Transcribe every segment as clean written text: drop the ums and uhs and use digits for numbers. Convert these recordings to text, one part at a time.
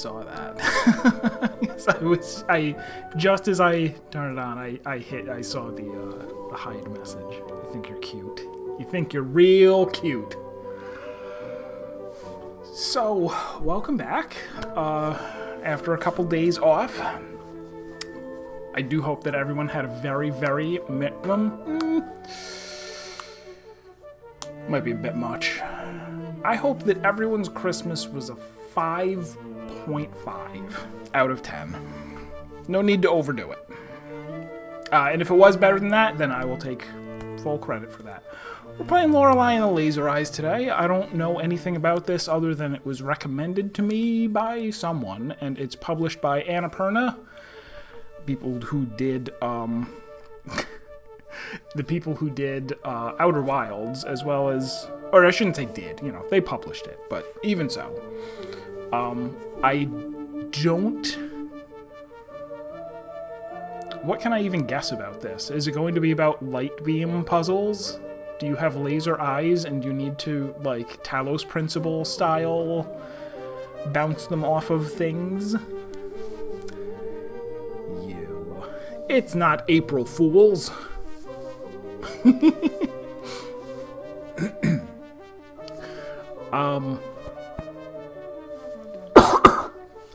saw that. Yes, I just as I turned it on, I saw the hide message. You think you're cute. You think you're real cute. So, welcome back. After a couple days off, I do hope that everyone had a very, very might be a bit much. I hope that everyone's Christmas was a 5.5 out of 10. No need to overdo it. And if it was better than that, then I will take full credit for that. We're playing Lorelei and the Laser Eyes today. I don't know anything about this other than it was recommended to me by someone, and it's published by Annapurna. People who did, the people who did Outer Wilds, as well as, or I shouldn't say did, you know, they published it, but even so. I don't... What can I even guess about this? Is it going to be about light beam puzzles? Do you have laser eyes and you need to, like, Talos Principle style bounce them off of things? You. It's not April Fools.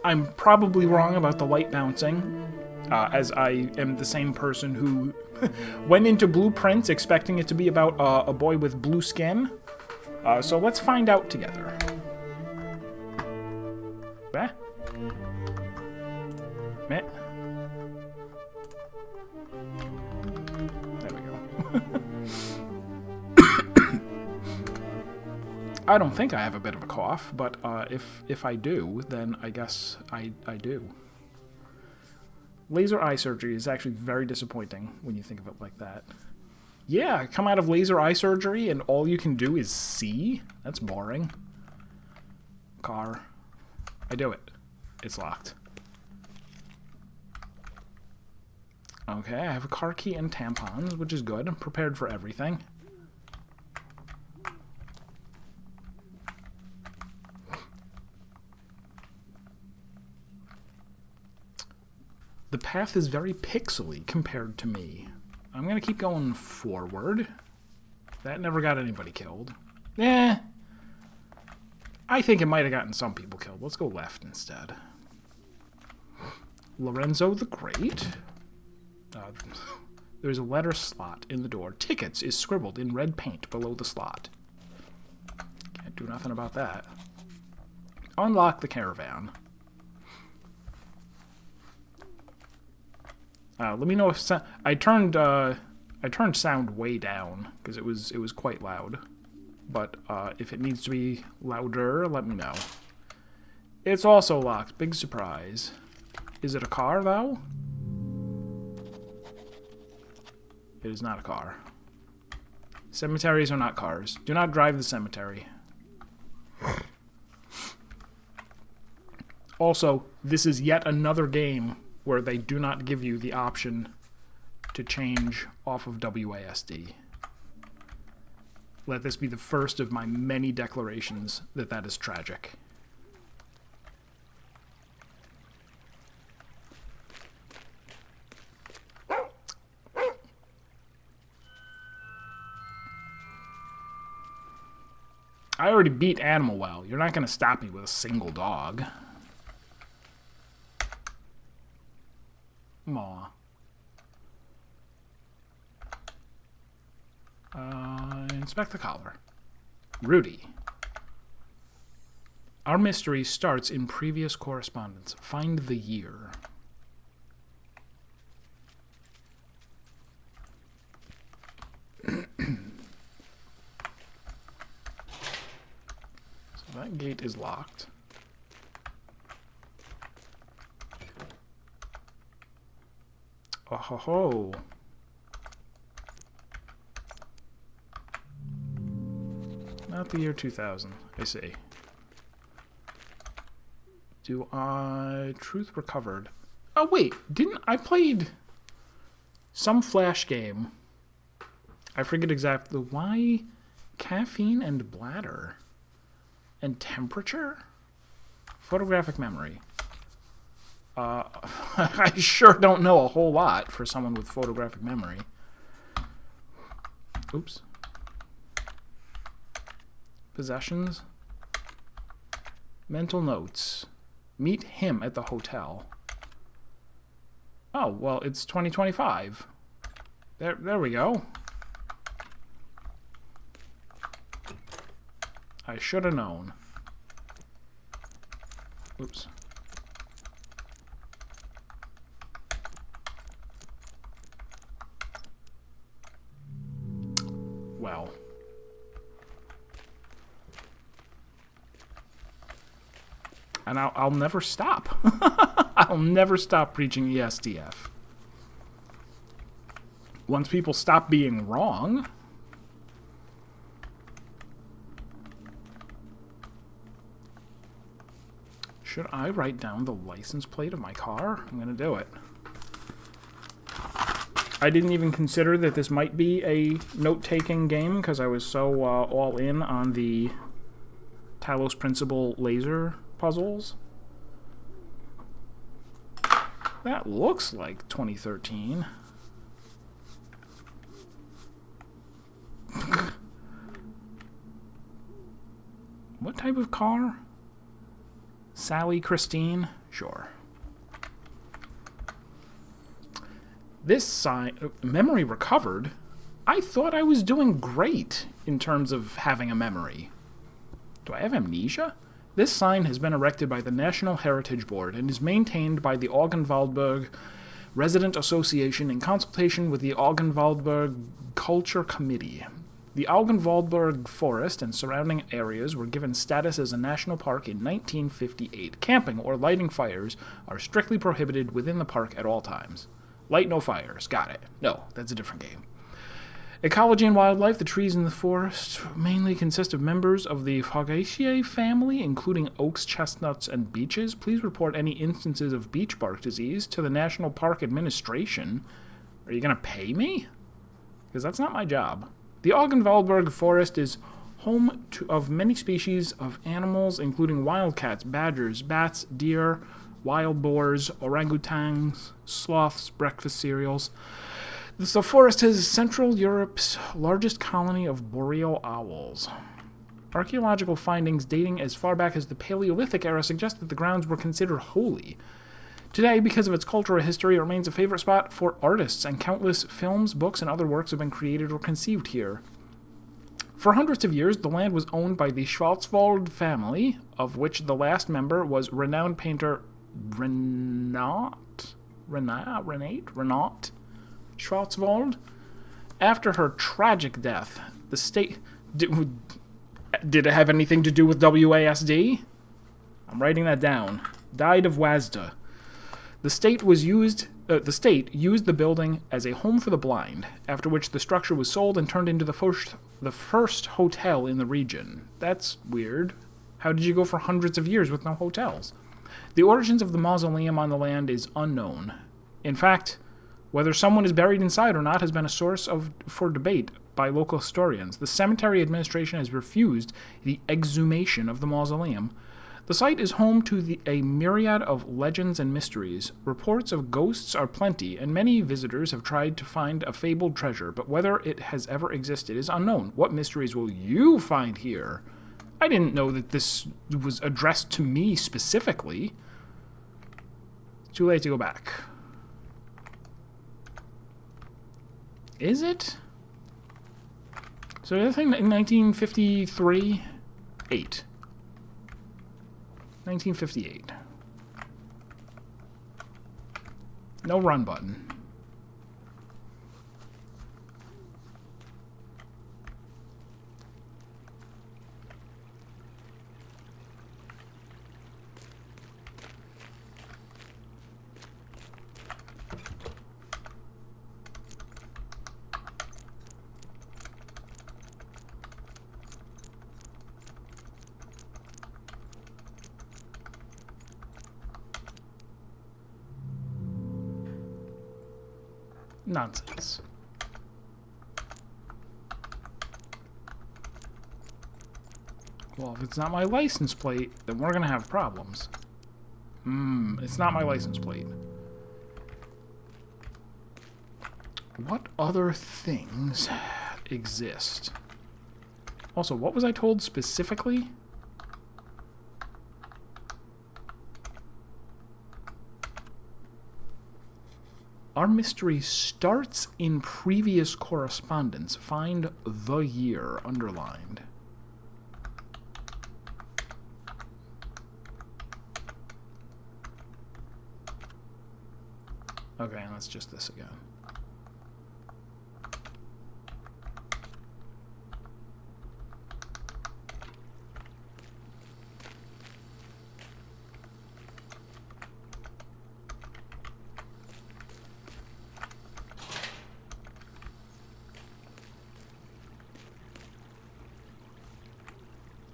I'm probably wrong about the light bouncing, as I am the same person who went into Blueprints expecting it to be about a boy with blue skin. So let's find out together. Meh? Meh? There we go. I don't think I have a bit of a cough, but if I do, then I guess I do. Laser eye surgery is actually very disappointing when you think of it like that. Yeah, come out of laser eye surgery and all you can do is see? That's boring. Car. I do it. It's locked. Okay, I have a car key and tampons, which is good. I'm prepared for everything. The path is very pixely compared to me. I'm going to keep going forward. That never got anybody killed. I think it might have gotten some people killed. Let's go left instead. Lorenzo the Great. There's a letter slot in the door. Tickets is scribbled in red paint below the slot. Can't do nothing about that. Unlock the caravan. Let me know if I turned sound way down because it was quite loud. But if it needs to be louder, let me know. It's also locked. Big surprise. Is it a car though? It is not a car. Cemeteries are not cars. Do not drive the cemetery. Also, this is yet another game where they do not give you the option to change off of WASD. Let this be the first of my many declarations that that is tragic. I already beat Animal Well. You're not going to stop me with a single dog. Aw. Inspect the collar. Rudy. Our mystery starts in previous correspondence. Find the year. So that gate is locked. Oh ho ho. Not the year 2000, I see. Truth recovered. Oh wait, didn't I played some Flash game? I forget exactly. Why caffeine and bladder? And temperature? Photographic memory. I sure don't know a whole lot for someone with photographic memory. Oops. Possessions. Mental notes. Meet him at the hotel. Oh, well, it's 2025. There we go. I should have known. Oops. Well. And I'll never stop. I'll never stop preaching ESTF. Once people stop being wrong... Should I write down the license plate of my car? I'm going to do it. I didn't even consider that this might be a note-taking game because I was so all in on the Talos Principle laser puzzles. That looks like 2013. What type of car? Sally Christine? Sure. This sign... Memory recovered? I thought I was doing great in terms of having a memory. Do I have amnesia? This sign has been erected by the National Heritage Board and is maintained by the Augenwaldberg Resident Association in consultation with the Augenwaldberg Culture Committee. The Augenwaldberg Forest and surrounding areas were given status as a national park in 1958. Camping or lighting fires are strictly prohibited within the park at all times. Light no fires. Got it. No, that's a different game. Ecology and wildlife. The trees in the forest mainly consist of members of the Fagaceae family, including oaks, chestnuts, and beeches. Please report any instances of beech bark disease to the National Park Administration. Are you going to pay me? Because that's not my job. The Augenwaldberg Forest is home of many species of animals, including wildcats, badgers, bats, deer, wild boars, orangutans, sloths, breakfast cereals. The forest is Central Europe's largest colony of boreal owls. Archaeological findings dating as far back as the Paleolithic era suggest that the grounds were considered holy. Today, because of its cultural history, it remains a favorite spot for artists, and countless films, books, and other works have been created or conceived here. For hundreds of years, the land was owned by the Schwarzwald family, of which the last member was renowned painter Renate Schwarzwald. After her tragic death, the state... Did it have anything to do with WASD? I'm writing that down. Died of WASD. The state used the building as a home for the blind, after which the structure was sold and turned into the first hotel in the region. That's weird. How did you go for hundreds of years with no hotels? The origins of the mausoleum on the land is unknown. In fact, whether someone is buried inside or not has been a source for debate by local historians. The cemetery administration has refused the exhumation of the mausoleum. The site is home to a myriad of legends and mysteries. Reports of ghosts are plenty, and many visitors have tried to find a fabled treasure, but whether it has ever existed is unknown. What mysteries will you find here? I didn't know that this was addressed to me specifically. It's too late to go back. Is it? So the thing in 1953? 8. 1958. No run button. Nonsense. Well, if it's not my license plate, then we're gonna have problems. It's not my license plate. What other things exist? Also, what was I told specifically? Our mystery starts in previous correspondence. Find the year underlined. Okay, and that's just this again.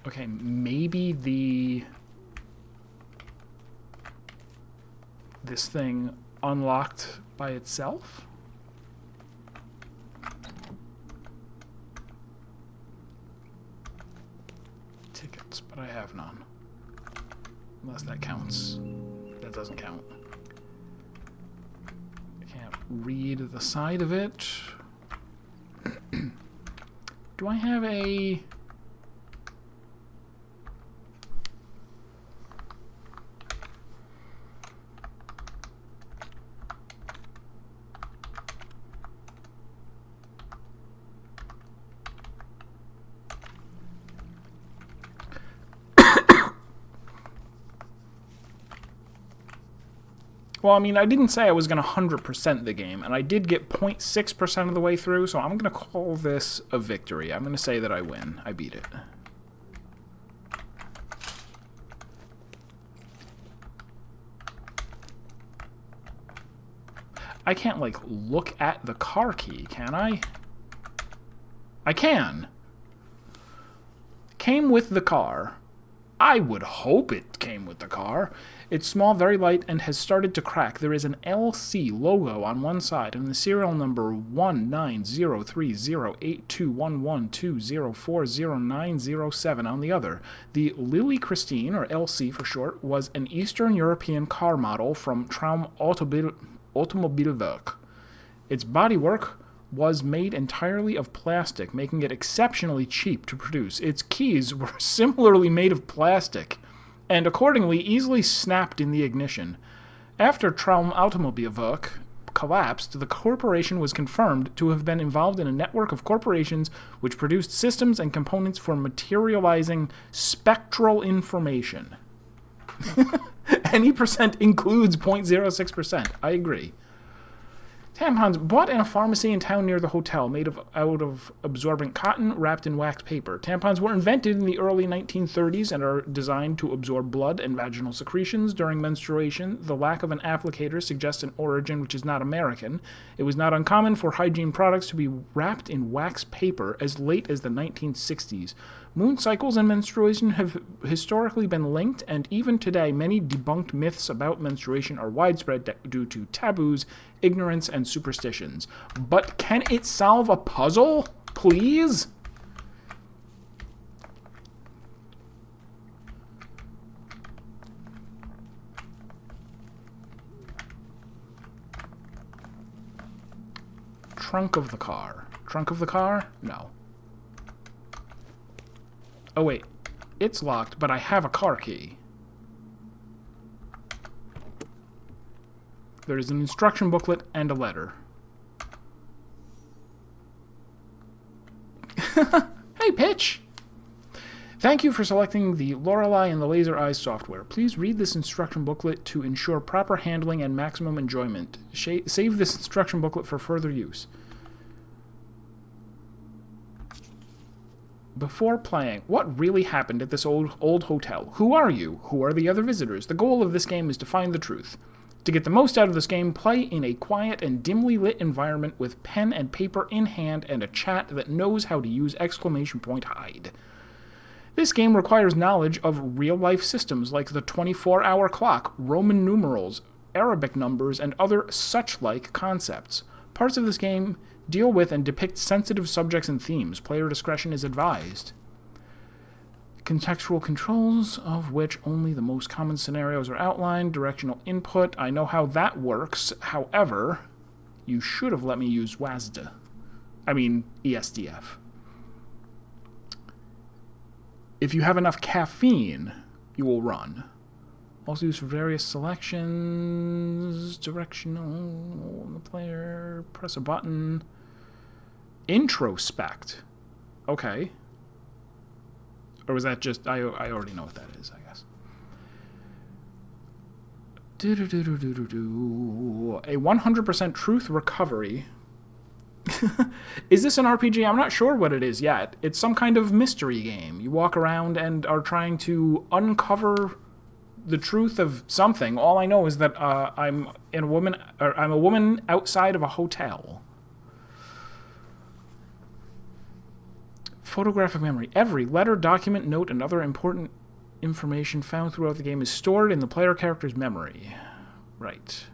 Okay, maybe this thing unlocked by itself? Tickets, but I have none. Unless that counts. That doesn't count. I can't read the side of it. Do I have a... Well, I mean, I didn't say I was going to 100% the game, and I did get 0.6% of the way through, so I'm going to call this a victory. I'm going to say that I win. I beat it. I can't, like, look at the car key, can I? I can. Came with the car. I would hope it came with the car. It's small, very light, and has started to crack. There is an LC logo on one side and the serial number 19030821120409007 on the other. The Lily Christine, or LC for short, was an Eastern European car model from Traum Automobilwerk. Its bodywork was made entirely of plastic, making it exceptionally cheap to produce. Its keys were similarly made of plastic, and accordingly easily snapped in the ignition. After Traum Automobilwerk collapsed, the corporation was confirmed to have been involved in a network of corporations which produced systems and components for materializing spectral information. Any percent includes 0.06%. I agree. Tampons bought in a pharmacy in town near the hotel, made out of absorbent cotton wrapped in wax paper. Tampons were invented in the early 1930s and are designed to absorb blood and vaginal secretions during menstruation. The lack of an applicator suggests an origin which is not American. It was not uncommon for hygiene products to be wrapped in wax paper as late as the 1960s. Moon cycles and menstruation have historically been linked, and even today, many debunked myths about menstruation are widespread due to taboos, ignorance, and superstitions. But can it solve a puzzle, please? Trunk of the car. Trunk of the car? No. Oh, wait. It's locked, but I have a car key. There is an instruction booklet and a letter. Hey, Pitch! Thank you for selecting the Lorelei and the Laser Eyes software. Please read this instruction booklet to ensure proper handling and maximum enjoyment. Save this instruction booklet for further use. Before playing, what really happened at this old hotel? Who are you? Who are the other visitors? The goal of this game is to find the truth. To get the most out of this game, play in a quiet and dimly lit environment with pen and paper in hand and a chat that knows how to use exclamation point hide. This game requires knowledge of real-life systems like the 24-hour clock, Roman numerals, Arabic numbers, and other such-like concepts. Parts of this game deal with and depict sensitive subjects and themes. Player discretion is advised. Contextual controls, of which only the most common scenarios are outlined. Directional input. I know how that works. However, you should have let me use WASD. I mean, ESDF. If you have enough caffeine, you will run. Also used for various selections. Directional on the player. Press a button. Introspect. Okay. Or was that just... I already know what that is, I guess. A 100% truth recovery. Is this an RPG? I'm not sure what it is yet. It's some kind of mystery game. You walk around and are trying to uncover the truth of something. All I know is that I'm a woman outside of a hotel. Photographic memory. Every letter, document, note, and other important information found throughout the game is stored in the player character's memory. Right.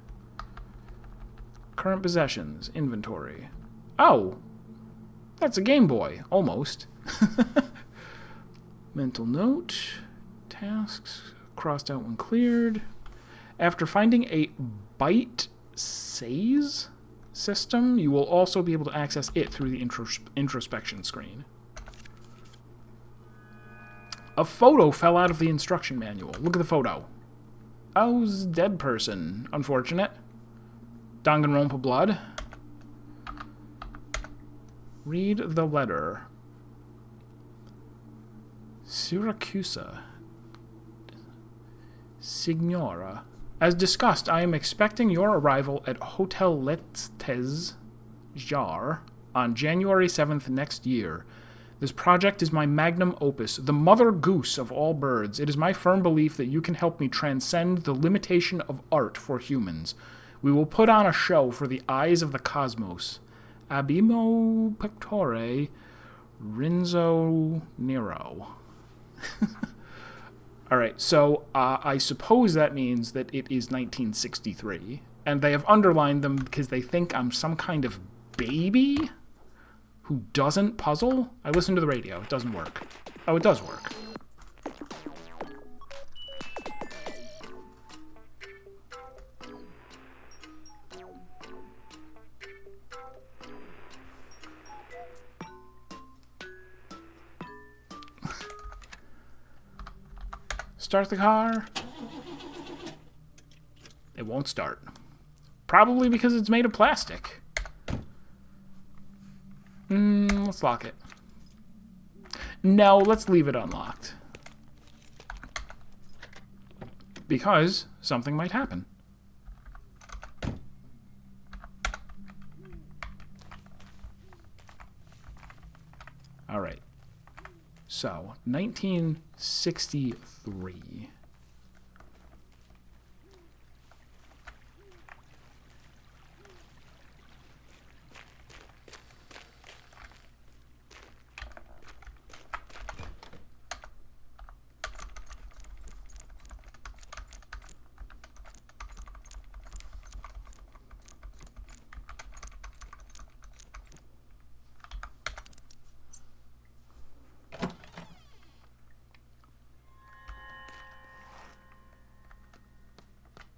Current possessions. Inventory. Oh! That's a Game Boy. Almost. Mental note. Tasks. Crossed out when cleared. After finding a byte says system, you will also be able to access it through the introspection screen. A photo fell out of the instruction manual. Look at the photo. Oh, it's a dead person. Unfortunate. Danganronpa blood. Read the letter. Syracusa. Signora. As discussed, I am expecting your arrival at Hotel Letes Jar on January 7th next year. This project is my magnum opus, the mother goose of all birds. It is my firm belief that you can help me transcend the limitation of art for humans. We will put on a show for the eyes of the cosmos. Abimo pectore, Rinzo Nero. Alright, so I suppose that means that it is 1963, and they have underlined them because they think I'm some kind of baby who doesn't puzzle. I listened to the radio. It doesn't work. Oh, it does work. Start the car. It won't start. Probably because it's made of plastic. Let's lock it. No, let's leave it unlocked. Because something might happen. All right. So, 1963.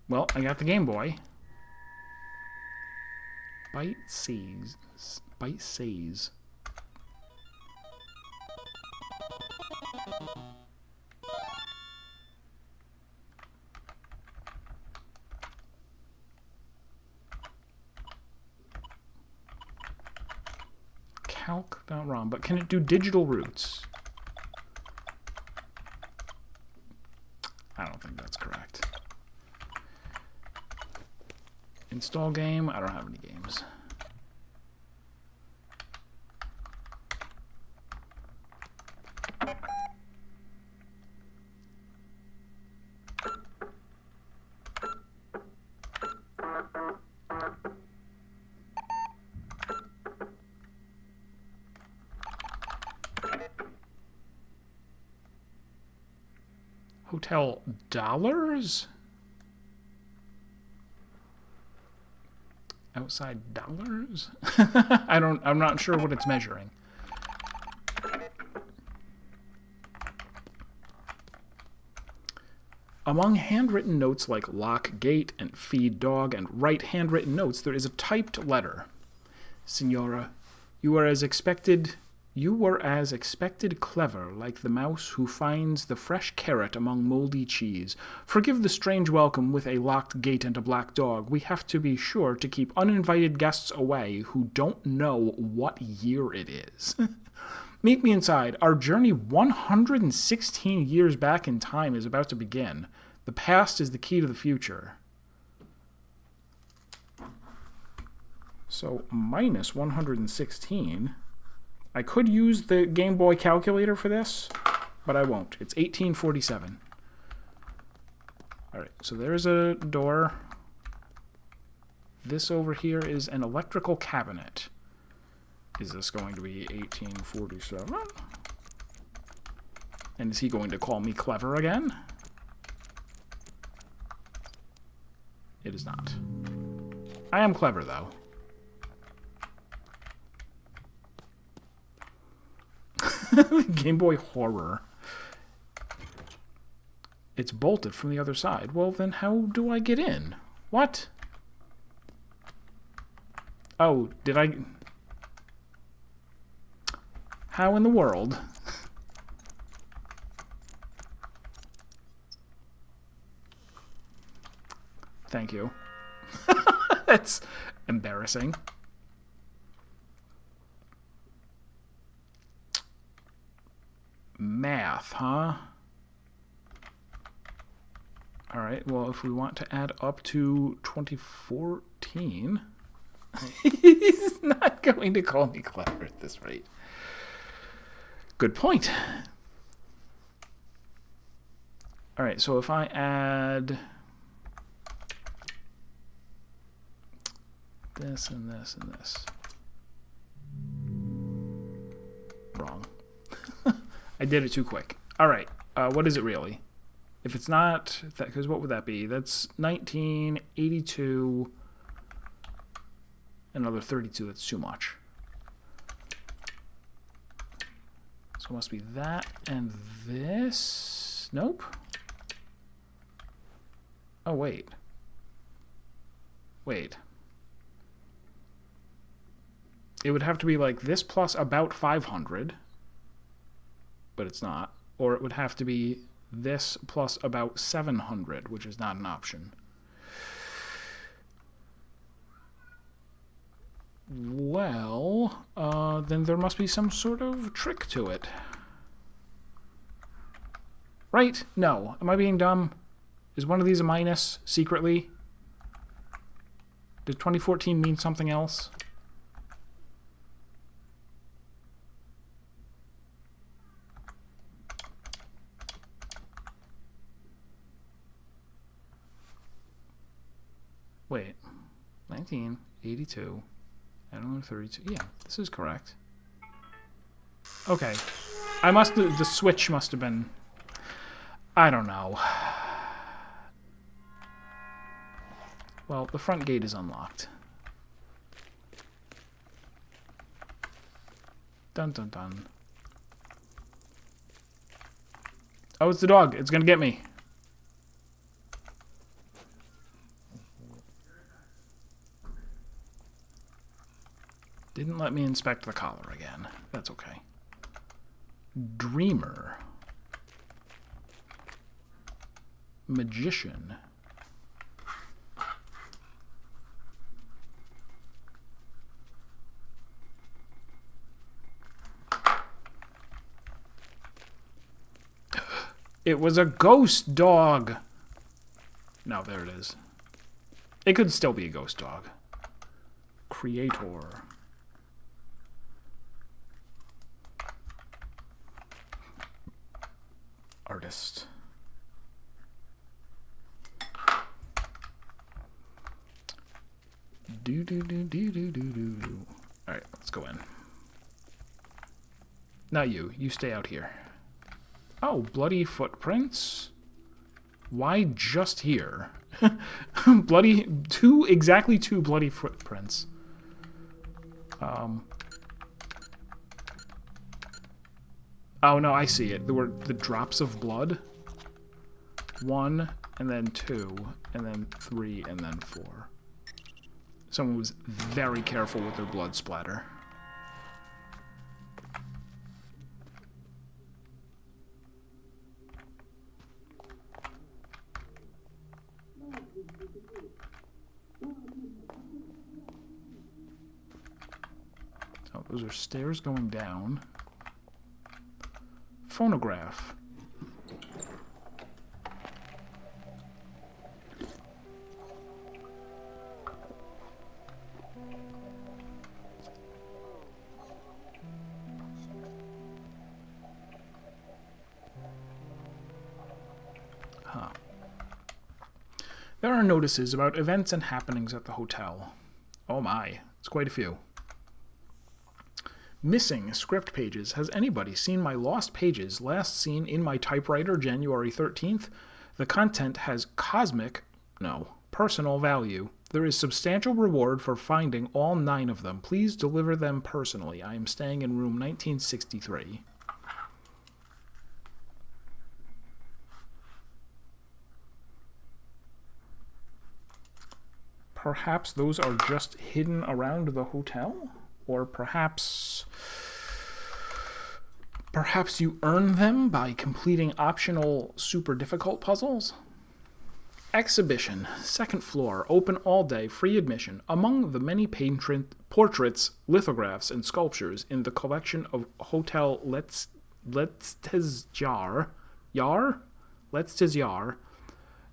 Well, I got the Game Boy. Byte says. Byte says. Calc.rom, but can it do digital roots? I don't think that's correct. Install game. I don't have any games. Hotel dollars? Outside dollars? I'm not sure what it's measuring. Among handwritten notes like lock gate and feed dog and write handwritten notes, there is a typed letter. Signora, you were as expected clever, like the mouse who finds the fresh carrot among moldy cheese. Forgive the strange welcome with a locked gate and a black dog. We have to be sure to keep uninvited guests away who don't know what year it is. Meet me inside. Our journey 116 years back in time is about to begin. The past is the key to the future. So, minus 116. I could use the Game Boy calculator for this, but I won't. It's 1847. Alright, so there's a door. This over here is an electrical cabinet. Is this going to be 1847? And is he going to call me clever again? It is not. I am clever, though. Game Boy Horror. It's bolted from the other side. Well, then how do I get in? What? Oh, did I... How in the world? Thank you. That's embarrassing. Math, huh? Alright, well, if we want to add up to 2014... He's not going to call me clever at this rate. Good point. Alright, so if I add... this and this and this. Wrong. I did it too quick. Alright, what is it really? If it's not... because what would that be? That's 1982... Another 32, that's too much. So it must be that and this. Nope. Oh, wait. Wait. It would have to be like this plus about 500. But it's not. Or it would have to be this plus about 700, which is not an option. Well, then there must be some sort of trick to it. Right? No. Am I being dumb? Is one of these a minus, secretly? Did 2014 mean something else? Wait. 1982. I don't know, 32. Yeah, this is correct. Okay. The switch must have been... I don't know. Well, the front gate is unlocked. Dun dun dun. Oh, it's the dog. It's gonna get me. Didn't let me inspect the collar again. That's okay. Dreamer. Magician. It was a ghost dog. No, there it is. It could still be a ghost dog. Creator. Artist. Do do do do do do do. All right, let's go in. Now you stay out here. Oh, bloody footprints. Why just here? Exactly two bloody footprints. Oh no, I see it. There were the drops of blood. 1, and then 2, and then 3, and then 4. Someone was very careful with their blood splatter. Oh, those are stairs going down. Phonograph. Huh. There are notices about events and happenings at the hotel. Oh my, it's quite a few. Missing script pages. Has anybody seen my lost pages, last seen in my typewriter January 13th? The content has personal value. There is substantial reward for finding all 9 of them. Please deliver them personally. I am staying in room 1963. Perhaps those are just hidden around the hotel? Or perhaps you earn them by completing optional super difficult puzzles? Exhibition, 2nd floor, open all day, free admission. Among the many portraits, lithographs, and sculptures in the collection of Hotel Letztes Jahr,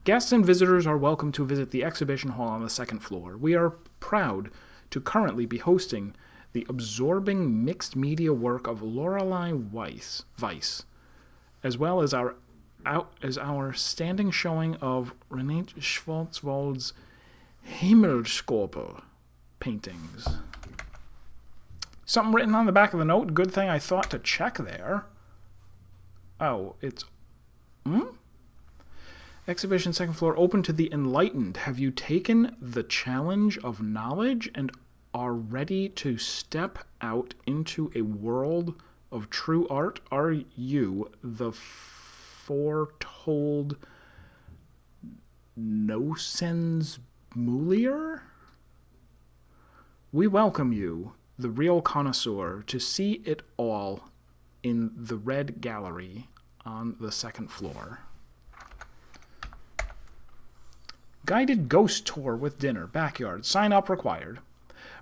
guests and visitors are welcome to visit the exhibition hall on the 2nd floor. We are proud to currently be hosting the absorbing mixed media work of Lorelei Weiss, as well as our standing showing of Renate Schwarzwald's Himmelskörper paintings. Something written on the back of the note. Good thing I thought to check there. Oh, it's... Exhibition 2nd floor open to the enlightened. Have you taken the challenge of knowledge and are ready to step out into a world of true art? Are you the foretold Nosens Mulier? We welcome you, the real connoisseur, to see it all in the Red Gallery on the 2nd floor. Guided ghost tour with dinner, backyard, sign up required.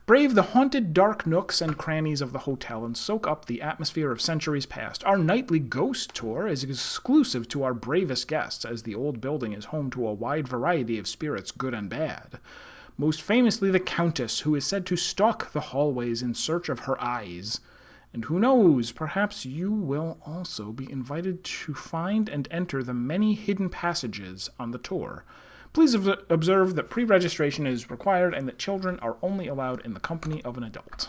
Brave the haunted dark nooks and crannies of the hotel and soak up the atmosphere of centuries past. Our nightly ghost tour is exclusive to our bravest guests, as the old building is home to a wide variety of spirits, good and bad. Most famously the Countess, who is said to stalk the hallways in search of her eyes. And who knows, perhaps you will also be invited to find and enter the many hidden passages on the tour. Please observe that pre-registration is required and that children are only allowed in the company of an adult.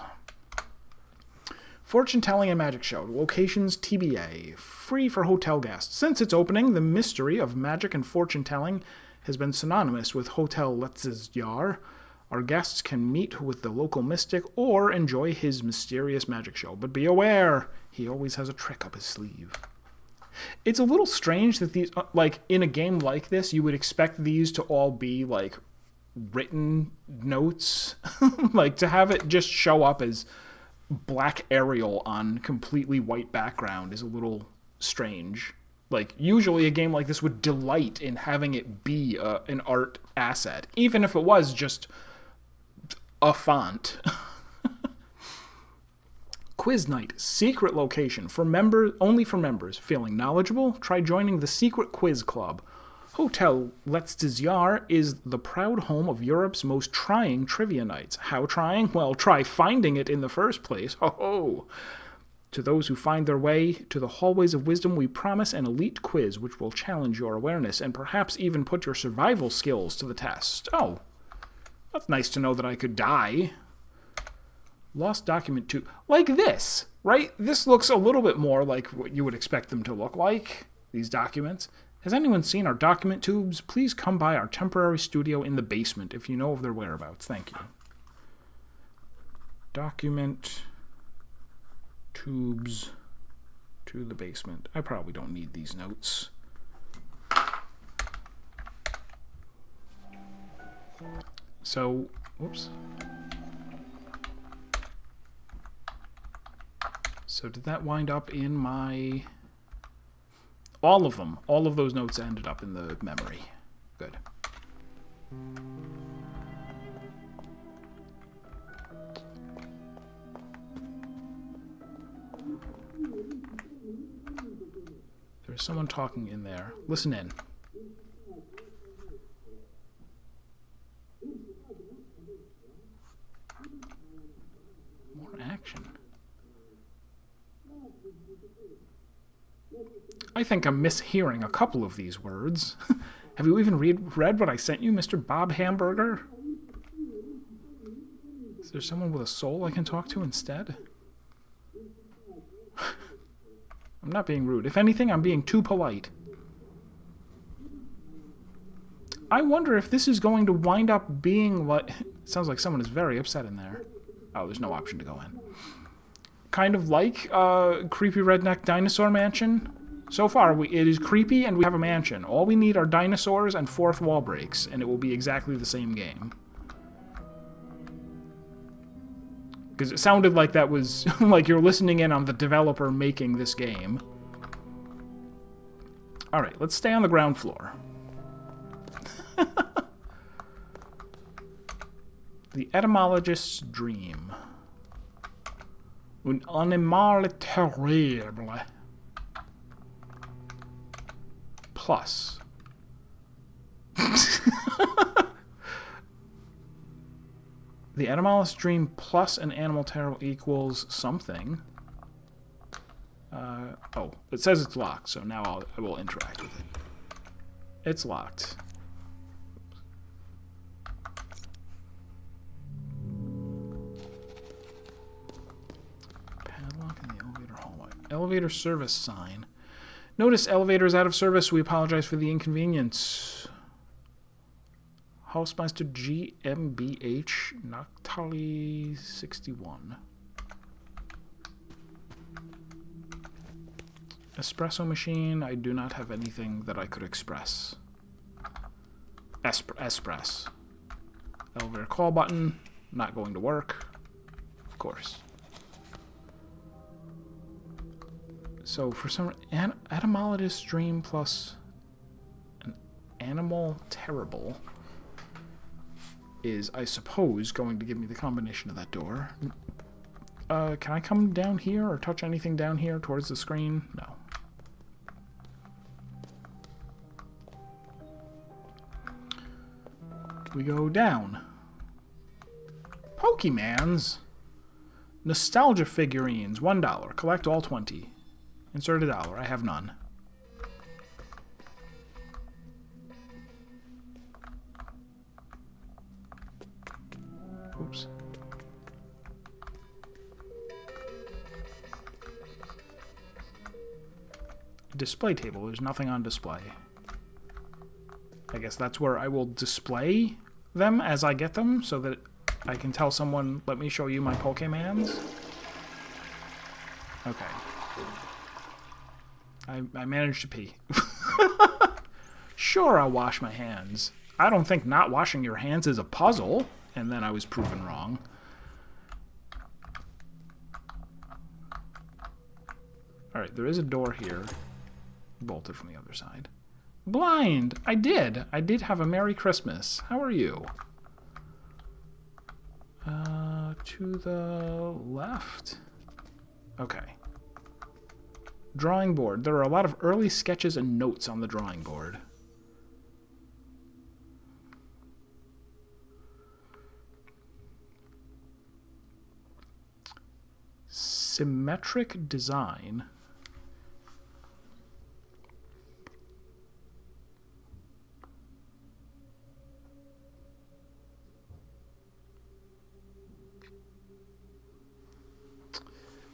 Fortune telling and magic show. Locations TBA. Free for hotel guests. Since its opening, the mystery of magic and fortune telling has been synonymous with Hotel Letztes Jahr. Our guests can meet with the local mystic or enjoy his mysterious magic show. But be aware, he always has a trick up his sleeve. It's a little strange that these, like, in a game like this, you would expect these to all be, like, written notes. Like, to have it just show up as black Arial on completely white background is a little strange. Like, usually a game like this would delight in having it be an art asset, even if it was just a font. Quiz night, secret location for members, only for members. Feeling knowledgeable? Try joining the secret quiz club. Hotel Letztes Jahr is the proud home of Europe's most trying trivia nights. How trying? Well, try finding it in the first place. Ho ho! To those who find their way to the hallways of wisdom, we promise an elite quiz which will challenge your awareness and perhaps even put your survival skills to the test. Oh, that's nice to know that I could die. Lost document 2. Like this, right? This looks a little bit more like what you would expect them to look like, these documents. Has anyone seen our document tubes? Please come by our temporary studio in the basement if you know of their whereabouts. Thank you. Document tubes to the basement. I probably don't need these notes. So, whoops. So did that wind up in my... All of them. All of those notes ended up in the memory. Good. There's someone talking in there. Listen in. More action. I think I'm mishearing a couple of these words. Have you even read what I sent you, Mr. Bob Hamburger? Is there someone with a soul I can talk to instead? I'm not being rude. If anything, I'm being too polite. I wonder if this is going to wind up being what... It sounds like someone is very upset in there. Oh, there's no option to go in. Kind of like Creepy Redneck Dinosaur Mansion. So far, it is creepy and we have a mansion. All we need are dinosaurs and fourth wall breaks, and it will be exactly the same game. Because it sounded like that was like you're listening in on the developer making this game. Alright, let's stay on the ground floor. The etymologist's dream. Un animal terrible. Plus. The etymologist's dream plus an animal terrible equals something. Oh, it says it's locked, so now I will interact with it. It's locked. Padlock in the elevator hallway. Elevator service sign. Notice elevator is out of service. We apologize for the inconvenience. Hausmeister GmbH Nachtali 61. Espresso machine. I do not have anything that I could express. Espress. Elevator call button. Not going to work. Of course. So for some etymologist's dream plus an animal terrible is, I suppose, going to give me the combination of that door. Can I come down here or touch anything down here towards the screen? No. We go down. Pokemans. Nostalgia figurines, $1. Collect all 20. Insert $1. I have none. Oops. Display table. There's nothing on display. I guess that's where I will display them as I get them so that I can tell someone, let me show you my Pokemans. Okay. I managed to pee. Sure, I'll wash my hands. I don't think not washing your hands is a puzzle. And then I was proven wrong. Alright, there is a door here. Bolted from the other side. Blind! I did! I did have a Merry Christmas. How are you? To the left? Okay. Drawing board. There are a lot of early sketches and notes on the drawing board. Symmetric design.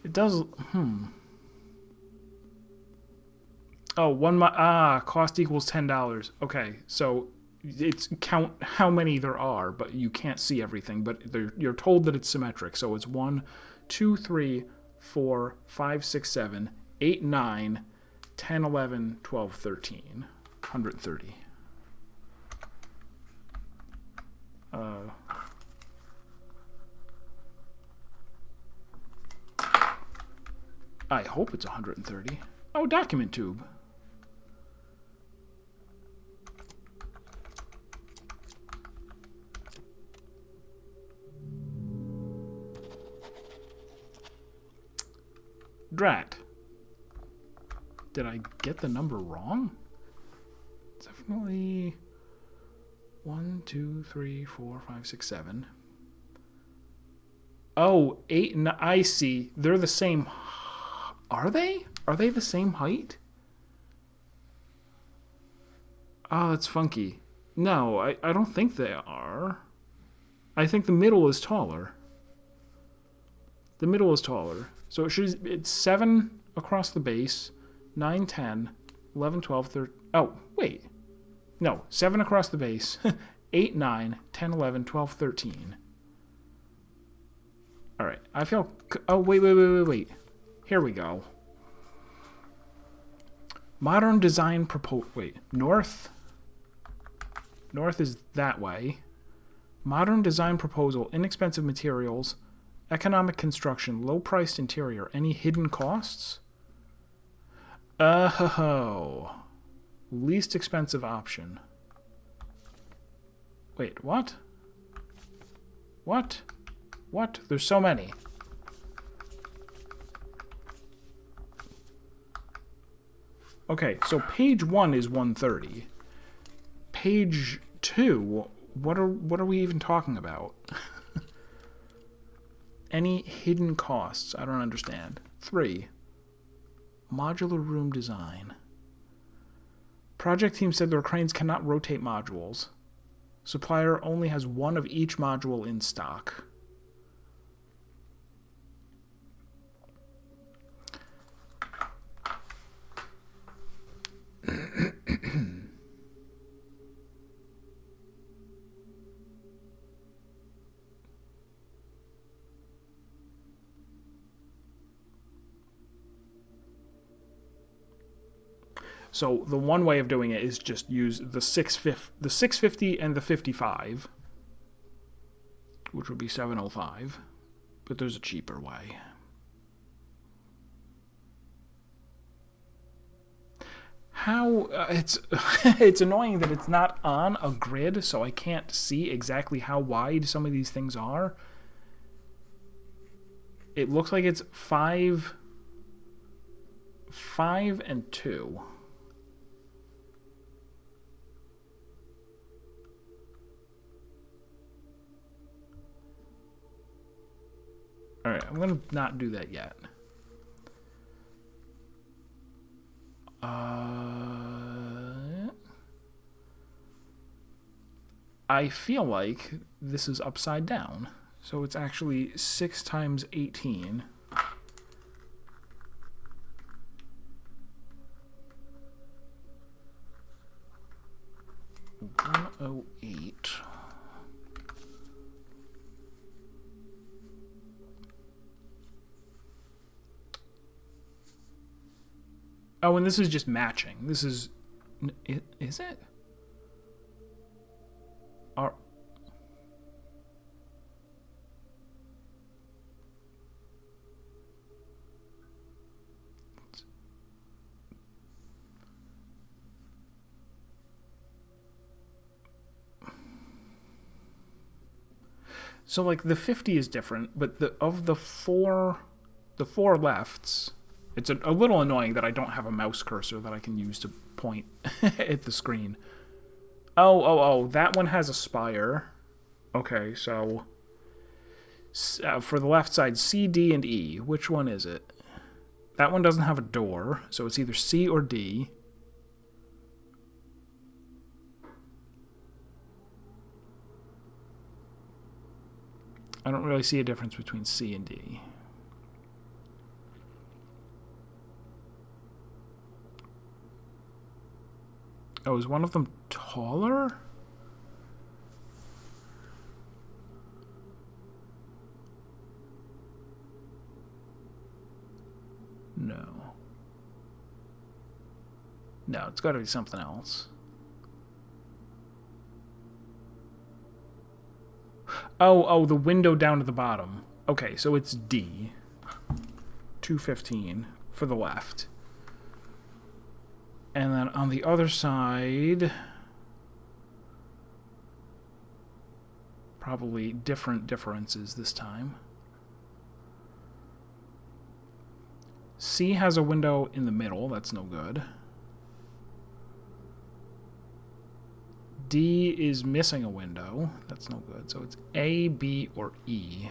It does, Oh, cost equals $10. Okay, so it's count how many there are, but you can't see everything. But you're told that it's symmetric, so it's 1, 2, 3, 4, 5, 6, 7, 8, 9, 10, 11, 12, 13. 130. I hope it's 130. Oh, document tube. Drat. Did I get the number wrong? Definitely 1, 2, 3, 4, 5, 6, 7. Oh, 8 and I see. They're the same. Are they? Are they the same height? Oh, that's funky. No, I don't think they are. I think the middle is taller. The middle is taller. So it's 7 across the base, 9, 10, 11, 12, 13. Oh, wait. No, 7 across the base, 8, 9, 10, 11, 12, 13. All right, I feel... Oh, wait. Here we go. Modern design proposal... Wait, north? North is that way. Modern design proposal, inexpensive materials, economic construction, low-priced interior. Any hidden costs? Oh. Least expensive option. Wait, what? What? What? There's so many. Okay, so page 1 is 130. Page 2, what are we even talking about? Any hidden costs? I don't understand. 3. Modular room design. Project team said their cranes cannot rotate modules. Supplier only has one of each module in stock. So the one way of doing it is just use the 650 and the 55, which would be 705, but there's a cheaper way. How it's it's annoying that it's not on a grid, so I can't see exactly how wide some of these things are. It looks like it's 5 and 2. All right, I'm going to not do that yet. I feel like this is upside down. So it's actually 6 times 18. 108. Oh, and this is just matching. This is... Is it? Are... So, like, the 50 is different, but of the four lefts... It's a little annoying that I don't have a mouse cursor that I can use to point at the screen. Oh, that one has a spire. Okay, so for the left side, C, D, and E. Which one is it? That one doesn't have a door, so it's either C or D. I don't really see a difference between C and D. Oh, is one of them taller? No. No, it's got to be something else. Oh, the window down to the bottom. Okay, so it's D. 215. for the left. And then on the other side, probably different differences this time. C has a window in the middle. That's no good. D is missing a window. That's no good. So it's A, B, or E.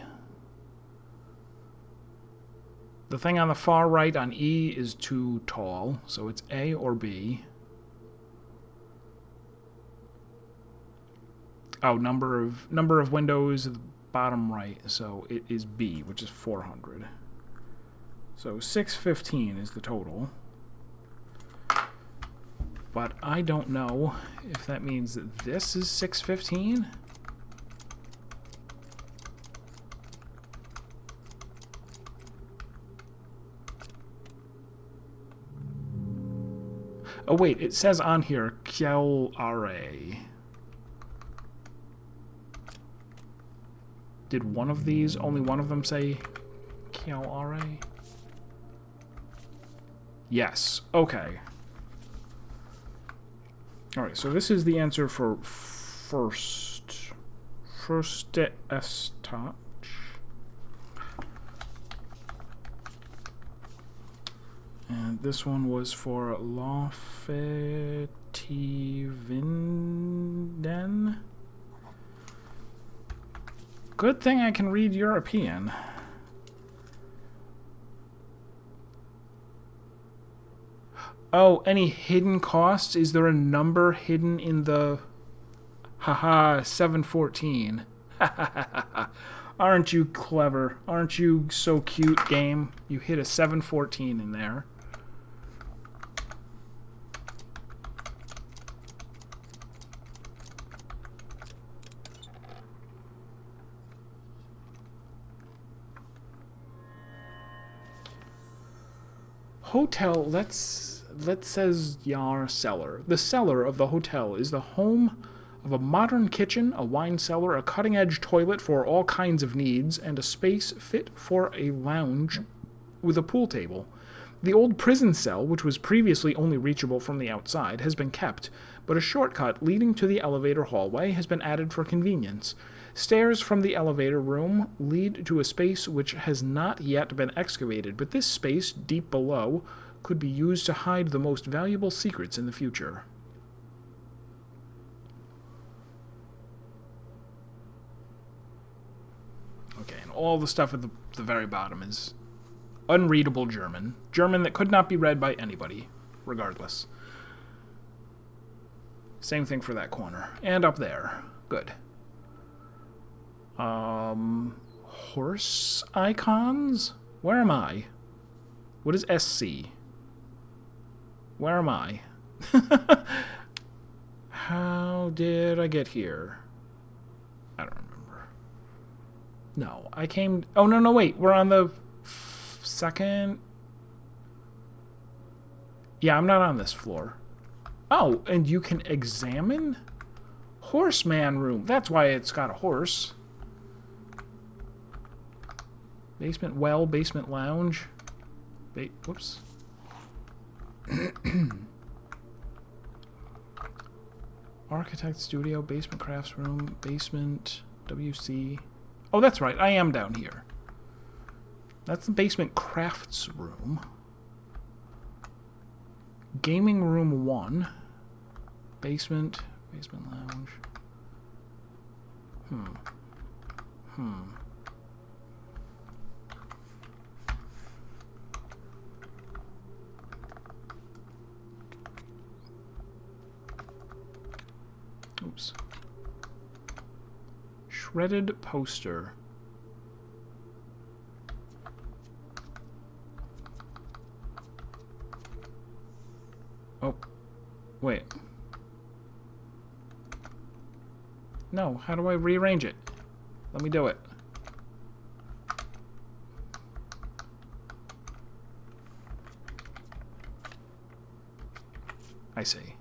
The thing on the far right on E is too tall, so it's A or B. Oh, number of windows at the bottom right, so it is B, which is 400. So 615 is the total. But I don't know if that means that this is 615. Oh wait, it says on here Kjell-Are. Did one of these, only one of them say Kjell-Are? Yes, okay. Alright, so this is the answer for first touch. And this one was for Lofetivinden. Good thing I can read European. Oh, any hidden costs? Is there a number hidden in the... Haha, 714. Aren't you clever? Aren't you so cute, game? You hit a 714 in there. Hotel, that says Yar Cellar. The cellar of the hotel is the home of a modern kitchen, a wine cellar, a cutting-edge toilet for all kinds of needs, and a space fit for a lounge with a pool table. The old prison cell, which was previously only reachable from the outside, has been kept, but a shortcut leading to the elevator hallway has been added for convenience. Stairs from the elevator room lead to a space which has not yet been excavated, but this space, deep below, could be used to hide the most valuable secrets in the future. Okay, and all the stuff at the very bottom is unreadable German. German that could not be read by anybody, regardless. Same thing for that corner. And up there. Good. Horse icons? Where am I? What is SC? Where am I? How did I get here? I don't remember. No, I came... Oh, no, wait. We're on the second... Yeah, I'm not on this floor. Oh, and you can examine? Horseman room. That's why it's got a horse. Basement well, basement lounge. Whoops. Architect studio, basement crafts room, basement, WC. Oh, that's right. I am down here. That's the basement crafts room. Gaming room 1. Basement lounge. Oops. Shredded poster. Oh, wait. No, how do I rearrange it? Let me do it. I see.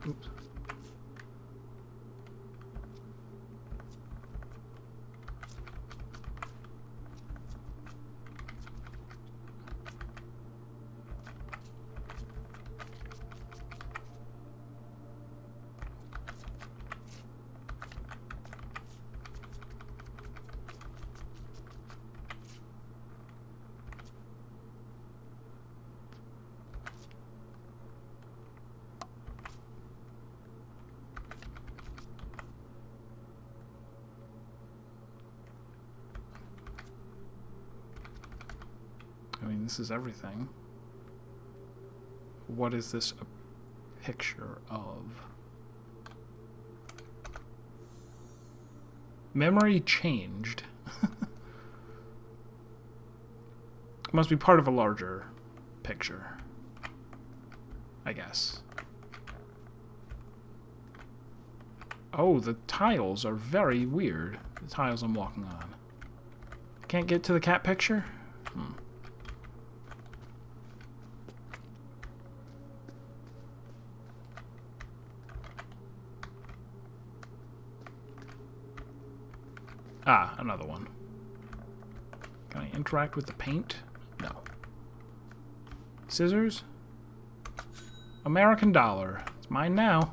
Oops. I mean, this is everything. What is this a picture of? Memory changed. Must be part of a larger picture, I guess. Oh, the tiles are very weird. The tiles I'm walking on. Can't get to the cat picture? Ah, another one. Can I interact with the paint? No. Scissors? American dollar. It's mine now.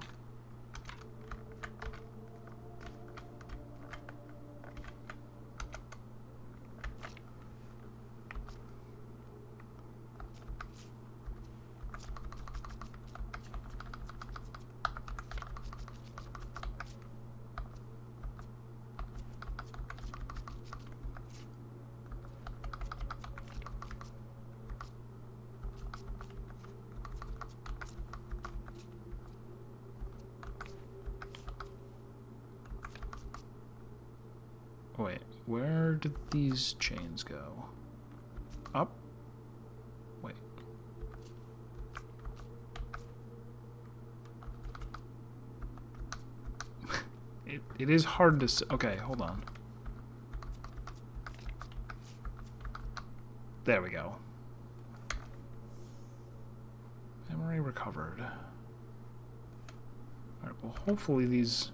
Wait, where did these chains go? Up? Wait. It is hard to... Okay, hold on. There we go. Memory recovered. Alright, well, hopefully these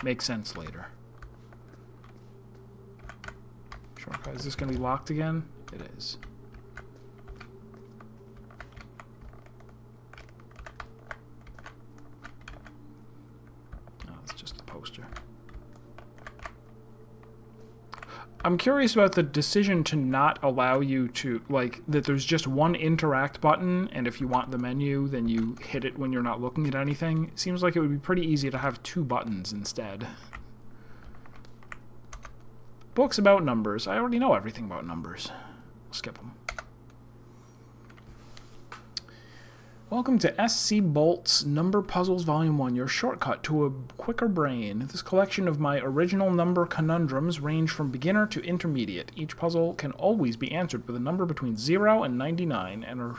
make sense later. Is this going to be locked again? It is. Oh, it's just the poster. I'm curious about the decision to not allow you to, like, that there's just one interact button, and if you want the menu, then you hit it when you're not looking at anything. It seems like it would be pretty easy to have two buttons instead. Books about numbers. I already know everything about numbers. I'll skip them. Welcome to S.C. Bolt's Number Puzzles Volume 1, your shortcut to a quicker brain. This collection of my original number conundrums range from beginner to intermediate. Each puzzle can always be answered with a number between 0 and 99 and are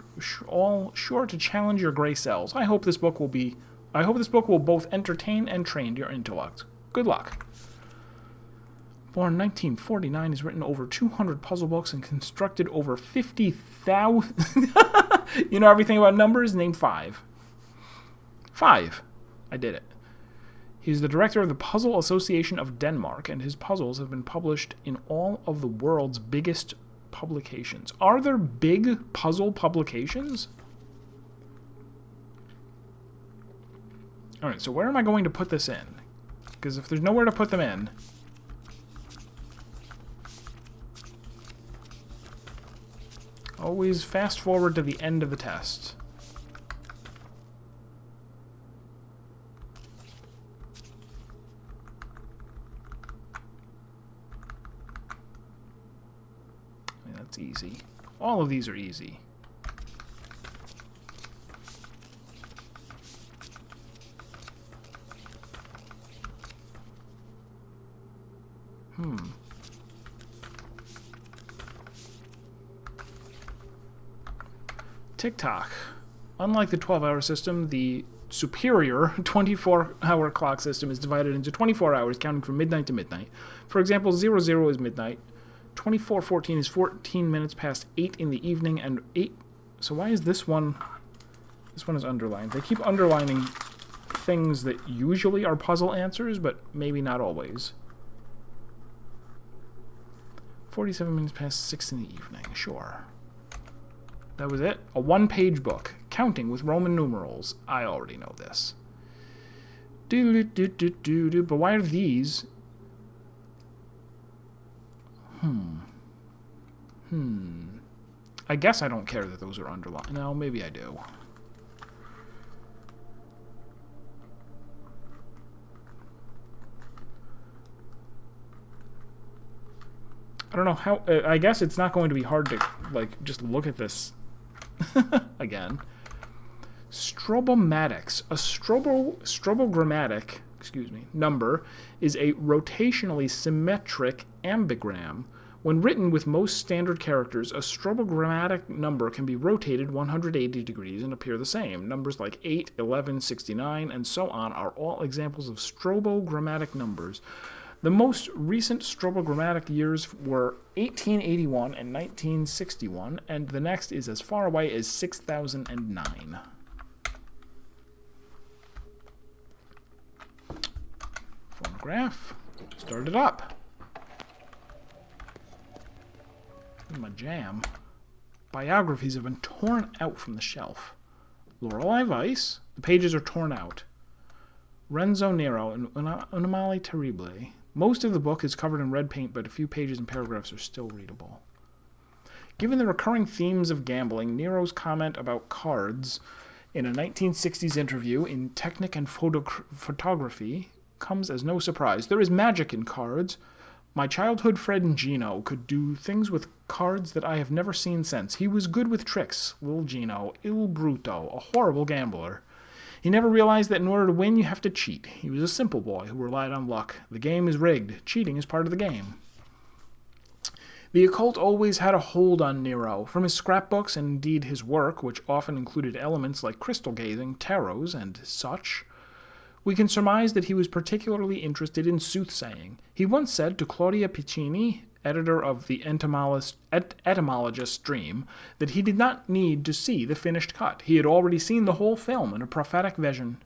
all sure to challenge your gray cells. I hope this book will both entertain and train your intellect. Good luck. Born in 1949, has written over 200 puzzle books and constructed over 50,000... You know everything about numbers? Name 5. 5. I did it. He's the director of the Puzzle Association of Denmark, and his puzzles have been published in all of the world's biggest publications. Are there big puzzle publications? Alright, so where am I going to put this in? Because if there's nowhere to put them in... Always fast forward to the end of the test. I mean, that's easy. All of these are easy. Tick-tock. Unlike the 12-hour system, the superior 24-hour clock system is divided into 24 hours, counting from midnight to midnight. For example, 00 is midnight, 24:14 is 14 minutes past 8 in the evening, and 8... So why is this one... This one is underlined. They keep underlining things that usually are puzzle answers, but maybe not always. 47 minutes past 6 in the evening. Sure. That was it. A one-page book. Counting with Roman numerals. I already know this. But why are these? I guess I don't care that those are underlined. No, maybe I do. don't know how... I guess it's not going to be hard to, like, just look at this again. Strobomatics. A strobogrammatic, number is a rotationally symmetric ambigram. When written with most standard characters, a strobogrammatic number can be rotated 180 degrees and appear the same. Numbers like 8, 11, 69, and so on are all examples of strobogrammatic numbers. The most recent strobogrammatic years were 1881 and 1961, and the next is as far away as 6009. Phonograph. Start it up. My jam. Biographies have been torn out from the shelf. Lorelei Weiss. The pages are torn out. Renzo Nero and Un Male Terrible. Most of the book is covered in red paint, but a few pages and paragraphs are still readable. Given the recurring themes of gambling, Nero's comment about cards in a 1960s interview in Technic and Photography comes as no surprise. There is magic in cards. My childhood friend Gino could do things with cards that I have never seen since. He was good with tricks, little Gino, il bruto, a horrible gambler. He never realized that in order to win, you have to cheat. He was a simple boy who relied on luck. The game is rigged. Cheating is part of the game. The occult always had a hold on Nero. From his scrapbooks and indeed his work, which often included elements like crystal gazing, tarots, and such, we can surmise that he was particularly interested in soothsaying. He once said to Claudia Piccini, editor of the Etymologist's Dream, that he did not need to see the finished cut. He had already seen the whole film in a prophetic vision.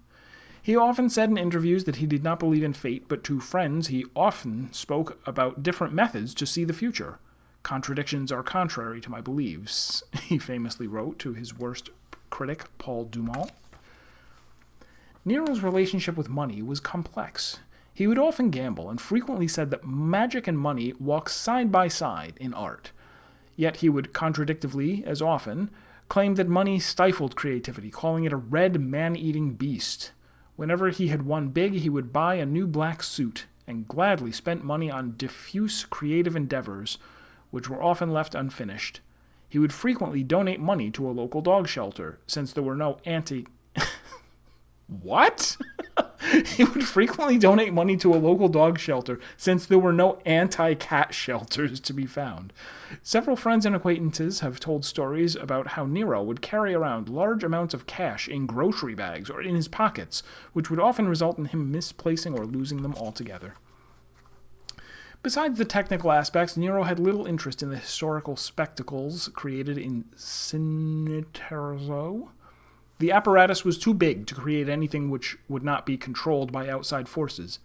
He often said in interviews that he did not believe in fate, but to friends he often spoke about different methods to see the future. Contradictions are contrary to my beliefs, he famously wrote to his worst critic, Paul Dumont. Nero's relationship with money was complex. He would often gamble and frequently said that magic and money walk side by side in art. Yet he would contradictively, as often, claim that money stifled creativity, calling it a red man-eating beast. Whenever he had won big, he would buy a new black suit and gladly spent money on diffuse creative endeavors, which were often left unfinished. He would frequently donate money to a local dog shelter, since there were no What? He would frequently donate money to a local dog shelter since there were no anti-cat shelters to be found. Several friends and acquaintances have told stories about how Nero would carry around large amounts of cash in grocery bags or in his pockets, which would often result in him misplacing or losing them altogether. Besides the technical aspects, Nero had little interest in the historical spectacles created in Cineterzo. The apparatus was too big to create anything which would not be controlled by outside forces.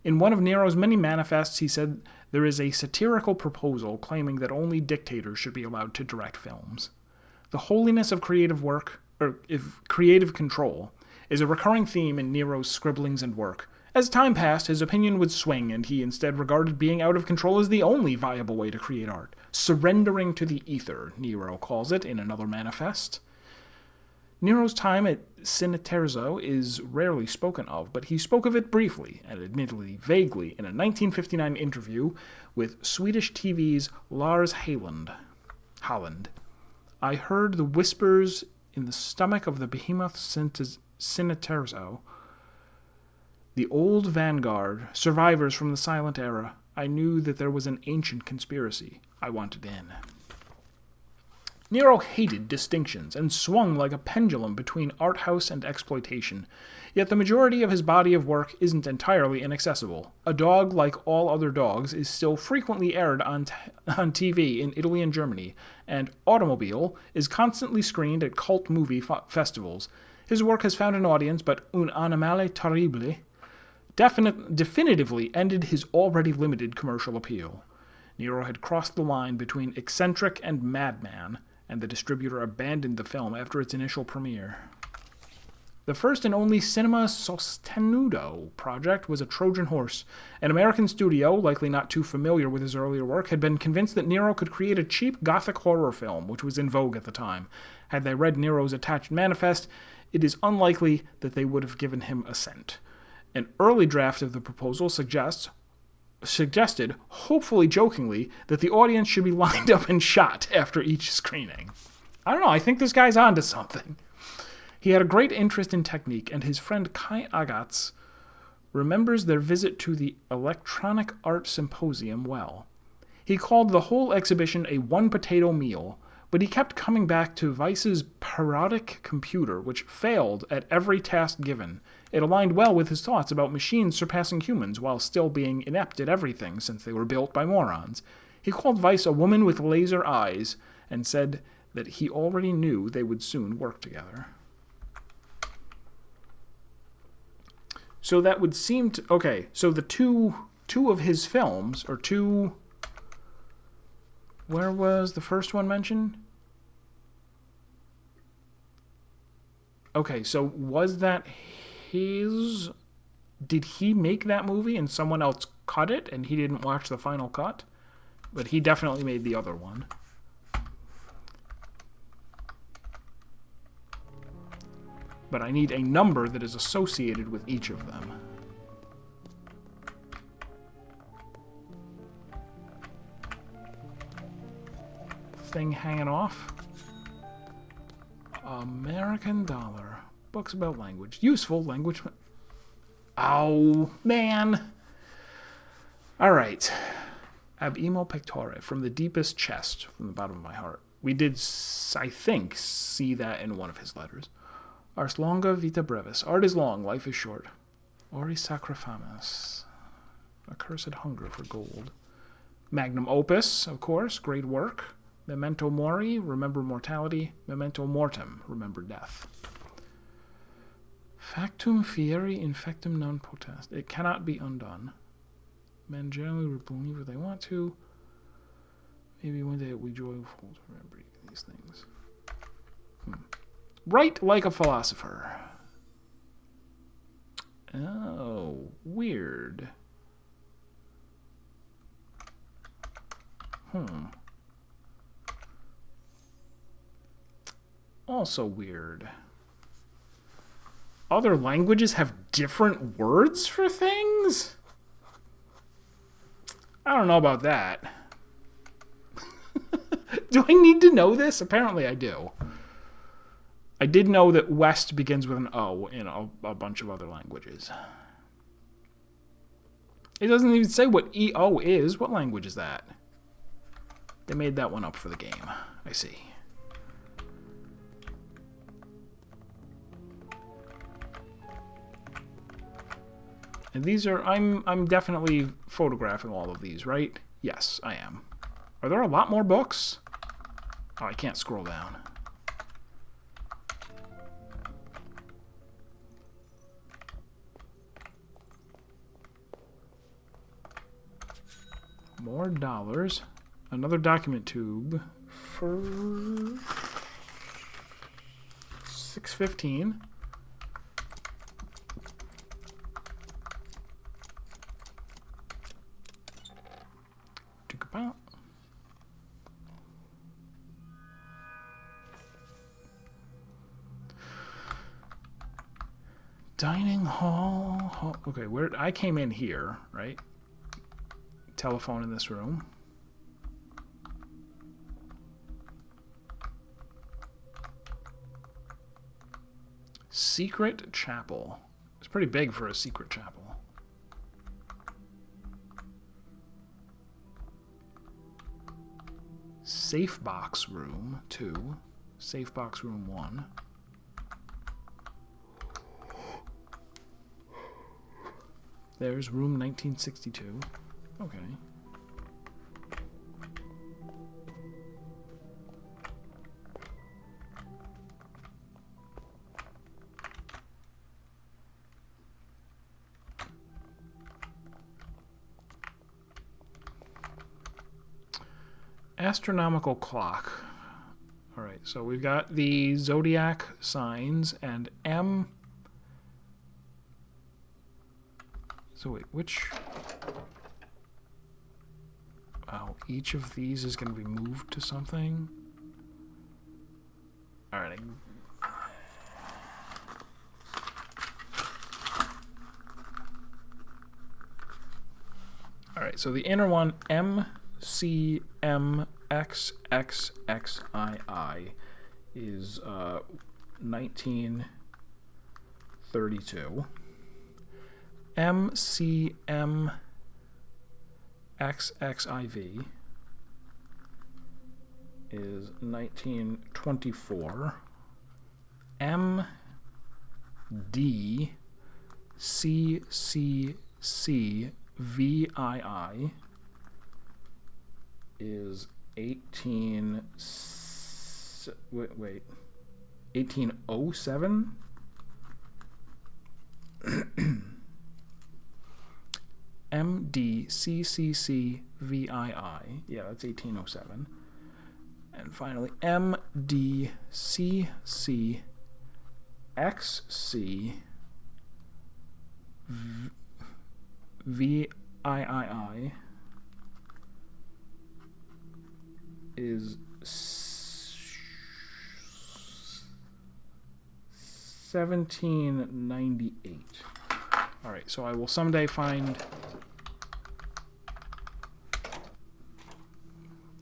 In one of Nero's many manifests, he said there is a satirical proposal claiming that only dictators should be allowed to direct films. The holiness of creative work, or creative control, is a recurring theme in Nero's scribblings and work. As time passed, his opinion would swing, and he instead regarded being out of control as the only viable way to create art. Surrendering to the ether, Nero calls it in another manifest. Nero's time at Cineterzo is rarely spoken of, but he spoke of it briefly, and admittedly vaguely, in a 1959 interview with Swedish TV's Lars Holland. I heard the whispers in the stomach of the behemoth Cineterzo, the old vanguard, survivors from the silent era. I knew that there was an ancient conspiracy. I wanted in. Nero hated distinctions and swung like a pendulum between art house and exploitation, yet the majority of his body of work isn't entirely inaccessible. A Dog Like All Other Dogs is still frequently aired on TV in Italy and Germany, and Automobile is constantly screened at cult movie festivals. His work has found an audience, but Un Animale Terrible definitively ended his already limited commercial appeal. Nero had crossed the line between eccentric and madman, and the distributor abandoned the film after its initial premiere. The first and only Cinema Sostenuto project was a Trojan horse. An American studio, likely not too familiar with his earlier work, had been convinced that Nero could create a cheap Gothic horror film, which was in vogue at the time. Had they read Nero's attached manifest, it is unlikely that they would have given him assent. An early draft of the proposal suggests suggested, hopefully jokingly, that the audience should be lined up and shot after each screening. I don't know, I think this guy's onto something. He had a great interest in technique, and his friend Kai Agatz remembers their visit to the Electronic Art Symposium well. He called the whole exhibition a one-potato meal, but he kept coming back to Weiss's parodic computer, which failed at every task given. It aligned well with his thoughts about machines surpassing humans while still being inept at everything since they were built by morons. He called Weiss a woman with laser eyes and said that he already knew they would soon work together. So that would seem to... Okay, so the two of his films, or two... Where was the first one mentioned? Okay, so was that his... Did he make that movie and someone else cut it and he didn't watch the final cut? But he definitely made the other one. But I need a number that is associated with each of them. Thing hanging off. American dollar. Books about language. Useful language. Oh, man. Alright. Ab emo pectore. From the deepest chest. From the bottom of my heart. We did, I think, see that in one of his letters. Ars longa vita brevis. Art is long, life is short. Ori sacra fames. Accursed hunger for gold. Magnum opus, of course, great work. Memento mori, remember mortality. Memento mortem, remember death. Factum fieri infectum non potest. It cannot be undone. Men generally believe what they want to. Maybe one day we joyful to remember these things. Write like a philosopher. Oh, weird. Also weird. Other languages have different words for things? I don't know about that. Do I need to know this? Apparently I do. I did know that West begins with an O in a bunch of other languages. It doesn't even say what EO is. What language is that? They made that one up for the game. I see. And these are... I'm definitely photographing all of these, right? Yes, I am. Are there a lot more books? Oh, I can't scroll down. More dollars. Another document tube for $6.15. Dining hall. Okay, where I came in here, right? Telephone in this room. Secret chapel. It's pretty big for a secret chapel. Safe box room 2. Safe box room 1. There's room 1962. Okay. Astronomical clock. All right, so we've got the zodiac signs and M. So wait, which... Oh, each of these is going to be moved to something? Alright. right, so the inner one, MCMXXXII, is 1932. MCMXXIV is 1924. MDCCCVII is 1807. MDCCCVII, yeah, that's 1807. And finally, MDCCXCVII is 1798. All right, so I will someday find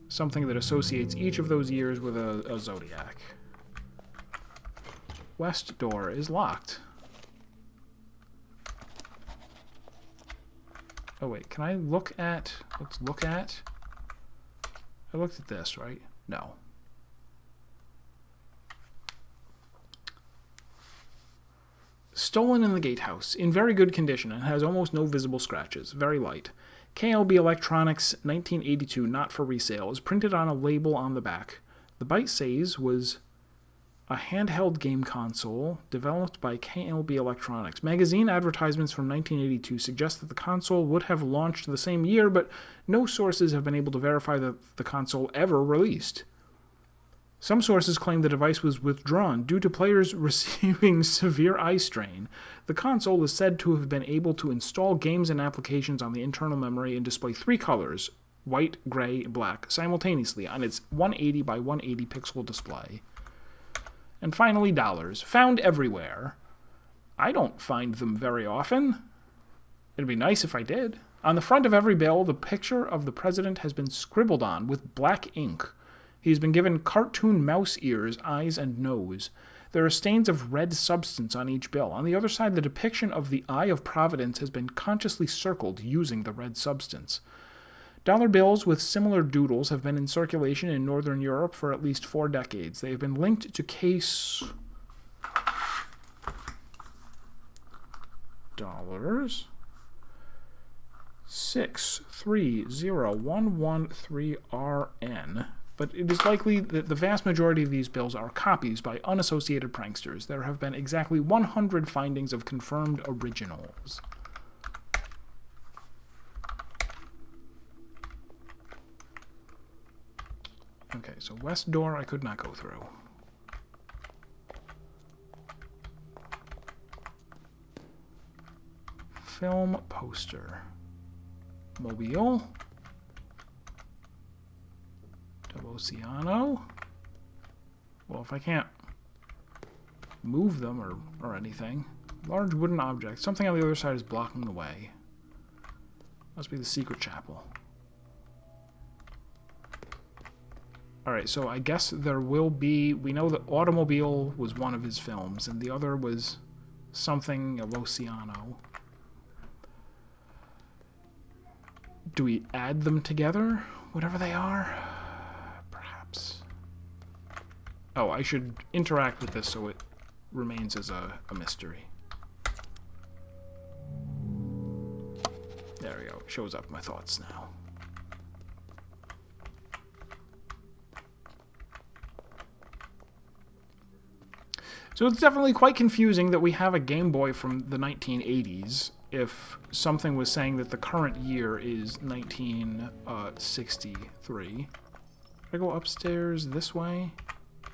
something that associates each of those years with a zodiac. West door is locked. Oh wait, can I look at... Let's look at... I looked at this, right? No. Stolen in the gatehouse. In very good condition and has almost no visible scratches. Very light. KLB Electronics 1982, not for resale, is printed on a label on the back. The byte says was a handheld game console developed by KLB Electronics. Magazine advertisements from 1982 suggest that the console would have launched the same year, but no sources have been able to verify that the console ever released. Some sources claim the device was withdrawn due to players receiving severe eye strain. The console is said to have been able to install games and applications on the internal memory and display 3 colors, white, gray, and black, simultaneously on its 180 by 180 pixel display. And finally, dollars. Found everywhere. I don't find them very often. It'd be nice if I did. On the front of every bill, the picture of the president has been scribbled on with black ink. He's been given cartoon mouse ears, eyes, and nose. There are stains of red substance on each bill. On the other side, the depiction of the Eye of Providence has been consciously circled using the red substance. Dollar bills with similar doodles have been in circulation in Northern Europe for at least 4 decades. They have been linked to case dollars 630113RN. But it is likely that the vast majority of these bills are copies by unassociated pranksters. There have been exactly 100 findings of confirmed originals. Okay, so west door I could not go through. Film poster. Mobile. Oceano. Well, if I can't move them or anything. Large wooden object. Something on the other side is blocking the way. Must be the secret chapel. Alright, so I guess there will be... We know that Automobile was one of his films, and the other was something of Oceano. Do we add them together? Whatever they are? Perhaps. Oh, I should interact with this so it remains as a mystery. There we go. Shows up my thoughts now. So it's definitely quite confusing that we have a Game Boy from the 1980s if something was saying that the current year is 1963. Should I go upstairs this way?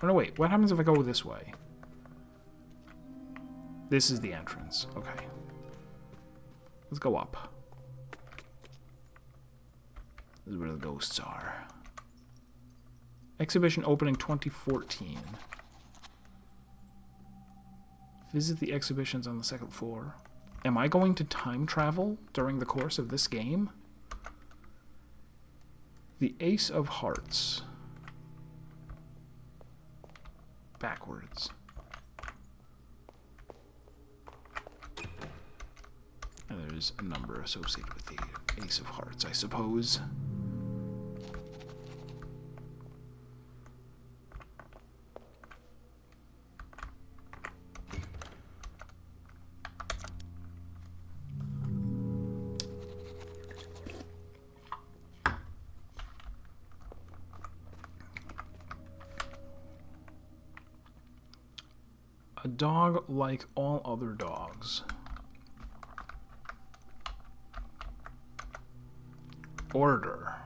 Oh, no, wait. What happens if I go this way? This is the entrance. Okay. Let's go up. This is where the ghosts are. Exhibition opening 2014. Visit the exhibitions on the 2nd floor. Am I going to time travel during the course of this game? The Ace of Hearts. Backwards. And there's a number associated with the Ace of Hearts, I suppose. A dog like all other dogs. Order.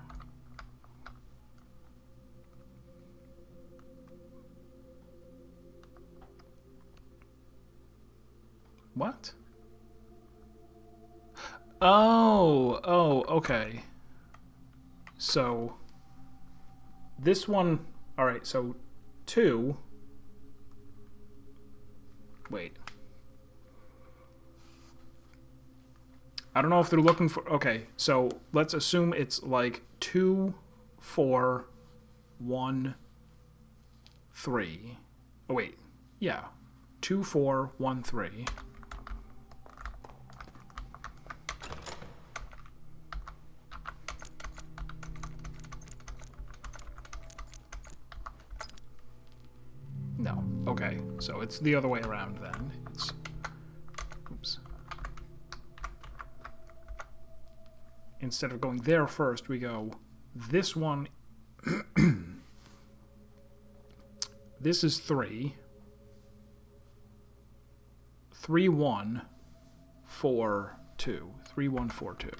What? Oh, okay. So, this one, alright, so 2... Wait. I don't know if they're looking for... Okay, so let's assume it's like 2, 4, 1, 3. Oh, wait. Yeah. 2, 4, 1, 3. No. Okay, so it's the other way around then. It's... Oops. Instead of going there first, we go this one. This is 3. 3, 1, 4, 2. 3, 1, 4, 2.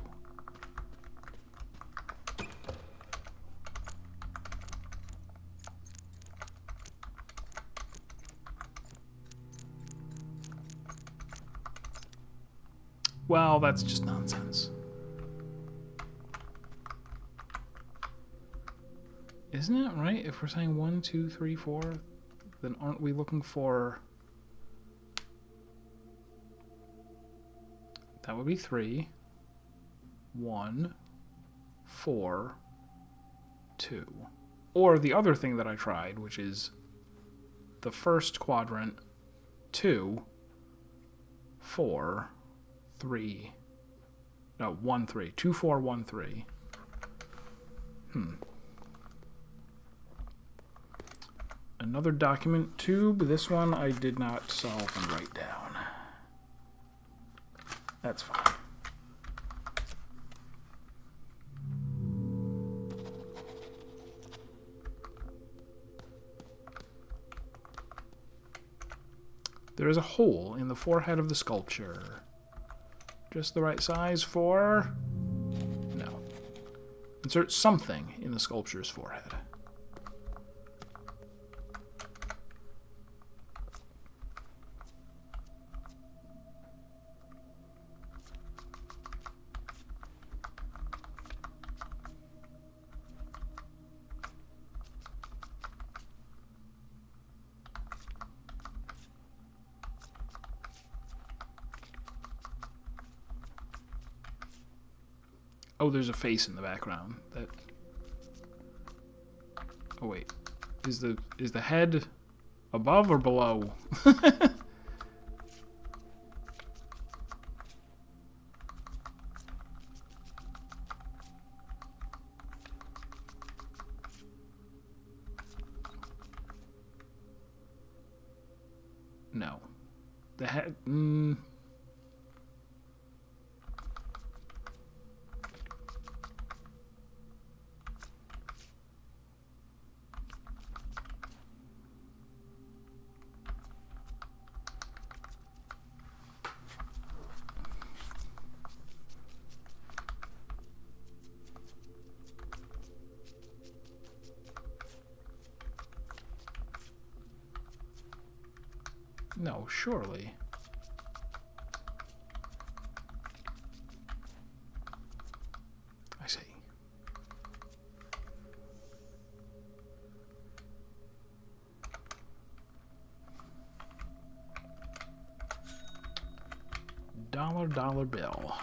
Well, that's just nonsense. Isn't it, right? If we're saying 1, 2, 3, 4, then aren't we looking for... That would be 3, 1, 4, 2. Or the other thing that I tried, which is the first quadrant, 2, 4, 3. No, 1, 3. 2, 4, 1, 3. Another document tube. This one I did not solve and write down. That's fine. There is a hole in the forehead of the sculpture. Just the right size for... No. Insert something in the sculpture's forehead. Oh, there's a face in the background. That. Oh wait, is the head above or below? No, the head. No, surely. I see. $1 bill.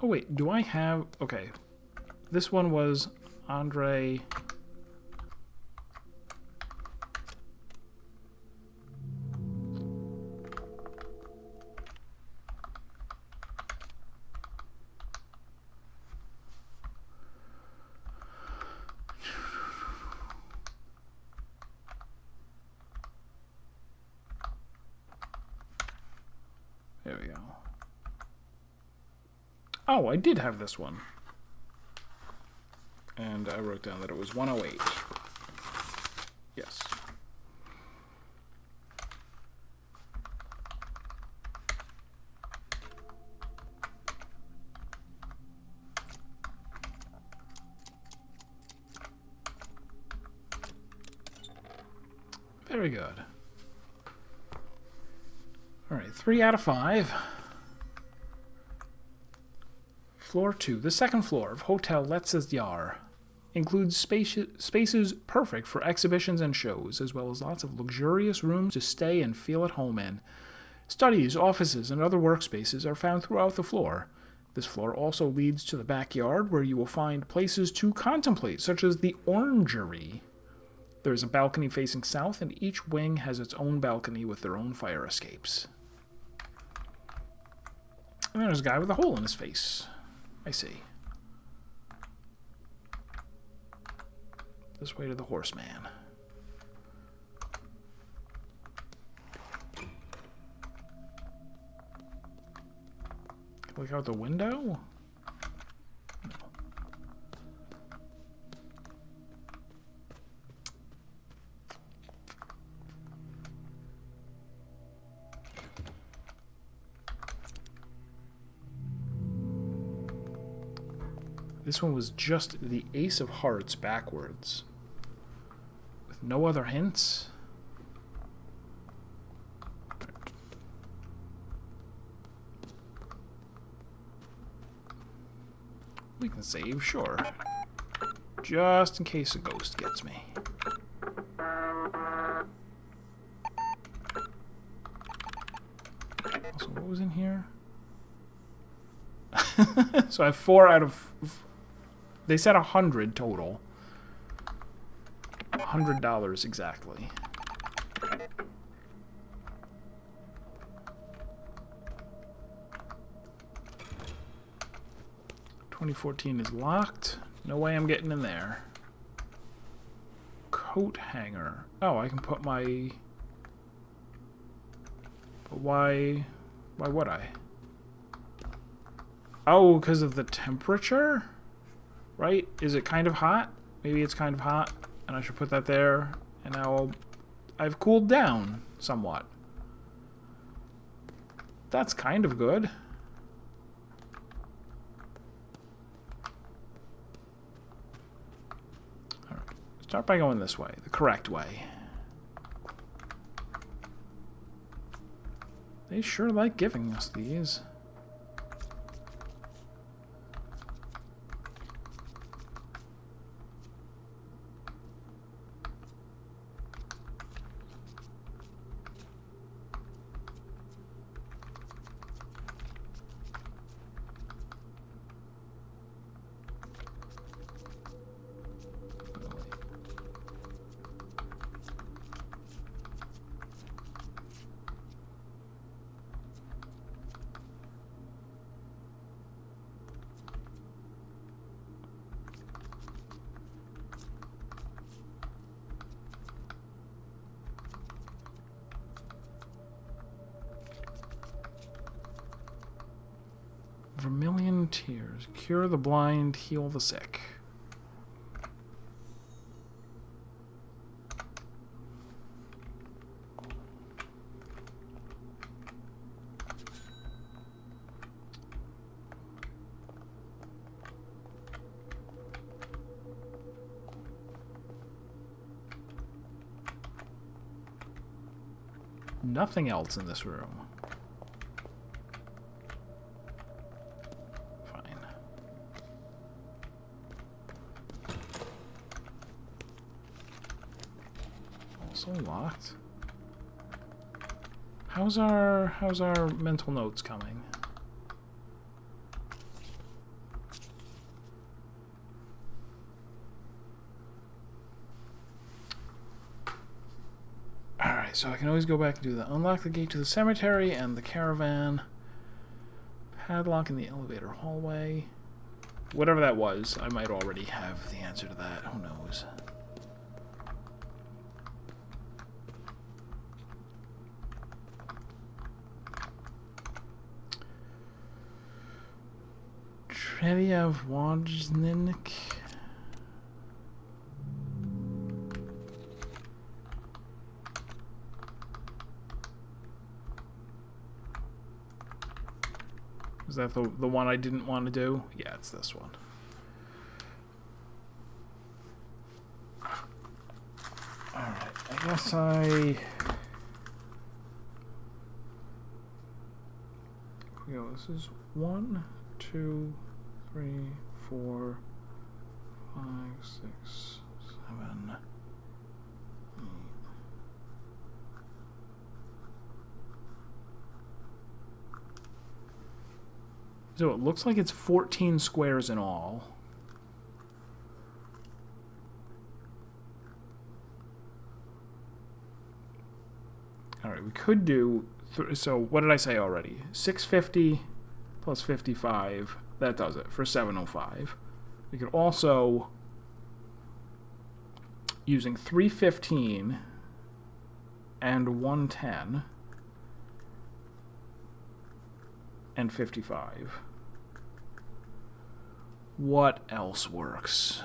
Oh wait, do I have... Okay. This one was Andre... There we go. Oh, I did have this one. And I wrote down that it was 108. Yes. Very good. All right, 3 out of 5. Floor 2. The second floor of Hotel Letzes Jahr includes spaces perfect for exhibitions and shows, as well as lots of luxurious rooms to stay and feel at home in. Studies, offices, and other workspaces are found throughout the floor. This floor also leads to the backyard, where you will find places to contemplate, such as the orangery. There is a balcony facing south, and each wing has its own balcony with their own fire escapes. And there's a guy with a hole in his face. I see. This way to the horseman. Look out the window? No. This one was just the Ace of Hearts backwards. With no other hints. We can save, sure. Just in case a ghost gets me. Also, what was in here? So I have 4 out of... They said 100 total. $100 exactly. $2014 is locked. No way I'm getting in there. Coat hanger. Oh, I can put my... But why would I? Oh, because of the temperature? Right? Is it kind of hot? Maybe it's kind of hot, and I should put that there. And now I've cooled down somewhat. That's kind of good. All right. Start by going this way, the correct way. They sure like giving us these. Vermilion tears. Cure the blind, heal the sick. Nothing else in this room. Still locked. How's our mental notes coming? Alright, so I can always go back and do the unlock the gate to the cemetery and the caravan. Padlock in the elevator hallway. Whatever that was, I might already have the answer to that. Who knows? Trelia Wojnik. Is that the one I didn't want to do? Yeah, it's this one. Alright, I guess this is 1, 2, 3, 4, 5, 6, 7, 8. So it looks like it's 14 squares in all. Alright, we could do... so what did I say already? 650 plus 55. That does it for 705. We could also, using 315 and 110 and 55. What else works?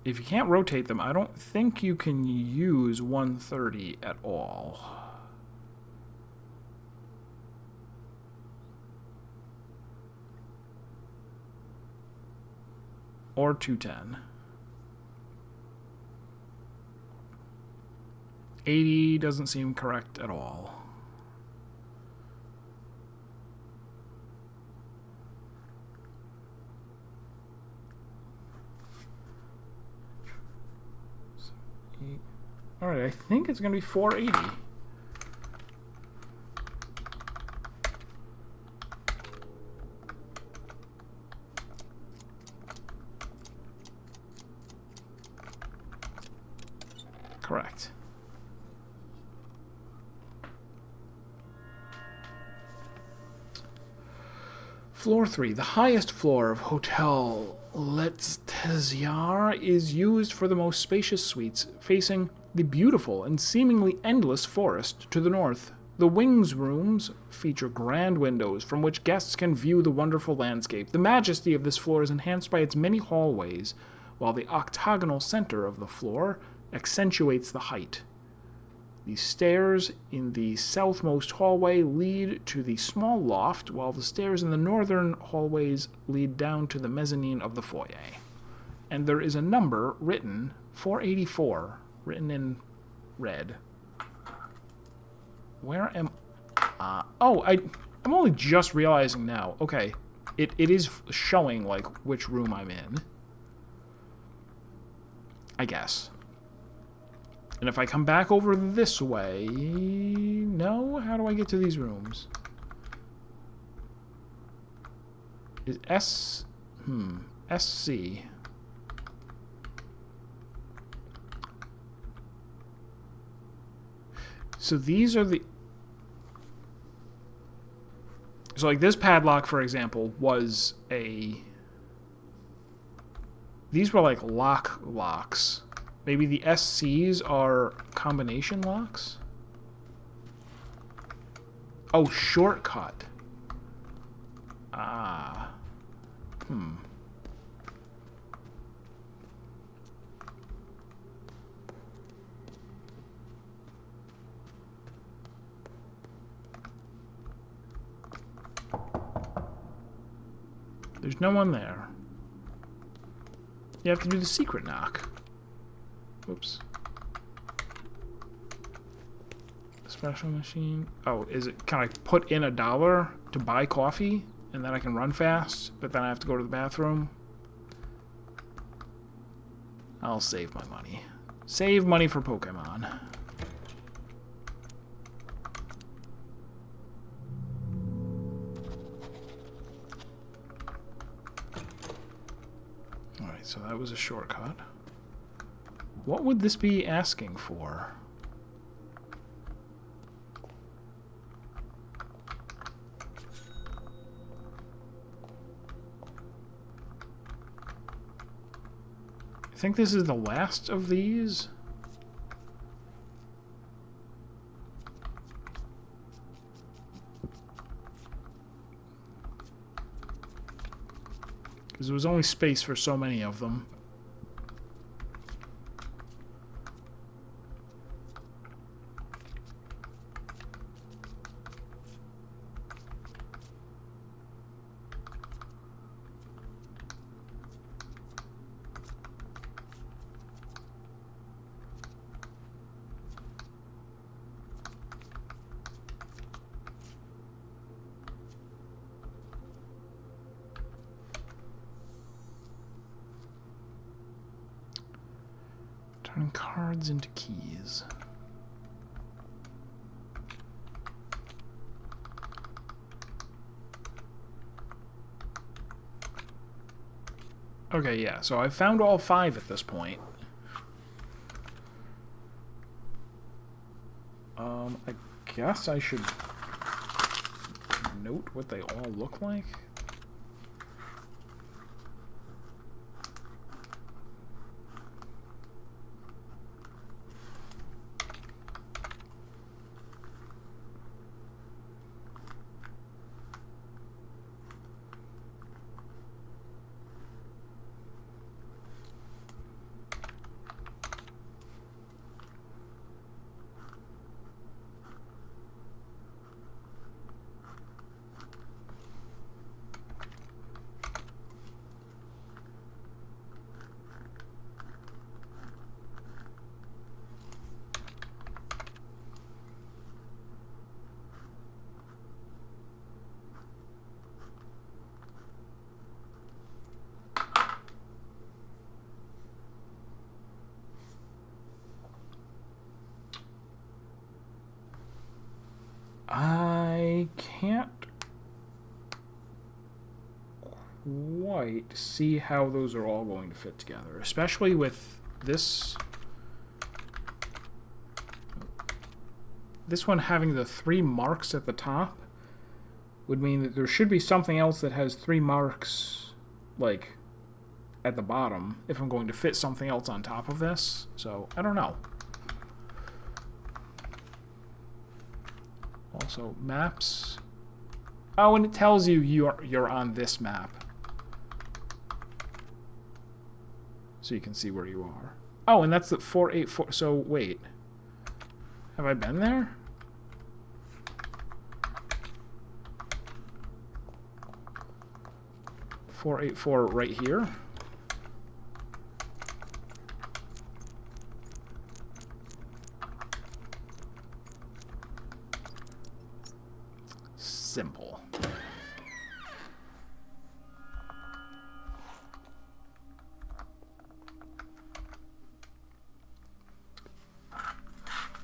If you can't rotate them, I don't think you can use 130 at all. Or 210. 80 doesn't seem correct at all. Alright, I think it's going to be 480. Correct. Floor 3. The highest floor of Hotel Letziar is used for the most spacious suites, facing the beautiful and seemingly endless forest to the north. The wings rooms feature grand windows from which guests can view the wonderful landscape. The majesty of this floor is enhanced by its many hallways, while the octagonal center of the floor accentuates the height. The stairs in the southmost hallway lead to the small loft, while the stairs in the northern hallways lead down to the mezzanine of the foyer. And there is a number written, 484, written in red. Where am... I'm only just realizing now. Okay, it is showing, like, which room I'm in. I guess. And if I come back over this way... No? How do I get to these rooms? Is S... SC... So these are the... So like this padlock, for example, was a... These were like locks. Maybe the SCs are combination locks? Oh, shortcut. Ah. There's no one there. You have to do the secret knock. Oops. Special machine. Oh, is it... Can I put in $1 to buy coffee and then I can run fast, but then I have to go to the bathroom. I'll save my money. Save money for Pokemon. Alright, so that was a shortcut. What would this be asking for? I think this is the last of these. Because there was only space for so many of them. Turning cards into keys. Okay, yeah, so I've found all 5 at this point. I guess I should note what they all look like. I can't quite see how those are all going to fit together, especially with this one having the 3 marks at the top would mean that there should be something else that has 3 marks, like, at the bottom, if I'm going to fit something else on top of this. So, I don't know. Also, maps. Oh, and it tells you you're on this map. So you can see where you are. Oh, and that's the 484. So, wait. Have I been there? .484 right here. Simple.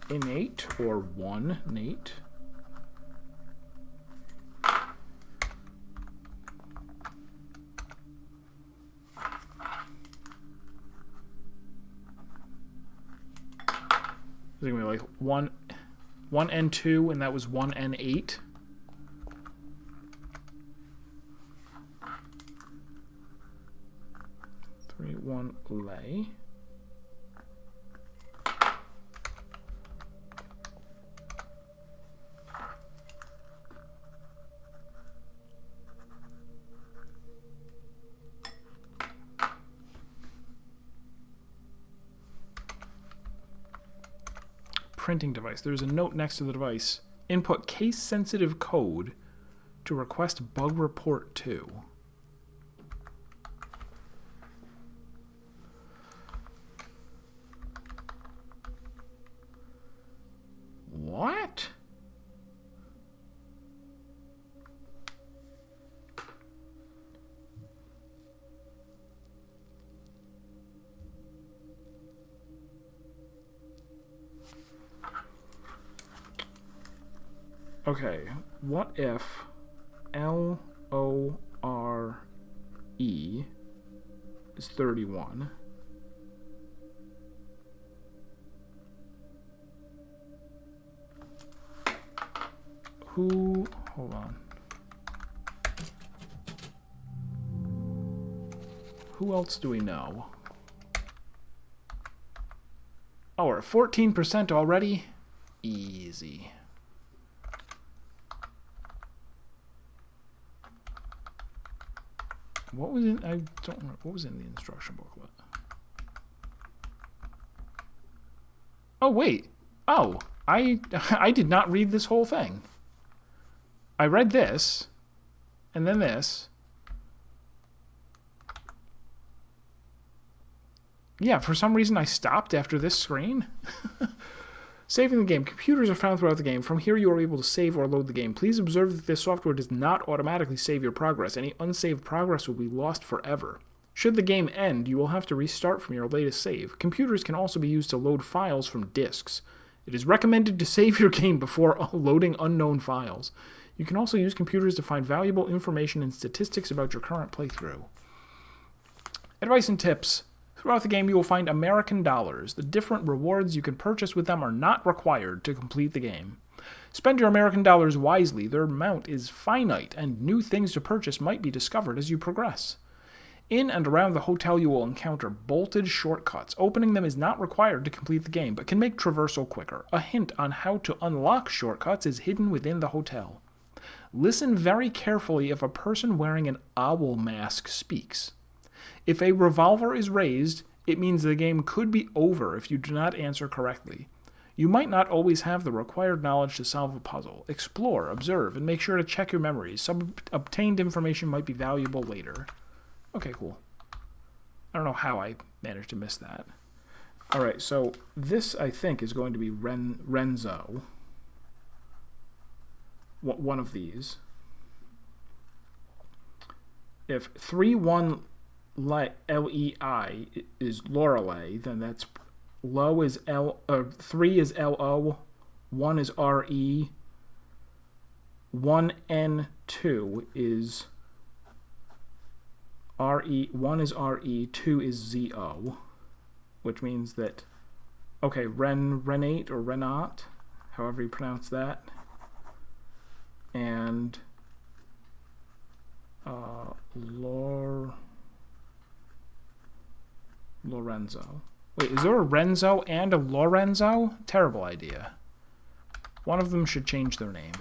Innate or 1 Nate. It's gonna be like 1 N2, and that was 1 N8. One lay. Printing device. There's a note next to the device. Input case-sensitive code to request bug report 2. What? Okay, what if Lore is 31? Hold on. Who else do we know? Oh, we're at 14% already? Easy. What was in? I don't remember. What was in the instruction booklet? Oh, wait. Oh, I did not read this whole thing. I read this, and then this. Yeah, for some reason I stopped after this screen. Saving the game. Computers are found throughout the game. From here you are able to save or load the game. Please observe that this software does not automatically save your progress. Any unsaved progress will be lost forever. Should the game end, you will have to restart from your latest save. Computers can also be used to load files from disks. It is recommended to save your game before loading unknown files. You can also use computers to find valuable information and statistics about your current playthrough. Advice and tips. Throughout the game, you will find American dollars. The different rewards you can purchase with them are not required to complete the game. Spend your American dollars wisely. Their amount is finite, and new things to purchase might be discovered as you progress. In and around the hotel, you will encounter bolted shortcuts. Opening them is not required to complete the game, but can make traversal quicker. A hint on how to unlock shortcuts is hidden within the hotel. Listen very carefully if a person wearing an owl mask speaks. If a revolver is raised, it means the game could be over if you do not answer correctly. You might not always have the required knowledge to solve a puzzle. Explore, observe, and make sure to check your memories. Some obtained information might be valuable later. Okay, cool. I don't know how I managed to miss that. Alright, so this, I think, is going to be Renzo. One of these. If 3-1 Lei is Lorelei, then that's low is 3 is LO, 1 is RE, 1N2 is RE, 1 is RE, 2 is ZO, which means that, okay, Renate or Renat, however you pronounce that, and Lorenzo. Wait, is there a Renzo and a Lorenzo? Terrible idea. One of them should change their name.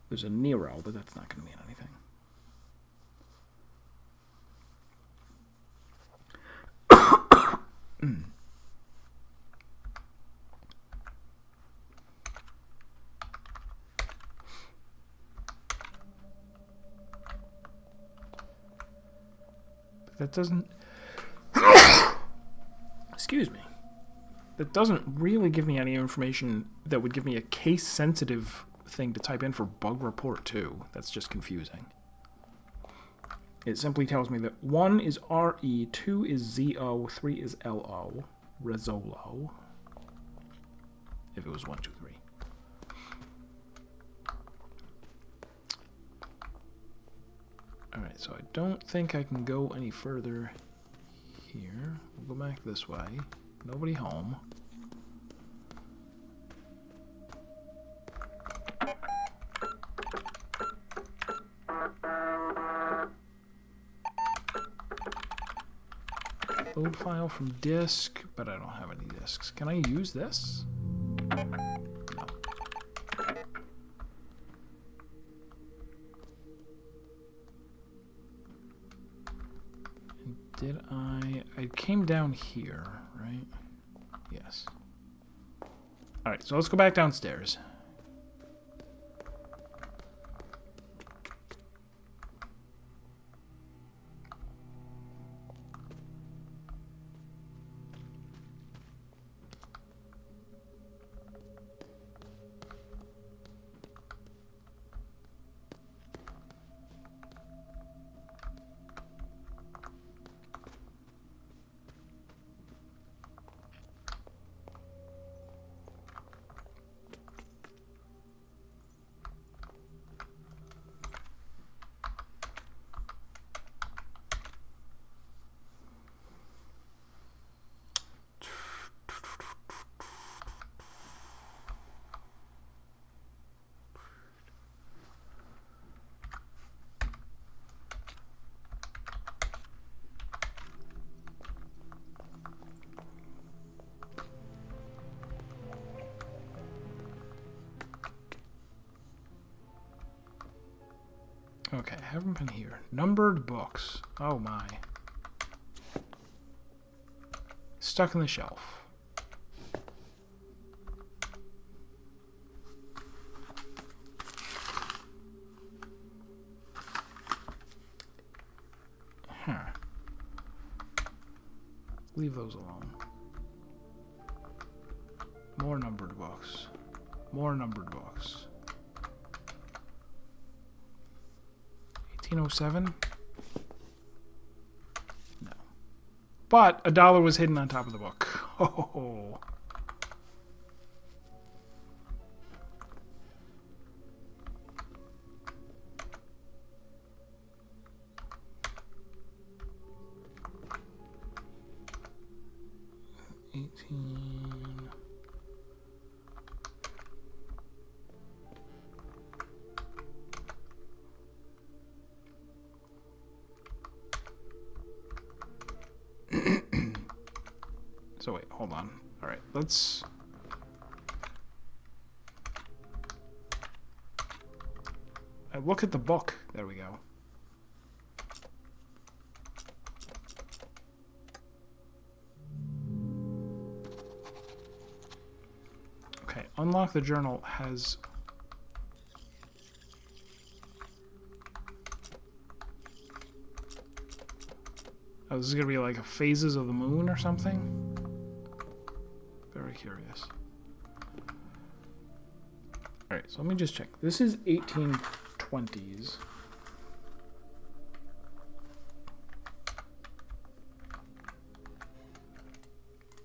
There's a Nero, but that's not going to mean anything. But that doesn't... Excuse me. That doesn't really give me any information that would give me a case-sensitive thing to type in for bug report 2. That's just confusing. It simply tells me that 1 is RE, 2 is ZO, 3 is LO, Rezzolo. If it was 1, 2, 3. Alright, so I don't think I can go any further here. We'll go back this way. Nobody home. Load file from disk, but I don't have any disks. Can I use this? No. Did I came down here, right? Yes. Alright, so let's go back downstairs. Okay, I haven't been here. Numbered books. Oh my. Stuck in the shelf. Huh. Leave those alone. More numbered books. More numbered books. 1807? No. But $1 was hidden on top of the book. Oh. So wait, hold on. All right, let's... look at the book. There we go. Okay, unlock the journal has... Oh, this is going to be like a phases of the moon or something? Very curious. Alright, so let me just check. This is 1820s.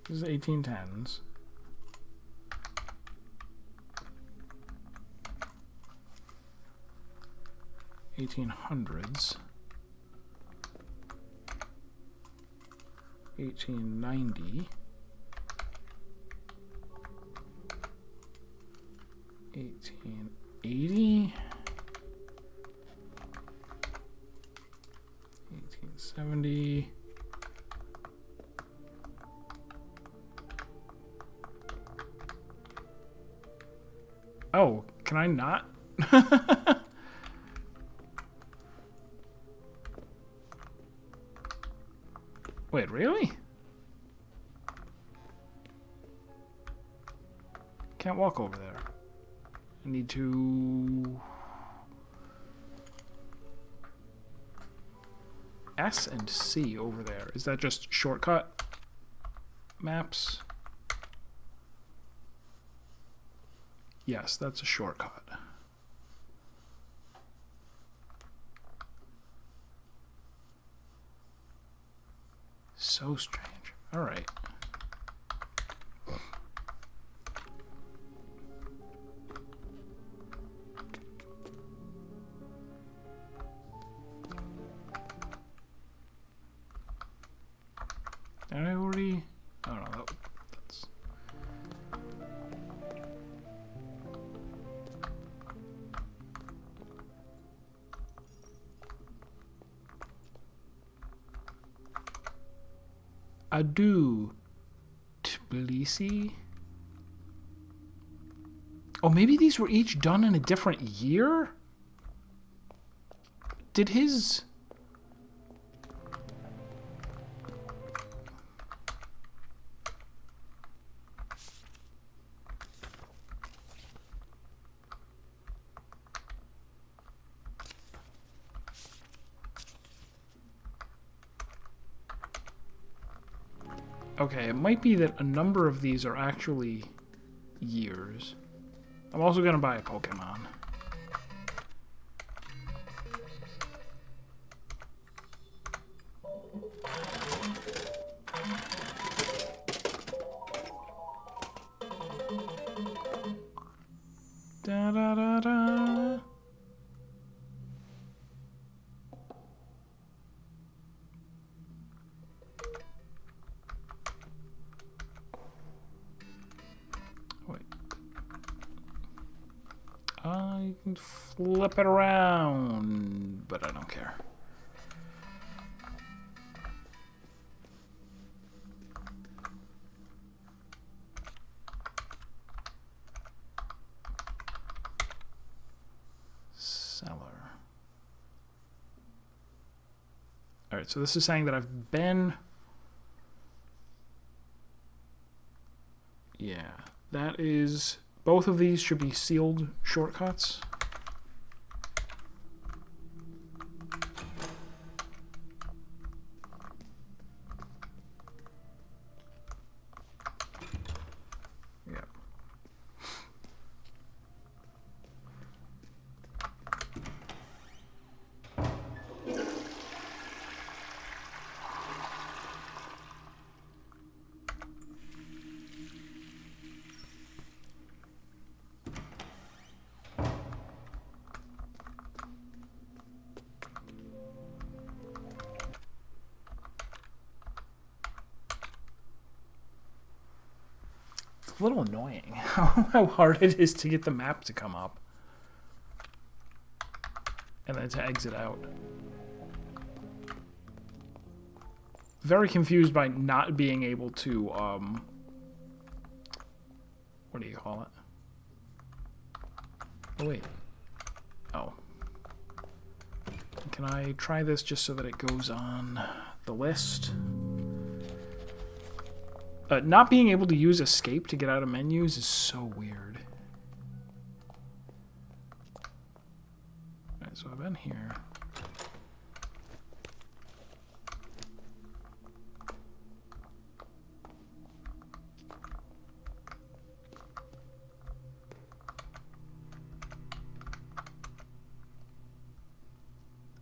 This is 1810s. $1800s. 1890. 1880. 1870. Oh, can I not? Wait, really? Can't walk over there. I need to... S and C over there. Is that just shortcut maps? Yes, that's a shortcut. So strange. All right. Did I already? I don't know. That's... Adieu, Tbilisi. Oh, maybe these were each done in a different year? Did his... Okay, it might be that a number of these are actually years. I'm also going to buy a Pokemon. Da da da da. Wait. I can flip it around, but I don't care. Seller. Alright, so this is saying that I've been... Yeah, that is... Both of these should be sealed shortcuts. A little annoying how hard it is to get the map to come up and then to exit out. Very confused by not being able to what do you call it? Oh wait. Oh. Can I try this just so that it goes on the list? Not being able to use escape to get out of menus is so weird. Alright, so I've been here.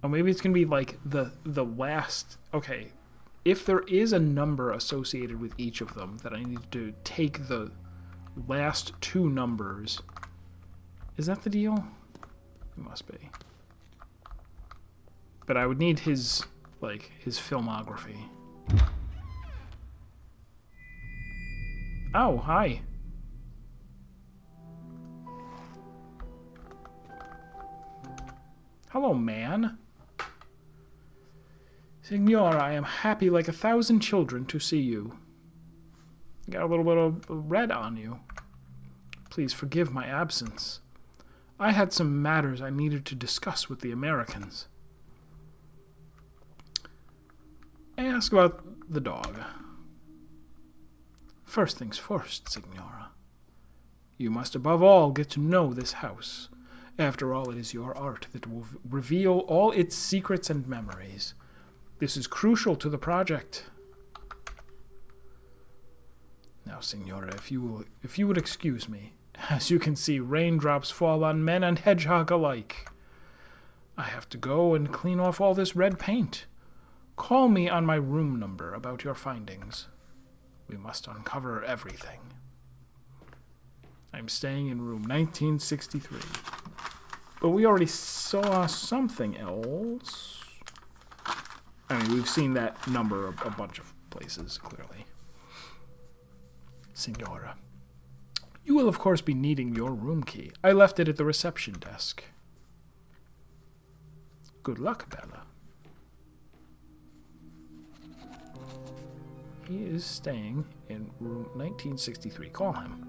Oh, maybe it's gonna be like the last... Okay. If there is a number associated with each of them, that I need to take the last two numbers. Is that the deal? It must be. But I would need his, like, his filmography. Oh, hi. Hello, man. Signora, I am happy like 1,000 children to see you. You got a little bit of red on you. Please forgive my absence. I had some matters I needed to discuss with the Americans. Ask about the dog. First things first, Signora. You must above all get to know this house. After all, it is your art that will reveal all its secrets and memories. This is crucial to the project. Now, Signora, if you would excuse me, as you can see, raindrops fall on men and hedgehog alike. I have to go and clean off all this red paint. Call me on my room number about your findings. We must uncover everything. I'm staying in room 1963. But we already saw something else. I mean, we've seen that number a bunch of places, clearly. Signora, you will of course be needing your room key. I left it at the reception desk. Good luck, Bella. He is staying in room 1963. Call him.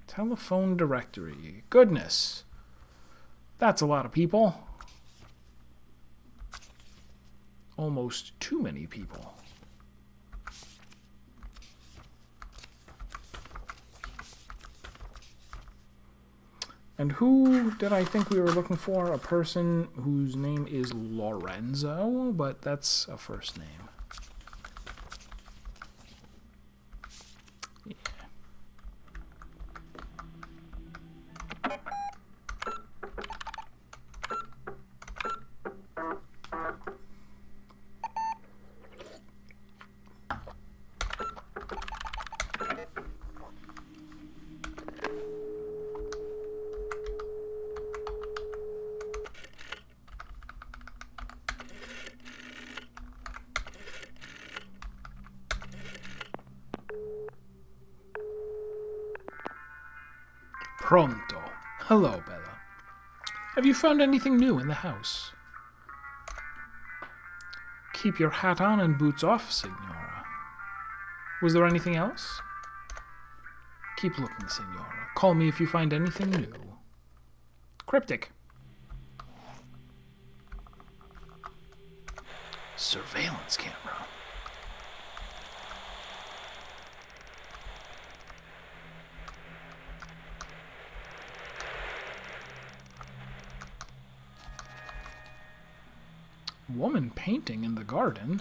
Telephone directory. Goodness. That's a lot of people. Almost too many people. And who did I think we were looking for? A person whose name is Lorenzo, but that's a first name. Yeah. Pronto. Hello, Bella. Have you found anything new in the house? Keep your hat on and boots off, Signora. Was there anything else? Keep looking, Signora. Call me if you find anything new. Cryptic. Surveillance camera. Woman painting in the garden.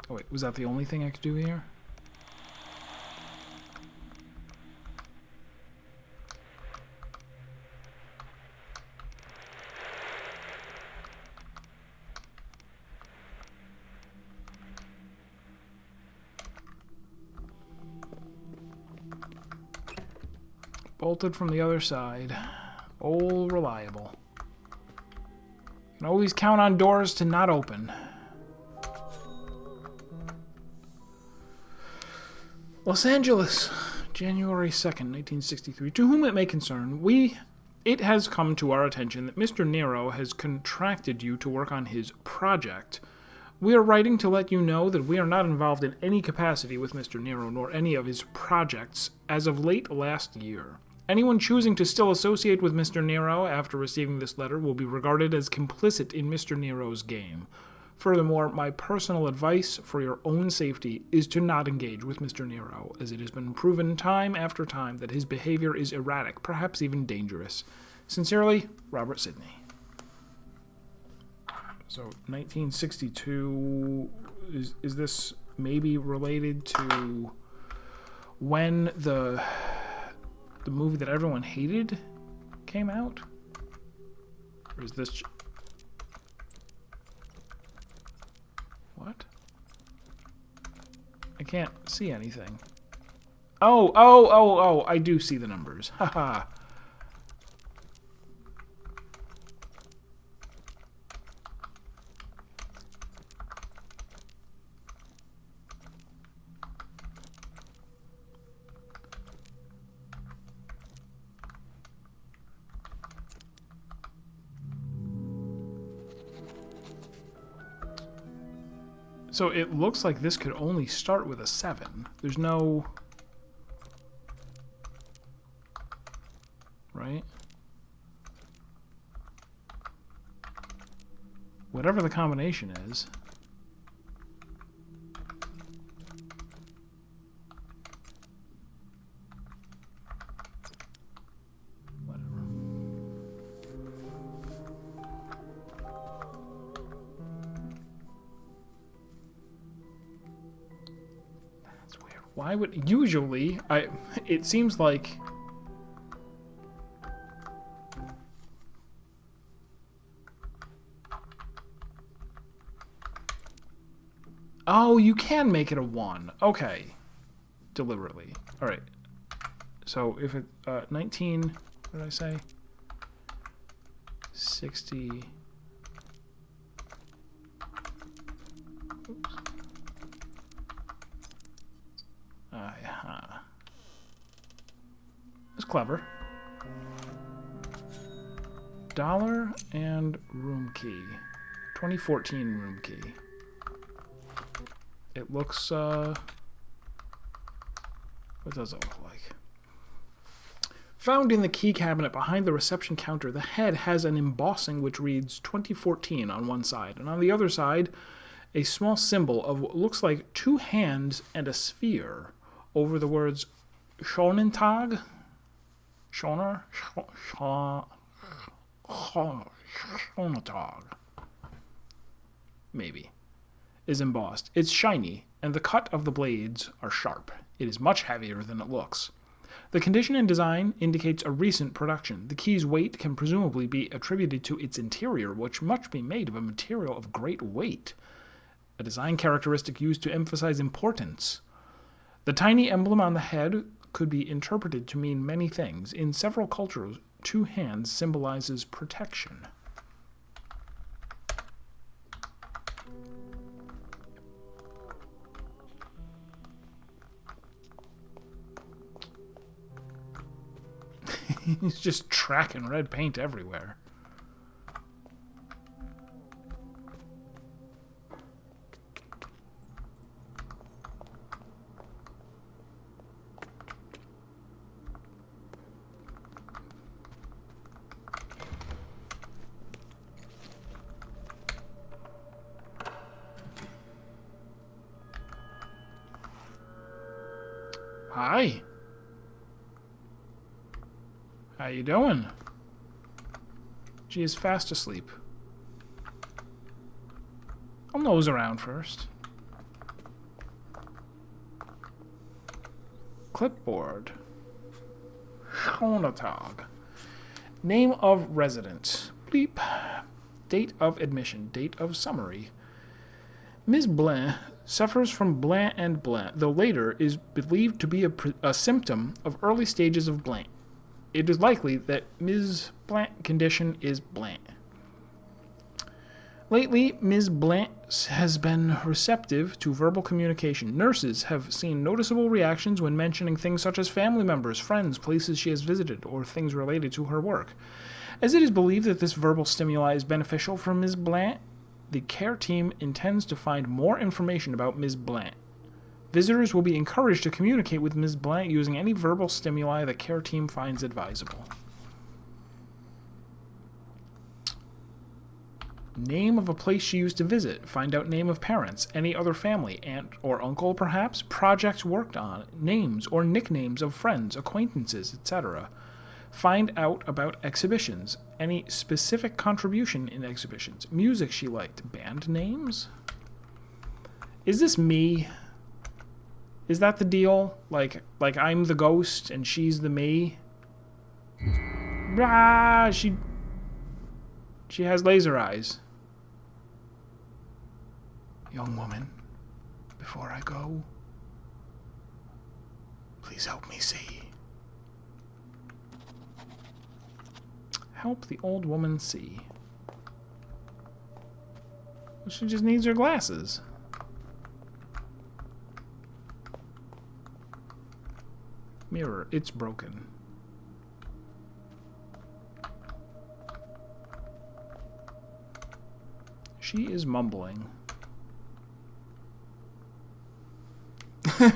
Oh wait, was that the only thing I could do here? Bolted from the other side. Old reliable. Can always count on doors to not open. Los Angeles, January 2nd, 1963. To whom it may concern, it has come to our attention that Mr. Nero has contracted you to work on his project. We are writing to let you know that we are not involved in any capacity with Mr. Nero nor any of his projects as of late last year. Anyone choosing to still associate with Mr. Nero after receiving this letter will be regarded as complicit in Mr. Nero's game. Furthermore, my personal advice for your own safety is to not engage with Mr. Nero, as it has been proven time after time that his behavior is erratic, perhaps even dangerous. Sincerely, Robert Sidney. So, 1962, is this maybe related to when the movie that everyone hated came out? Or is this... What? I can't see anything. Oh, I do see the numbers. Haha. So it looks like this could only start with a 7. There's no... Right? Whatever the combination is. Why would... Usually, it seems like... Oh, you can make it a 1. Okay. Deliberately. Alright. So, if it... 19... What did I say? 60... Oops. That's clever. Dollar and room key. 2014 room key. It looks, what does it look like? Found in the key cabinet behind the reception counter, the head has an embossing which reads 2014 on one side, and on the other side, a small symbol of what looks like 2 hands and a sphere over the words Schonentag? Schoner? Schonentag. Maybe. Is embossed. It's shiny, and the cut of the blades are sharp. It is much heavier than it looks. The condition and design indicates a recent production. The key's weight can presumably be attributed to its interior, which must be made of a material of great weight. A design characteristic used to emphasize importance. The tiny emblem on the head could be interpreted to mean many things. In several cultures, 2 hands symbolizes protection. He's just tracking red paint everywhere. Hi. How you doing? She is fast asleep. I'll nose around first. Clipboard. Schonatag. Name of resident. Bleep. Date of admission. Date of summary. Ms. Blanc suffers from blanc and blanc, though later is believed to be a symptom of early stages of blanc. It is likely that Ms. Blanc condition is blanc. Lately, Ms. Blanc has been receptive to verbal communication. Nurses have seen noticeable reactions when mentioning things such as family members, friends, places she has visited, or things related to her work. As it is believed that this verbal stimuli is beneficial for Ms. Blanc, the care team intends to find more information about Ms. Blanc. Visitors will be encouraged to communicate with Ms. Blanc using any verbal stimuli the care team finds advisable. Name of a place she used to visit. Find out name of parents, any other family, aunt or uncle perhaps, projects worked on, names or nicknames of friends, acquaintances, etc. Find out about exhibitions, any specific contribution in exhibitions, music she liked, band names? Is this me? Is that the deal? Like I'm the ghost and she's the me? Rah, she has laser eyes. Young woman, before I go, please help me see. Help the old woman see. Well, she just needs her glasses. Mirror, it's broken. She is mumbling.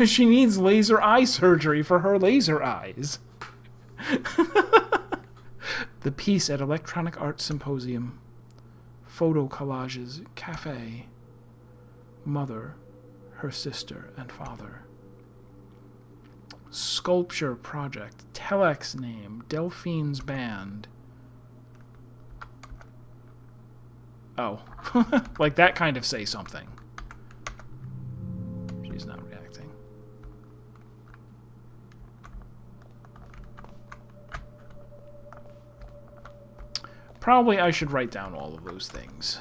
She needs laser eye surgery for her laser eyes. The piece at Electronic Arts Symposium. Photo collages, cafe. Mother, her sister, and father. Sculpture project. Telex name. Delphine's band. Oh. Like that kind of say something. She's not reacting. Probably I should write down all of those things.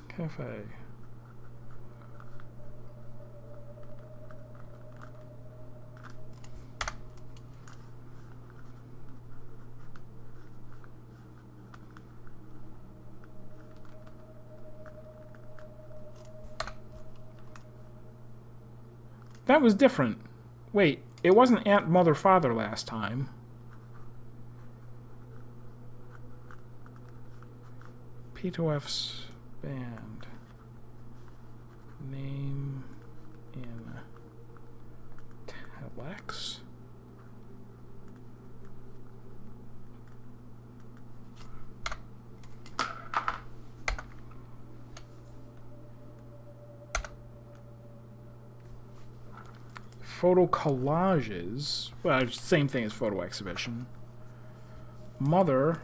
Cafe. That was different. Wait, it wasn't Aunt, Mother, Father last time. P2F's band. Name in Telex. Photo collages. Well, same thing as photo exhibition. Mother.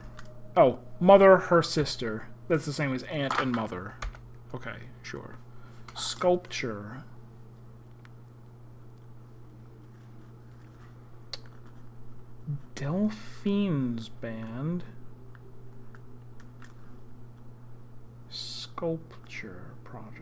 Oh, mother, her sister. That's the same as aunt and mother. Okay, sure. Sculpture. Delphine's band. Sculpture project.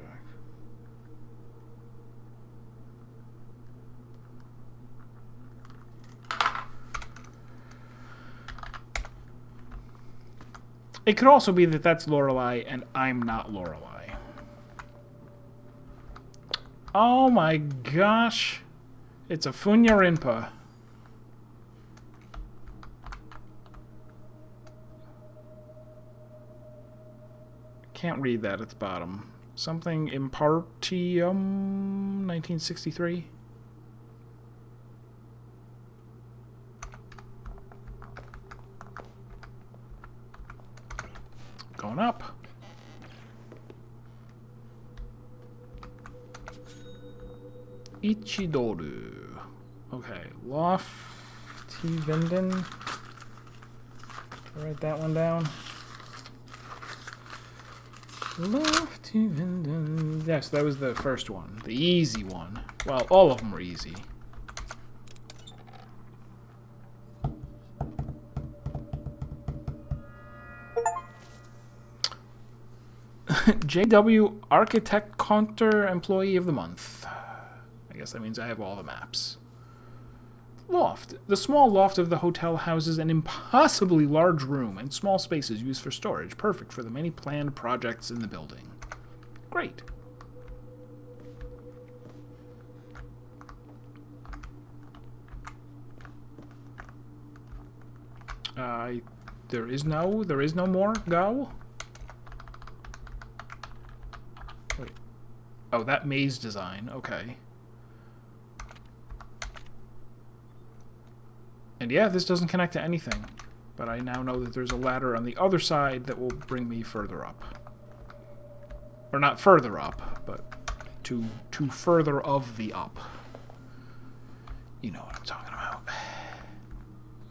It could also be that that's Lorelei and I'm not Lorelei. Oh my gosh. It's a Funyarimpa. can't read that at the bottom. Something Impartium 1963. Going up. Ichidoru. Okay, Loftivinden. Write that one down. Loftivinden. Yes, that was the first one. The easy one. Well, all of them were easy. JW Architect Counter Employee of the Month. I guess that means I have all the maps. Loft. The small loft of the hotel houses an impossibly large room and small spaces used for storage, perfect for the many planned projects in the building. Great. There is no more go. Wait. Oh, that maze design. Okay. And yeah, this doesn't connect to anything. But I now know that there's a ladder on the other side that will bring me further up. Or not further up, but to further of the up. You know what I'm talking about.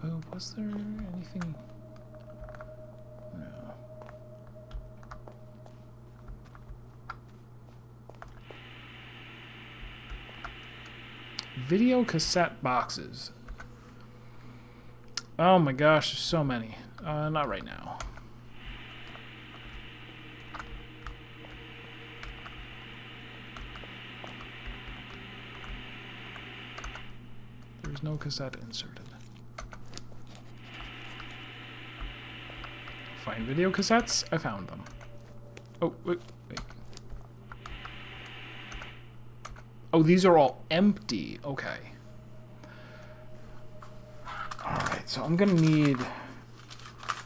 Oh, was there anything? No. Video cassette boxes. Oh my gosh, there's so many. Not right now. There's no cassette inserted. Find video cassettes? I found them. Oh, wait. Oh, these are all empty. Okay. Alright, so I'm going to need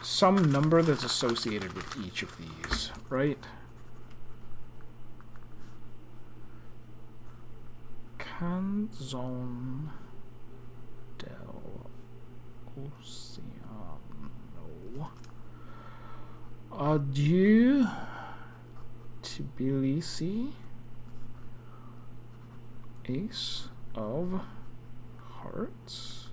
some number that's associated with each of these, right? Canzone del Oceano. Adieu, Tbilisi. Ace of Hearts.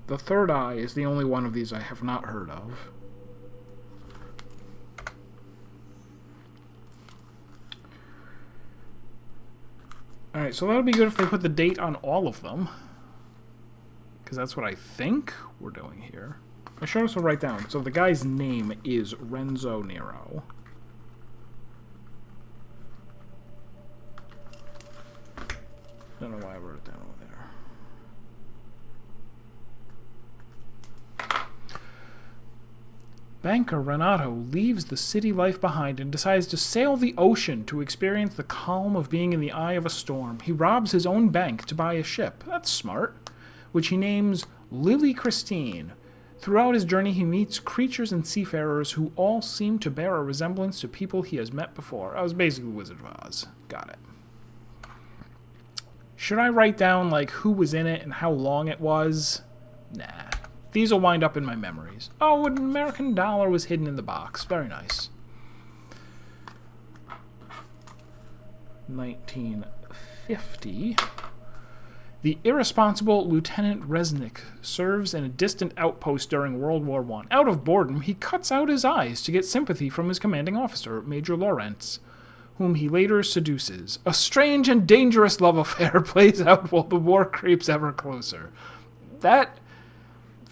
The third eye is the only one of these I have not heard of. Alright, so that would be good if they put the date on all of them. Because that's what I think we're doing here. I should also write down. So the guy's name is Renzo Nero. Don't know why I wrote it down over there. Banker Renato leaves the city life behind and decides to sail the ocean to experience the calm of being in the eye of a storm. He robs his own bank to buy a ship. That's smart. Which he names Lily Christine. Throughout his journey, he meets creatures and seafarers who all seem to bear a resemblance to people he has met before. I was basically Wizard of Oz. Got it. Should I write down, like, who was in it and how long it was? Nah. These will wind up in my memories. Oh, an American dollar was hidden in the box. Very nice. 1950. The irresponsible Lieutenant Resnick serves in a distant outpost during World War I. Out of boredom, he cuts out his eyes to get sympathy from his commanding officer, Major Lawrence, whom he later seduces. A strange and dangerous love affair plays out while the war creeps ever closer. That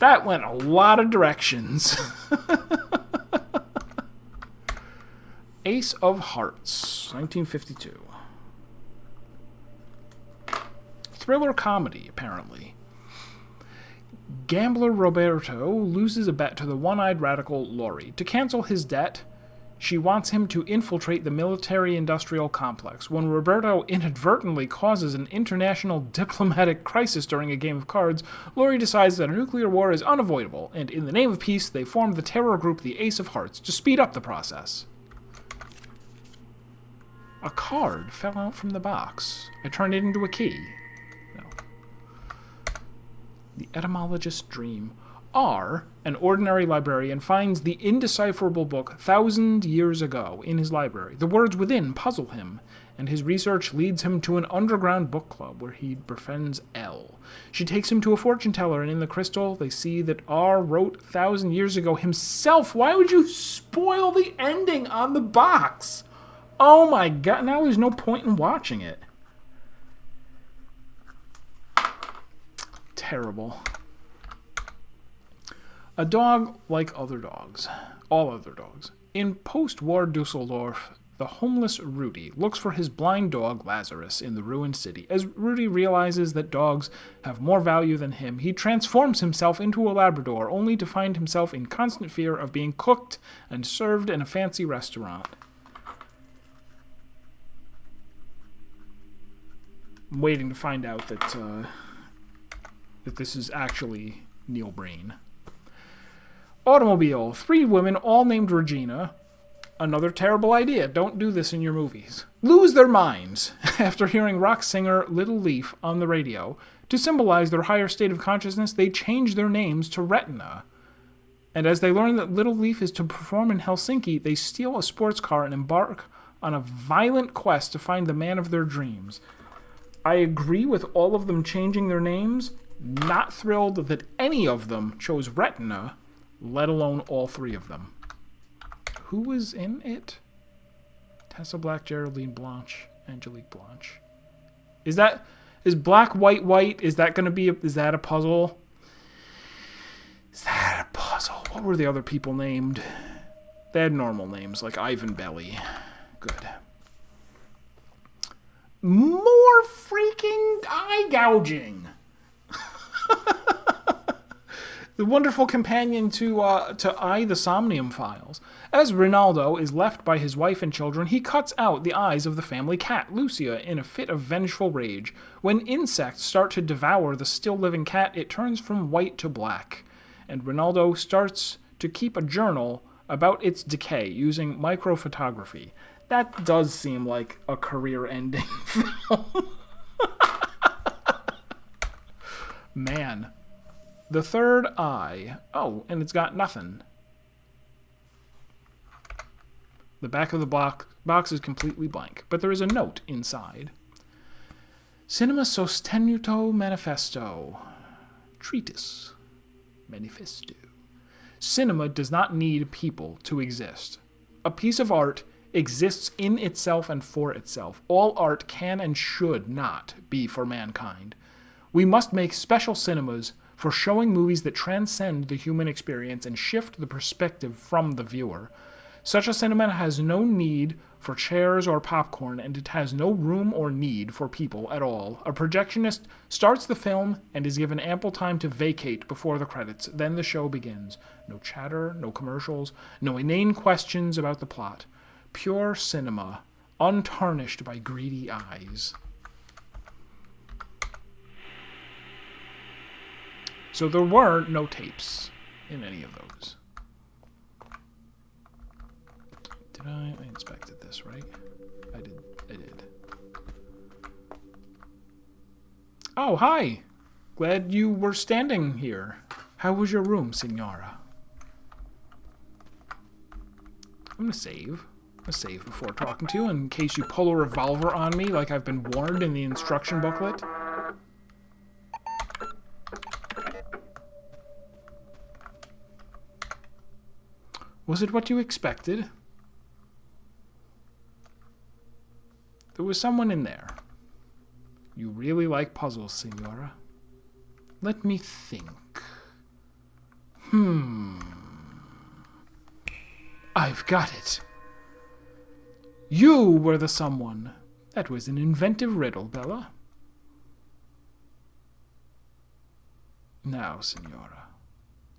That went a lot of directions. Ace of Hearts, 1952. Thriller comedy, apparently. Gambler Roberto loses a bet to the one-eyed radical Lori. To cancel his debt, she wants him to infiltrate the military-industrial complex. When Roberto inadvertently causes an international diplomatic crisis during a game of cards, Lori decides that a nuclear war is unavoidable, and in the name of peace, they form the terror group the Ace of Hearts to speed up the process. A card fell out from the box. I turned it into a key. No. The etymologist's dream. R, an ordinary librarian, finds the indecipherable book 1,000 years ago in his library. The words within puzzle him, and his research leads him to an underground book club where he befriends L. She takes him to a fortune teller, and in the crystal they see that R wrote 1,000 years ago himself. Why would you spoil the ending on the box? Oh my god, now there's no point in watching it. Terrible. A dog like other dogs. All other dogs. In post-war Dusseldorf, the homeless Rudy looks for his blind dog Lazarus in the ruined city. As Rudy realizes that dogs have more value than him, he transforms himself into a Labrador, only to find himself in constant fear of being cooked and served in a fancy restaurant. I'm waiting to find out that this is actually Neil Breen. Automobile. 3 women, all named Regina. Another terrible idea. Don't do this in your movies. Lose their minds after hearing rock singer Little Leaf on the radio. To symbolize their higher state of consciousness, they change their names to Retina. And as they learn that Little Leaf is to perform in Helsinki, they steal a sports car and embark on a violent quest to find the man of their dreams. I agree with all of them changing their names. Not thrilled that any of them chose Retina, let alone all 3 of them. Who was in it? Tessa Black, Geraldine Blanche, Angelique Blanche. Is black, white, white? Is that a puzzle? Is that a puzzle? What were the other people named? They had normal names, like Ivan Belly. Good. More freaking eye gouging. The wonderful companion to I, the Somnium Files. As Rinaldo is left by his wife and children, he cuts out the eyes of the family cat, Lucia, in a fit of vengeful rage. When insects start to devour the still-living cat, it turns from white to black, and Rinaldo starts to keep a journal about its decay using microphotography. That does seem like a career-ending film. Man. The Third Eye. Oh, and it's got nothing. The back of the box is completely blank, but there is a note inside. Cinema Sostenuto Manifesto. Treatise. Manifesto. Cinema does not need people to exist. A piece of art exists in itself and for itself. All art can and should not be for mankind. We must make special cinemas for showing movies that transcend the human experience and shift the perspective from the viewer. Such a cinema has no need for chairs or popcorn, and it has no room or need for people at all. A projectionist starts the film and is given ample time to vacate before the credits. Then the show begins. No chatter, no commercials, no inane questions about the plot. Pure cinema, untarnished by greedy eyes. So there were no tapes in any of those. I inspected this, right? I did. Oh, hi! Glad you were standing here. How was your room, Signora? I'm gonna save. Before talking to you in case you pull a revolver on me like I've been warned in the instruction booklet. Was it what you expected? There was someone in there. You really like puzzles, Signora. Let me think. I've got it. You were the someone. That was an inventive riddle, Bella. Now, Signora,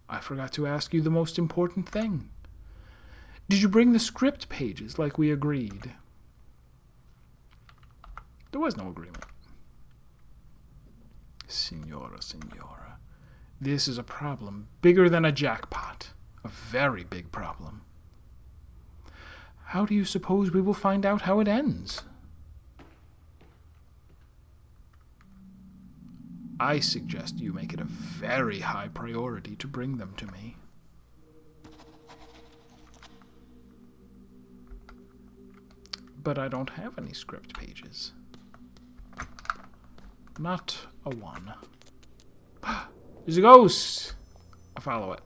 I forgot to ask you the most important thing. Did you bring the script pages like we agreed? There was no agreement. Signora, this is a problem bigger than a jackpot. A very big problem. How do you suppose we will find out how it ends? I suggest you make it a very high priority to bring them to me. But I don't have any script pages. Not a one. There's a ghost! I follow it.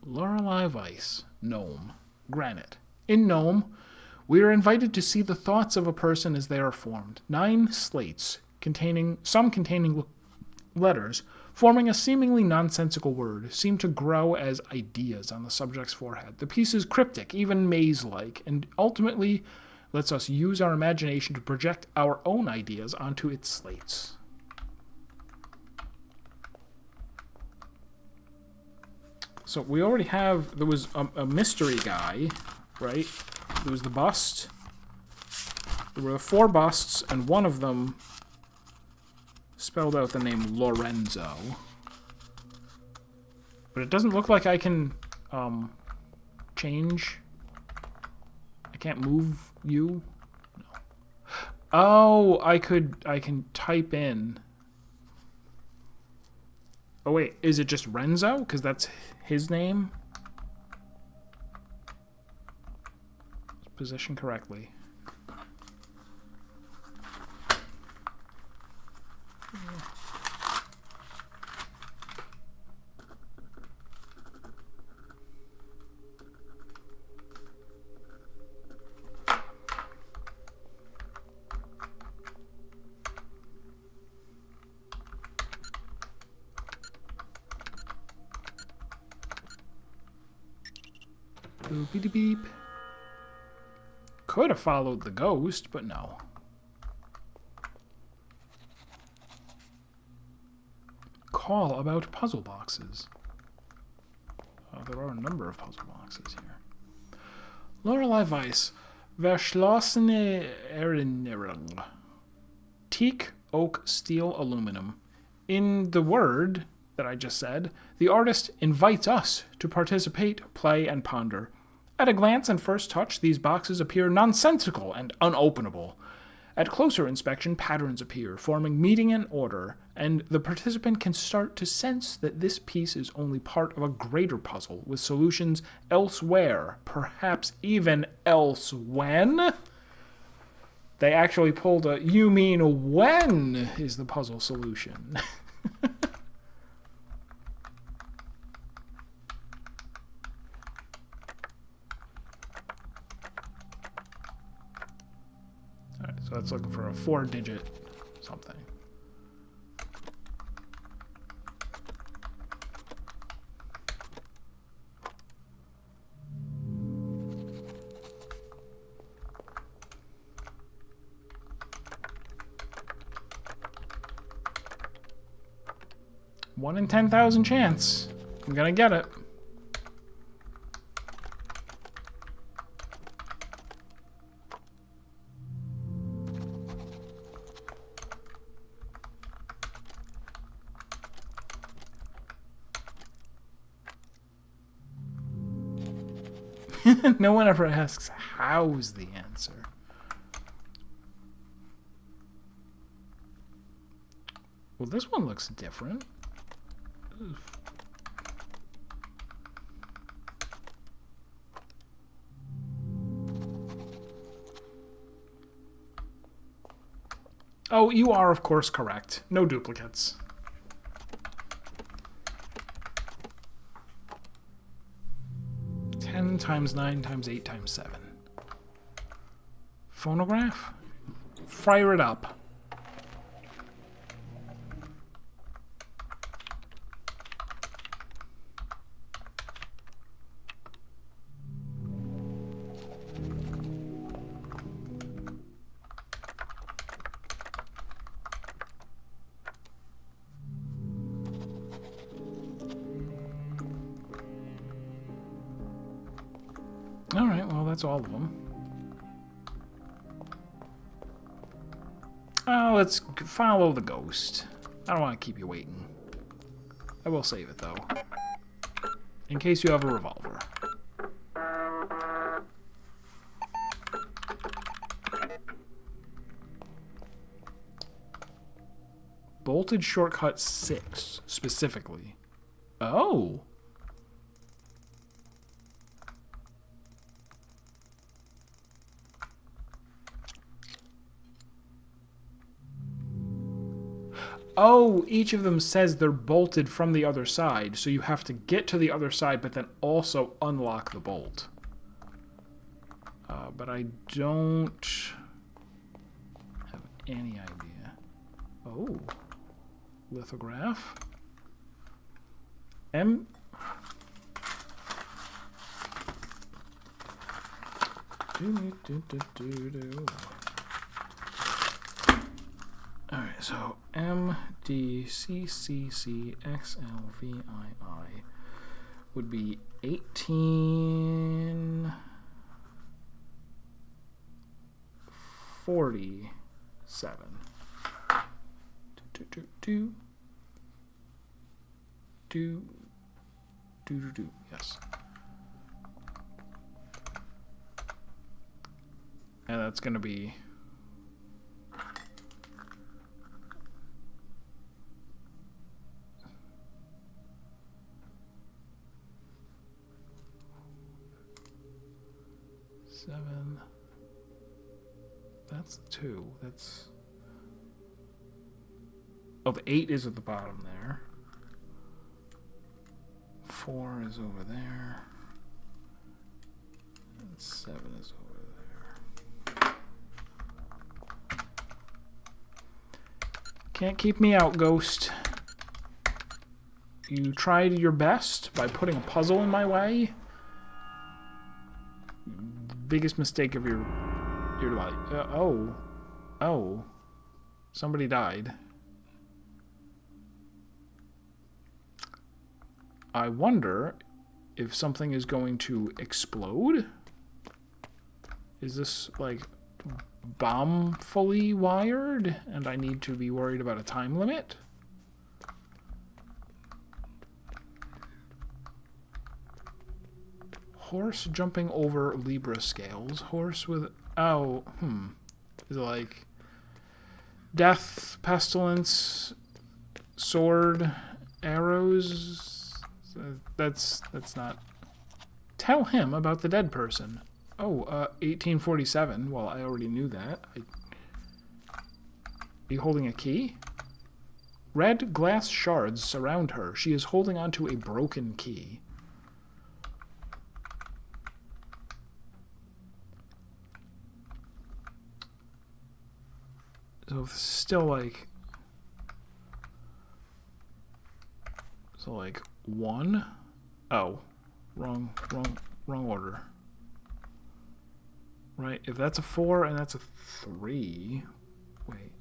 Lorelei Weiss, Gnome, Granite. In Gnome, we are invited to see the thoughts of a person as they are formed. 9 slates, containing letters, forming a seemingly nonsensical word, seem to grow as ideas on the subject's forehead. The piece is cryptic, even maze-like, and ultimately lets us use our imagination to project our own ideas onto its slates. So we already have, there was a mystery guy, right? There was the bust. There were 4 busts, and one of them spelled out the name Lorenzo. But it doesn't look like I can change. I can't move you. No. Oh, I can type in. Oh wait, is it just Renzo? Because that's his name. Position correctly. Boopity beep. Could have followed the ghost, but no. Call about puzzle boxes. There are a number of puzzle boxes here. Lorelei Weiss. Verschlossene Erinnerung. Teak, oak, steel, aluminum. In the word that I just said, the artist invites us to participate, play, and ponder. At a glance and first touch, these boxes appear nonsensical and unopenable. At closer inspection, patterns appear, forming meaning and order, and the participant can start to sense that this piece is only part of a greater puzzle, with solutions elsewhere, perhaps even else when. They actually pulled a, you mean when is the puzzle solution? So that's looking for a 4-digit something. One in 10,000 chance. I'm gonna get it. No one ever asks, how's the answer? Well, this one looks different. Oh, you are, of course, correct. No duplicates. times 9 times 8 times 7. Phonograph? fire it up. Alright, well, that's all of them. Let's follow the ghost. I don't want to keep you waiting. I will save it, though. In case you have a revolver. Bolted shortcut 6, specifically. Oh! Oh, each of them says they're bolted from the other side, so you have to get to the other side, but then also unlock the bolt. But I don't have any idea. Oh, lithograph. Alright, so MDCCCXLVII would be 1847. Yes. And that's going to be... Seven. That's 2. That's... Oh, the 8 is at the bottom there. 4 is over there. And 7 is over there. Can't keep me out, Ghost. You tried your best by putting a puzzle in my way. Biggest mistake of your life. Oh, somebody died. I wonder if something is going to explode. Is this like bomb fully wired and I need to be worried about a time limit? Horse jumping over Libra scales. Horse with... Oh, Is it like... Death, pestilence, sword, arrows? That's not... Tell him about the dead person. Oh, 1847. Well, I already knew that. Are you holding a key? Red glass shards surround her. She is holding onto a broken key. So still like... So like 1? Oh, wrong order. Right, if that's a 4 and that's a 3... Wait.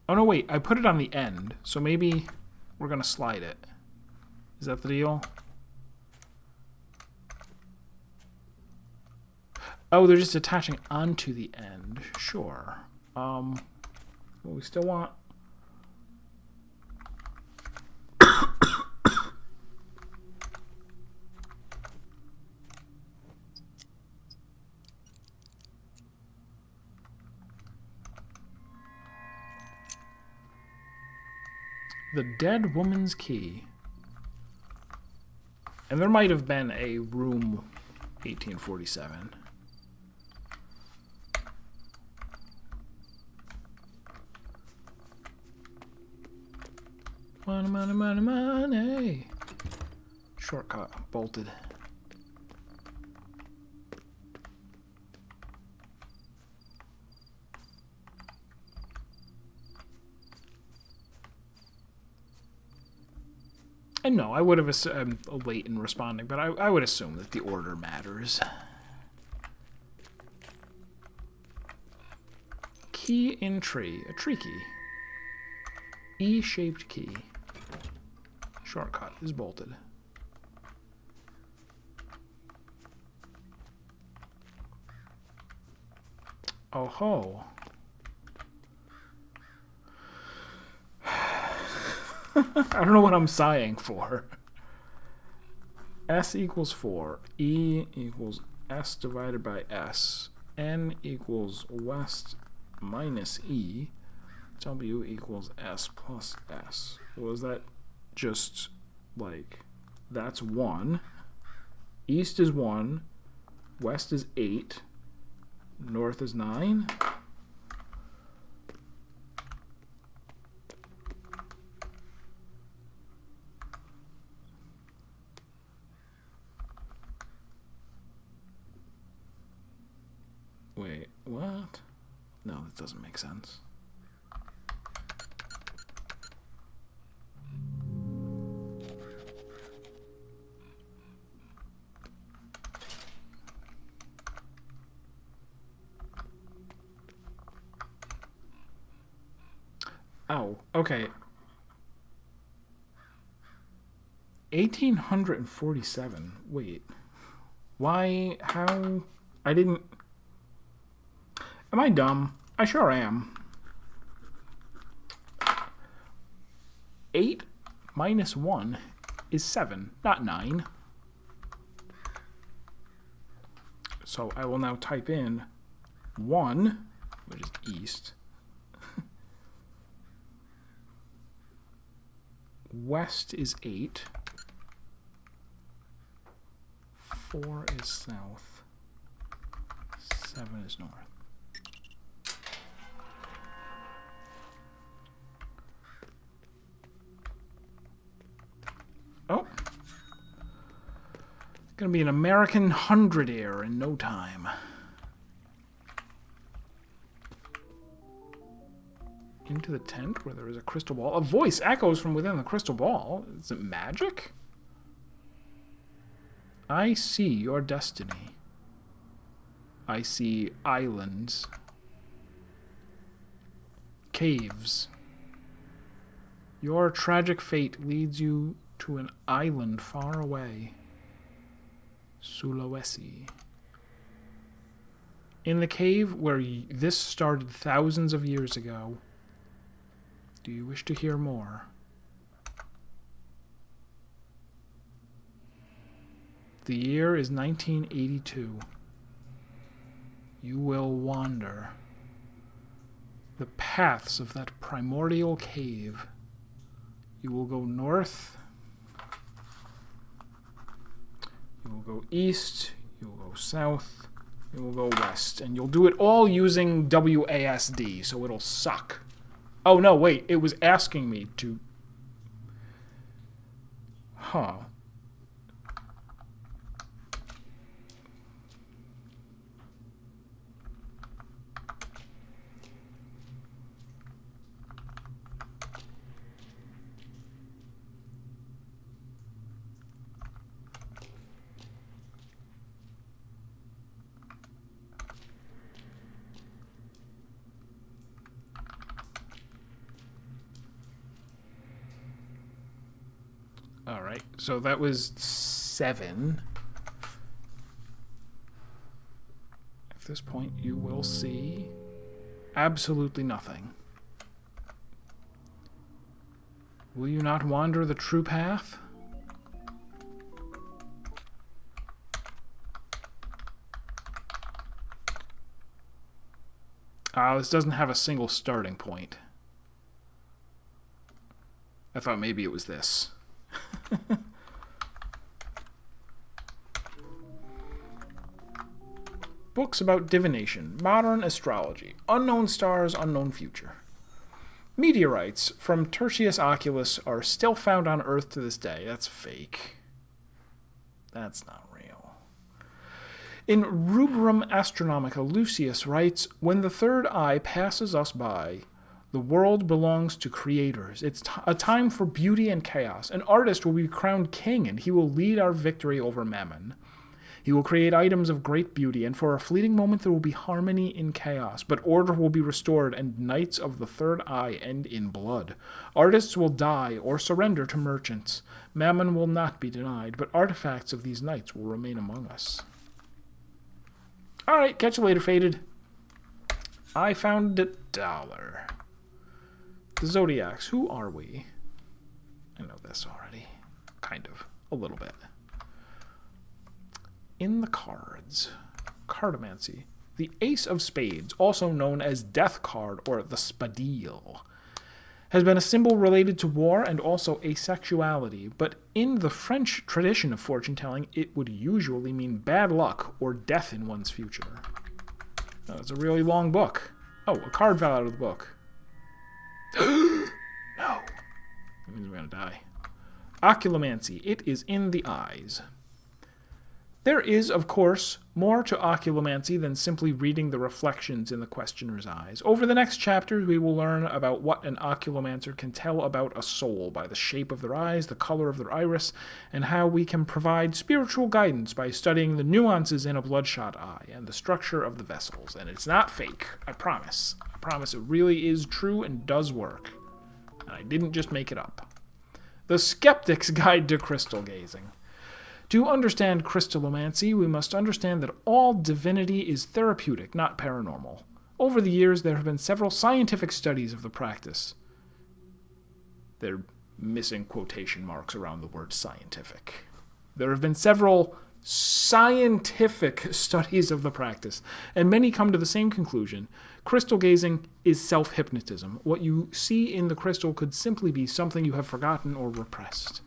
Oh no, wait, I put it on the end, so maybe we're gonna slide it. Is that the deal? Oh, they're just attaching onto the end. Sure. Well, we still want... The dead woman's key. And there might have been a room 1847. Money, money, money, money. Shortcut. Bolted. And no, I would have I'm late in responding, but I would assume that the order matters. Key in tree. A tree key. E-shaped key. Shortcut is bolted. Oh ho. I don't know what I'm sighing for. S equals 4. E equals S divided by S. N equals west minus E. W equals S plus S. Was that just like, that's 1. East is 1. West is 8. North is 9. Wait, what? No, that doesn't make sense. Oh, okay. 1847. Wait. Why? How? I didn't... Am I dumb? I sure am. 8 minus 1 is 7, not 9. So I will now type in 1, which is east. West is 8. 4 is south. 7 is north. Oh. Gonna be an American 100 air in no time. Into the tent where there is a crystal ball. A voice echoes from within the crystal ball. Is it magic? I see your destiny. I see islands. Caves. Your tragic fate leads you to an island far away. Sulawesi. In the cave where this started thousands of years ago, do you wish to hear more? The year is 1982. You will wander the paths of that primordial cave. You will go north. You will go east. You will go south. You will go west. And you'll do it all using WASD, so it'll suck. Oh, no, wait. It was asking me to... Huh. All right, so that was 7. At this point, you will see absolutely nothing. Will you not wander the true path? This doesn't have a single starting point. I thought maybe it was this. Books about divination, modern astrology, unknown stars, unknown future. Meteorites from Tertius Oculus are still found on Earth to this day. That's fake. That's not real. In Rubrum Astronomica, Lucius writes, when the third eye passes us by, The world belongs to creators. It's a time for beauty and chaos. An artist will be crowned king, and he will lead our victory over Mammon. He will create items of great beauty, and for a fleeting moment there will be harmony in chaos, but order will be restored, and knights of the third eye end in blood. Artists will die or surrender to merchants. Mammon will not be denied, but artifacts of these knights will remain among us. Alright, catch you later, Faded. I found $1. The Zodiacs, who are we? I know this already. Kind of. A little bit. In the cards. Cardomancy. The Ace of Spades, also known as Death Card or the Spadille, has been a symbol related to war and also asexuality, but in the French tradition of fortune-telling, it would usually mean bad luck or death in one's future. Oh, it's a really long book. Oh, a card fell out of the book. No. That means we're going to die. Oculomancy. It is in the eyes. There is, of course, more to oculomancy than simply reading the reflections in the questioner's eyes. Over the next chapters, we will learn about what an oculomancer can tell about a soul by the shape of their eyes, the color of their iris, and how we can provide spiritual guidance by studying the nuances in a bloodshot eye and the structure of the vessels. And it's not fake, I promise. I promise it really is true and does work. And I didn't just make it up. The Skeptic's Guide to Crystal Gazing. To understand crystallomancy, we must understand that all divinity is therapeutic, not paranormal. Over the years, there have been several scientific studies of the practice. They're missing quotation marks around the word scientific. There have been several scientific studies of the practice, and many come to the same conclusion. Crystal gazing is self-hypnotism. What you see in the crystal could simply be something you have forgotten or repressed.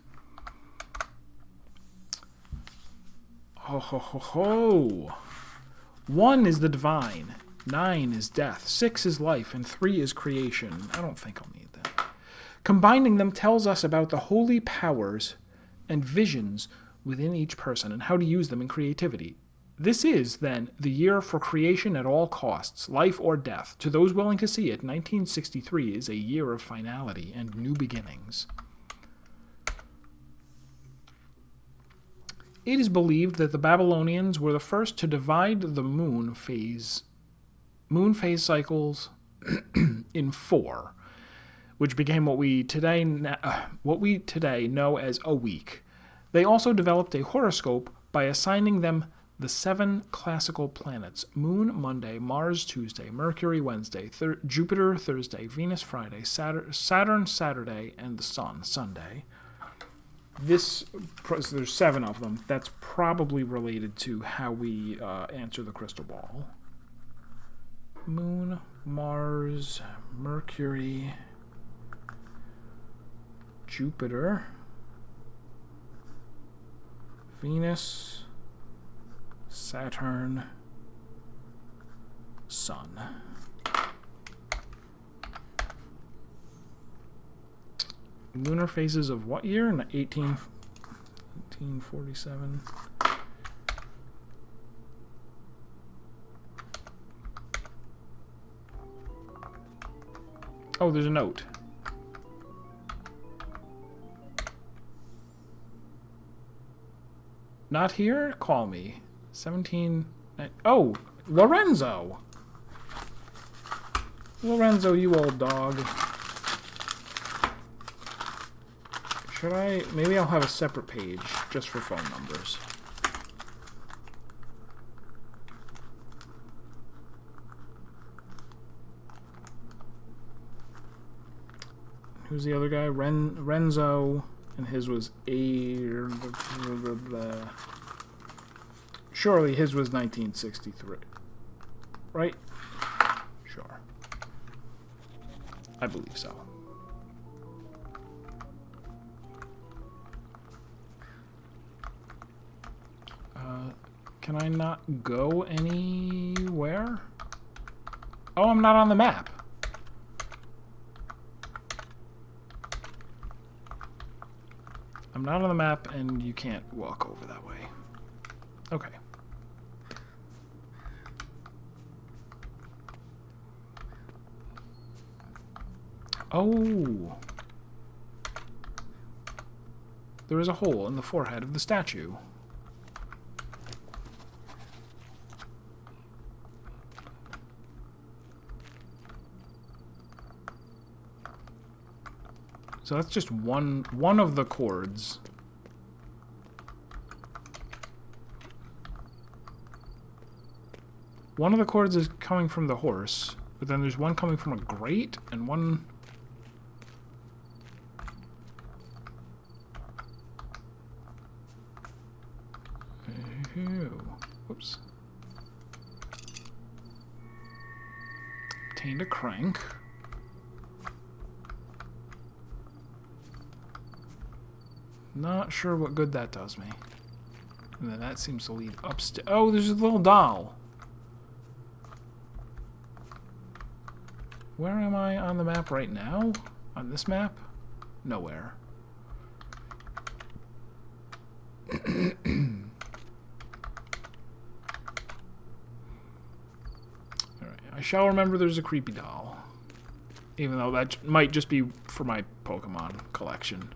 Ho, ho, ho, ho. 1 is the divine, 9 is death, 6 is life, and 3 is creation. I don't think I'll need that. Combining them tells us about the holy powers and visions within each person and how to use them in creativity. This is, then, the year for creation at all costs, life or death. To those willing to see it, 1963 is a year of finality and new beginnings. It is believed that the Babylonians were the first to divide the moon phase cycles in 4, which became what we today know as a week. They also developed a horoscope by assigning them the 7 classical planets: Moon Monday, Mars Tuesday, Mercury Wednesday, Jupiter Thursday, Venus Friday, Saturn Saturday, and the Sun Sunday. There's 7 of them. That's probably related to how we answer the crystal ball. Moon, Mars, Mercury, Jupiter, Venus, Saturn, Sun. Lunar phases of what year? 1847. Oh, there's a note. Not here? Call me. 17... Oh! Lorenzo! Lorenzo, you old dog. Should I... Maybe I'll have a separate page just for phone numbers. Who's the other guy? Renzo, and his was surely his was 1963, right? Sure. I believe so. Can I not go anywhere? Oh, I'm not on the map. I'm not on the map, and you can't walk over that way. Okay. Oh. There is a hole in the forehead of the statue. So that's just one of the chords. One of the chords is coming from the horse, but then there's one coming from a grate and one... Whoops. Obtained a crank. Not sure what good that does me. And then that seems to lead upstairs. Oh, there's a little doll. Where am I on the map right now? On this map? Nowhere. Alright, I shall remember there's a creepy doll. Even though that might just be for my Pokemon collection.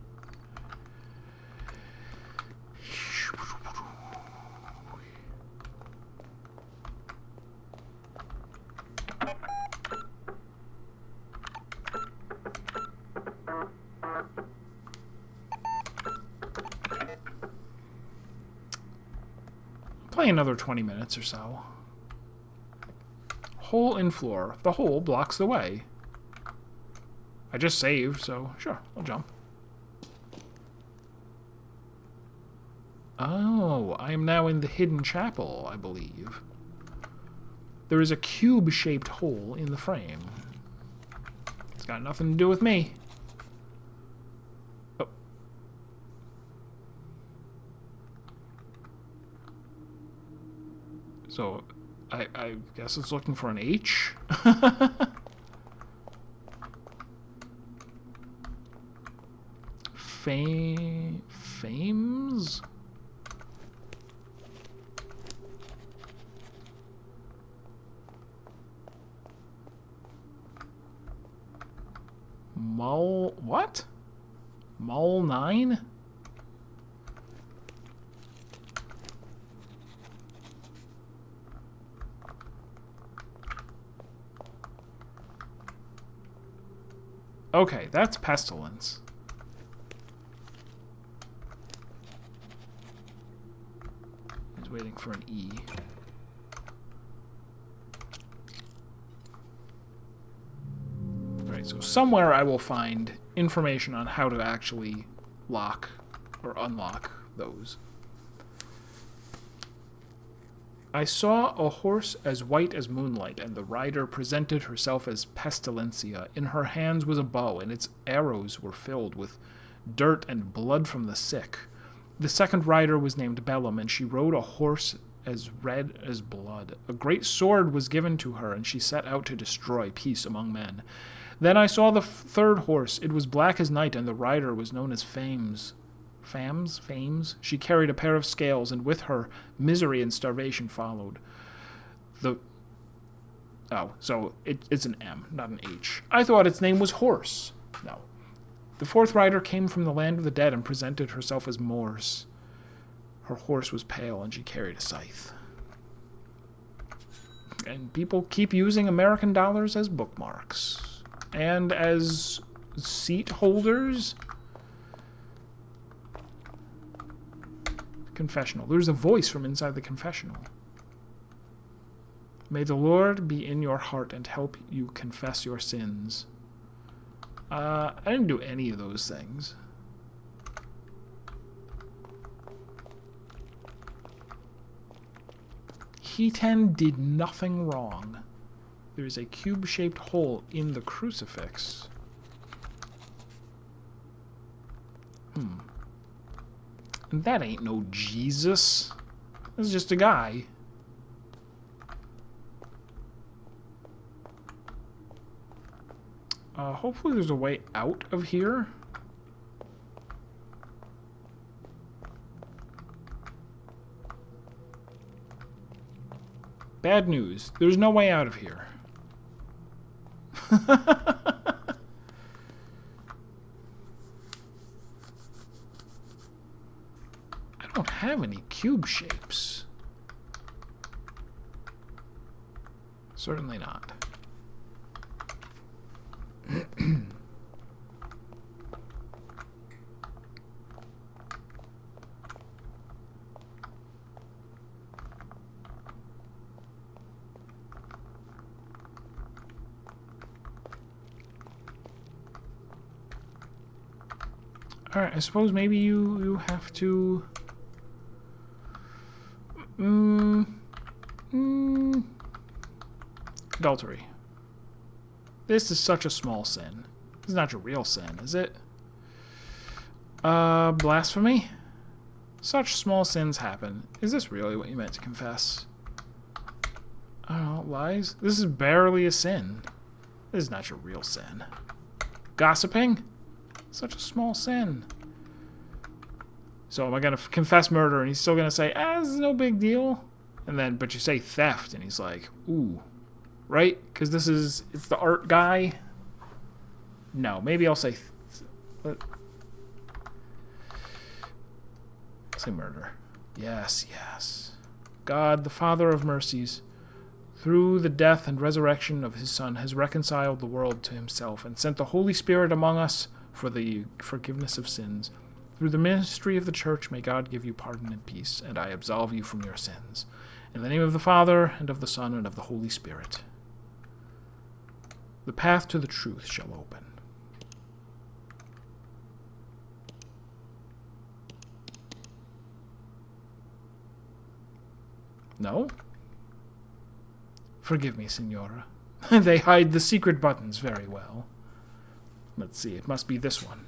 Play another 20 minutes or so. Hole in floor. The hole blocks the way. I just saved, so sure, I'll jump. Oh, I am now in the hidden chapel, I believe. There is a cube-shaped hole in the frame. It's got nothing to do with me. Oh. So, I guess it's looking for an H? Fames? What? Mall 9? Okay, that's pestilence. He's waiting for an E. Alright, so somewhere I will find information on how to actually lock or unlock those. I saw a horse as white as moonlight, and the rider presented herself as Pestilencia. In her hands was a bow, and its arrows were filled with dirt and blood from the sick. The second rider was named Bellum, and she rode a horse as red as blood. A great sword was given to her, and she set out to destroy peace among men. Then I saw the third horse. It was black as night, and the rider was known as Fames. Fames? She carried a pair of scales, and with her, misery and starvation followed. So it's an M, not an H. I thought its name was Horse. No. The fourth rider came from the land of the dead and presented herself as Morse. Her horse was pale, and she carried a scythe. And people keep using American dollars as bookmarks. And as seat holders. Confessional. There's a voice from inside the confessional. May the Lord be in your heart and help you confess your sins. I didn't do any of those things. He-10 did nothing wrong. There is a cube-shaped hole in the crucifix. And that ain't no Jesus. That's just a guy. Hopefully there's a way out of here. Bad news. There's no way out of here. don't have any cube shapes. Certainly not. Alright, I suppose maybe you have to... Adultery. This is such a small sin. This is not your real sin, is it? Blasphemy? Such small sins happen. Is this really what you meant to confess? I don't know, lies? This is barely a sin. This is not your real sin. Gossiping? Such a small sin. So am I going to confess murder and he's still going to say, this is no big deal? And then, but you say theft and he's like, ooh. Right? Because it's the art guy. No, maybe I'll say... say murder. Yes, yes. God, the Father of mercies, through the death and resurrection of his Son, has reconciled the world to himself and sent the Holy Spirit among us for the forgiveness of sins. Through the ministry of the church, may God give you pardon and peace, and I absolve you from your sins. In the name of the Father, and of the Son, and of the Holy Spirit. The path to the truth shall open. No? Forgive me, Signora. They hide the secret buttons very well. Let's see, it must be this one.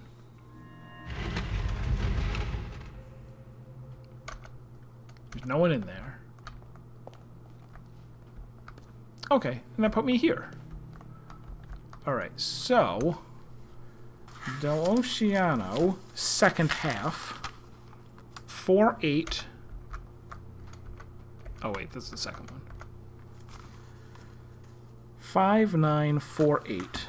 There's no one in there. Okay, and that put me here. Alright, so... Del Oceano, second half. 4-8. Oh wait, that's the second one. 5948.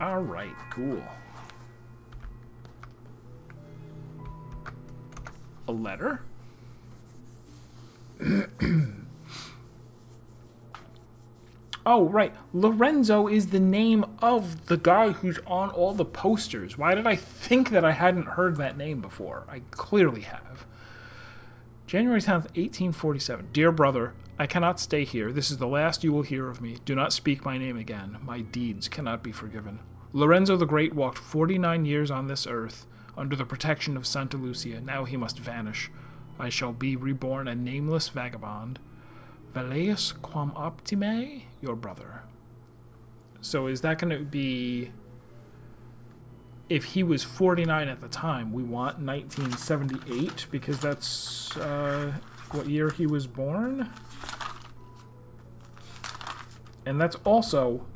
All right, cool. A letter? Oh, right. Lorenzo is the name of the guy who's on all the posters. Why did I think that I hadn't heard that name before? I clearly have. January 10th, 1847. Dear brother, I cannot stay here. This is the last you will hear of me. Do not speak my name again. My deeds cannot be forgiven. Lorenzo the Great walked 49 years on this earth under the protection of Santa Lucia. Now he must vanish. I shall be reborn a nameless vagabond. Valeus quam optime, your brother. So is that going to be... If he was 49 at the time, we want 1978, because that's what year he was born. And that's also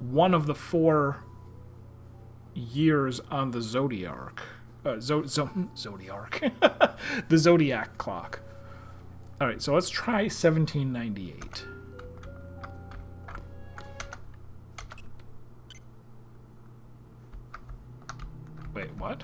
one of the 4 years on the Zodiac. Zodiac. The Zodiac clock. Alright, so let's try 1798. Wait, what?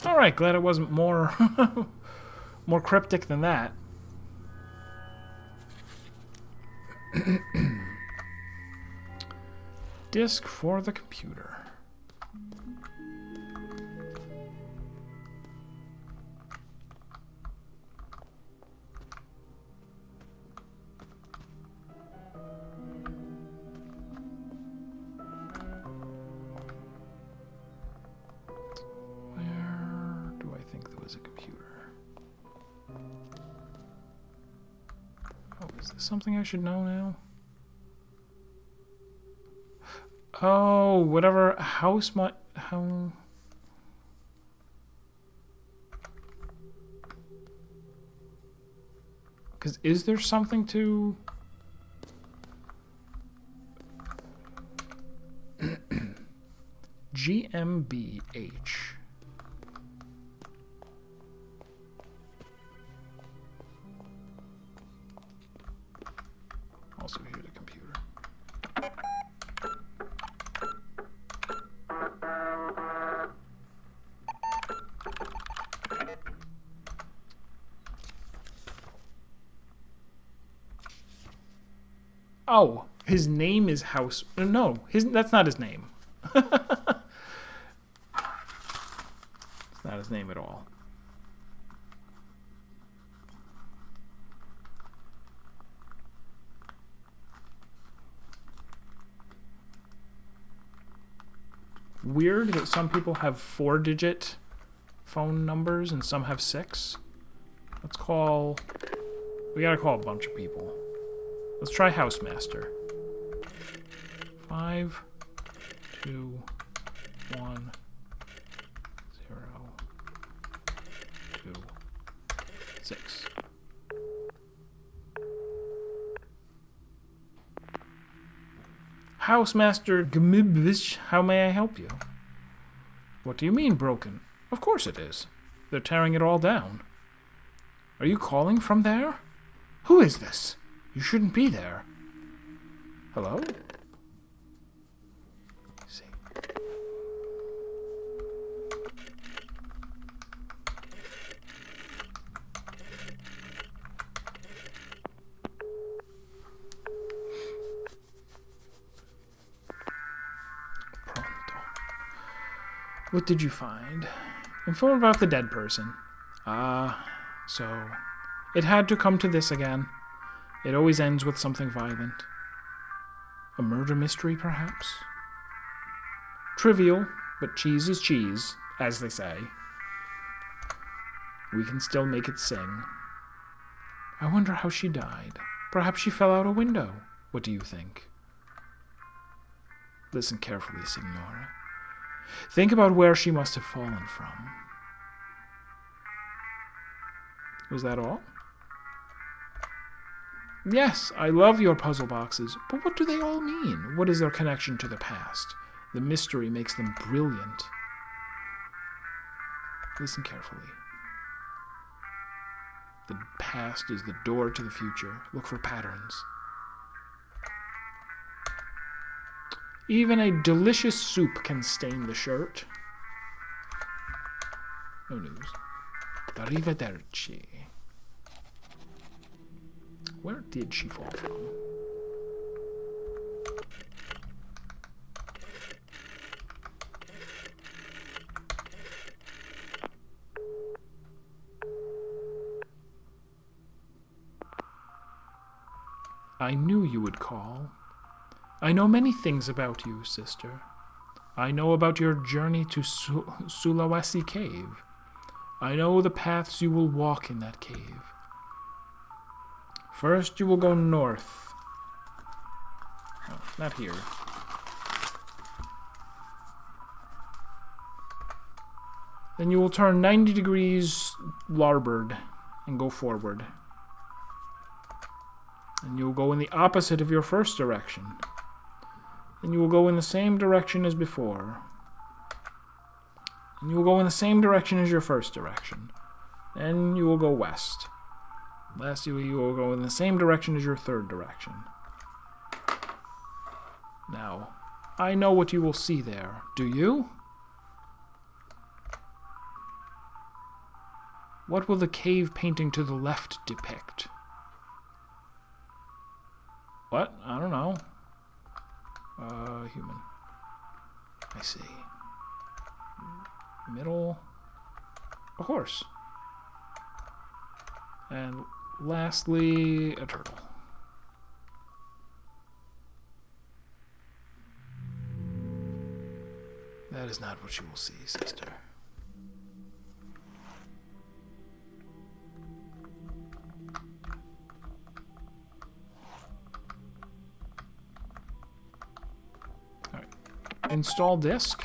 Alright, glad it wasn't more more cryptic than that. Disk for the computer. Where do I think there was a computer? Is this something I should know now? Oh, whatever house how... Because is there something to... GmbH. Also hear the computer. Oh, his name is House. No, that's not his name. It's not his name at all. Weird that some people have 4-digit phone numbers and some have 6. Let's call... We gotta call a bunch of people. Let's try Housemaster. 5, 2, 1, 0, 2, 6. Housemaster Gmibvish, how may I help you? What do you mean, broken? Of course it is. They're tearing it all down. Are you calling from there? Who is this? You shouldn't be there. Hello? Let's see. Pronto. What did you find? Inform about the dead person. So it had to come to this again. It always ends with something violent. A murder mystery, perhaps? Trivial, but cheese is cheese, as they say. We can still make it sing. I wonder how she died. Perhaps she fell out a window. What do you think? Listen carefully, Signora. Think about where she must have fallen from. Was that all? Yes, I love your puzzle boxes, but what do they all mean? What is their connection to the past? The mystery makes them brilliant. Listen carefully. The past is the door to the future. Look for patterns. Even a delicious soup can stain the shirt. No news. Arrivederci. Where did she fall from? I knew you would call. I know many things about you, sister. I know about your journey to Sulawesi Cave. I know the paths you will walk in that cave. First, you will go north. Oh, not here. Then you will turn 90 degrees larboard and go forward. And you will go in the opposite of your first direction. Then you will go in the same direction as before. And you will go in the same direction as your first direction. Then you will go west. Lastly, you will go in the same direction as your third direction. Now, I know what you will see there. Do you? What will the cave painting to the left depict? What? I don't know. Human. I see. Middle. A horse. And lastly, a turtle. That is not what you will see, sister. Install disk.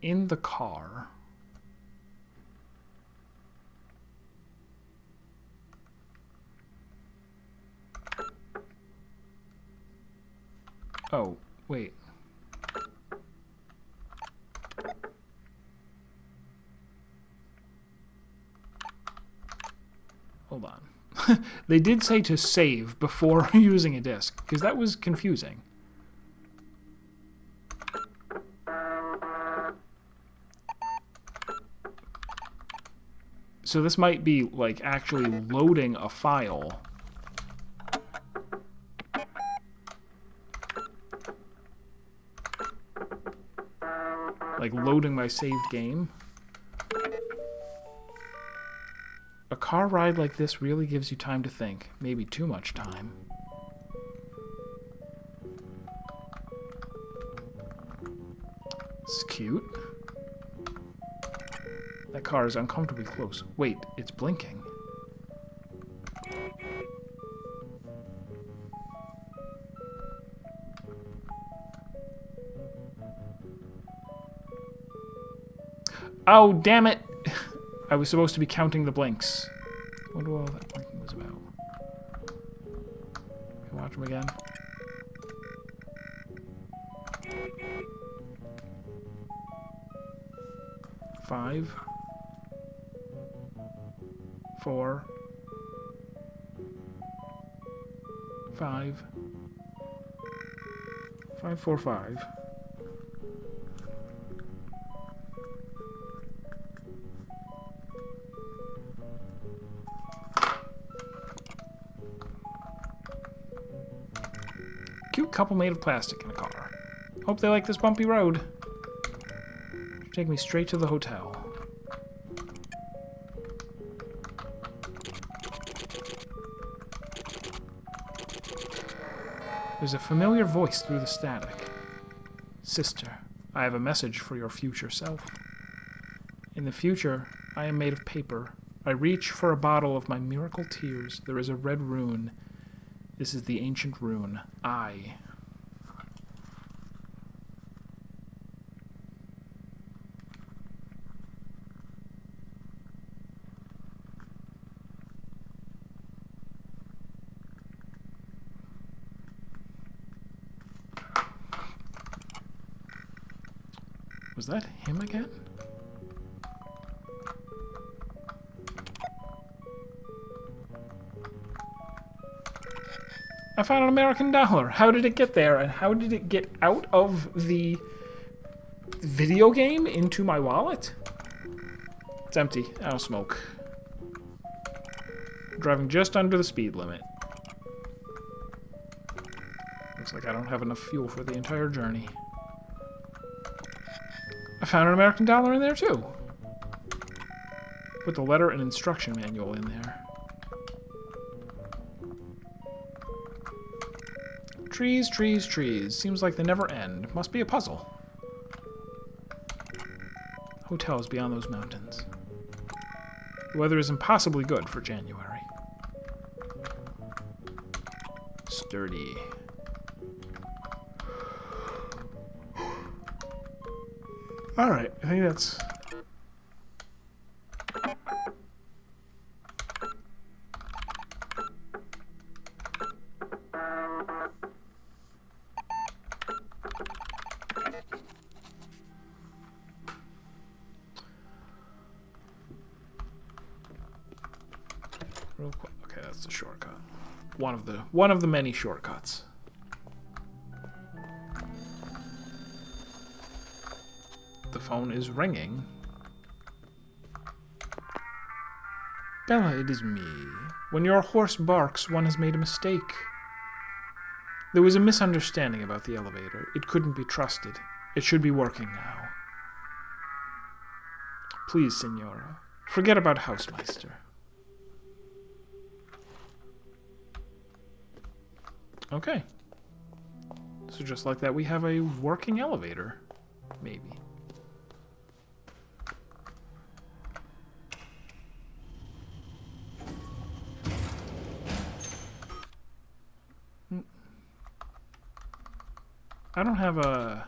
In the car. Oh, wait. Hold on. They did say to save before using a disk, because that was confusing. So this might be, like, actually loading a file. Like, loading my saved game. A car ride like this really gives you time to think. Maybe too much time. This is cute. That car is uncomfortably close. Wait, it's blinking. Oh, damn it! I was supposed to be counting the blinks. I wonder what all that blinking was about. Can you watch them again? Five. 4. 5. 5, 4, 5. Cute couple made of plastic in a car. Hope they like this bumpy road. Take me straight to the hotel. There's a familiar voice through the static. Sister, I have a message for your future self. In the future, I am made of paper. I reach for a bottle of my miracle tears. There is a red rune. This is the ancient rune. I. Was that him again? I found an American dollar. How did it get there? And how did it get out of the video game into my wallet? It's empty. I don't smoke. I'm driving just under the speed limit. Looks like I don't have enough fuel for the entire journey. I found an American dollar in there too. Put the letter and instruction manual in there. Trees, trees, trees. Seems like they never end. Must be a puzzle. Hotels beyond those mountains. The weather is impossibly good for January. Sturdy. Alright, I think that's... Real quick. Okay, that's the shortcut. One of the many shortcuts. The phone is ringing. Bella, it is me. When your horse barks, one has made a mistake. There was a misunderstanding about the elevator. It couldn't be trusted. It should be working now. Please, Signora, forget about Hausmeister. Okay. So just like that, we have a working elevator. Maybe. I don't have a...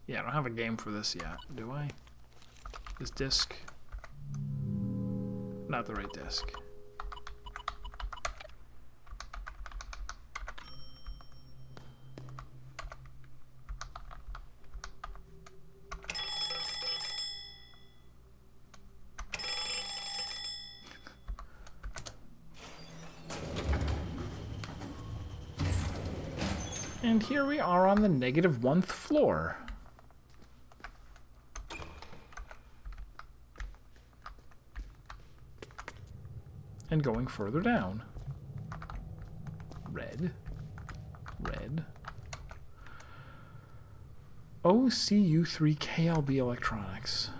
Yeah, I don't have a game for this yet, do I? This disc? Not the right disc. And here we are on the -1th floor. And going further down. Red. Red. OCU3 KLB Electronics.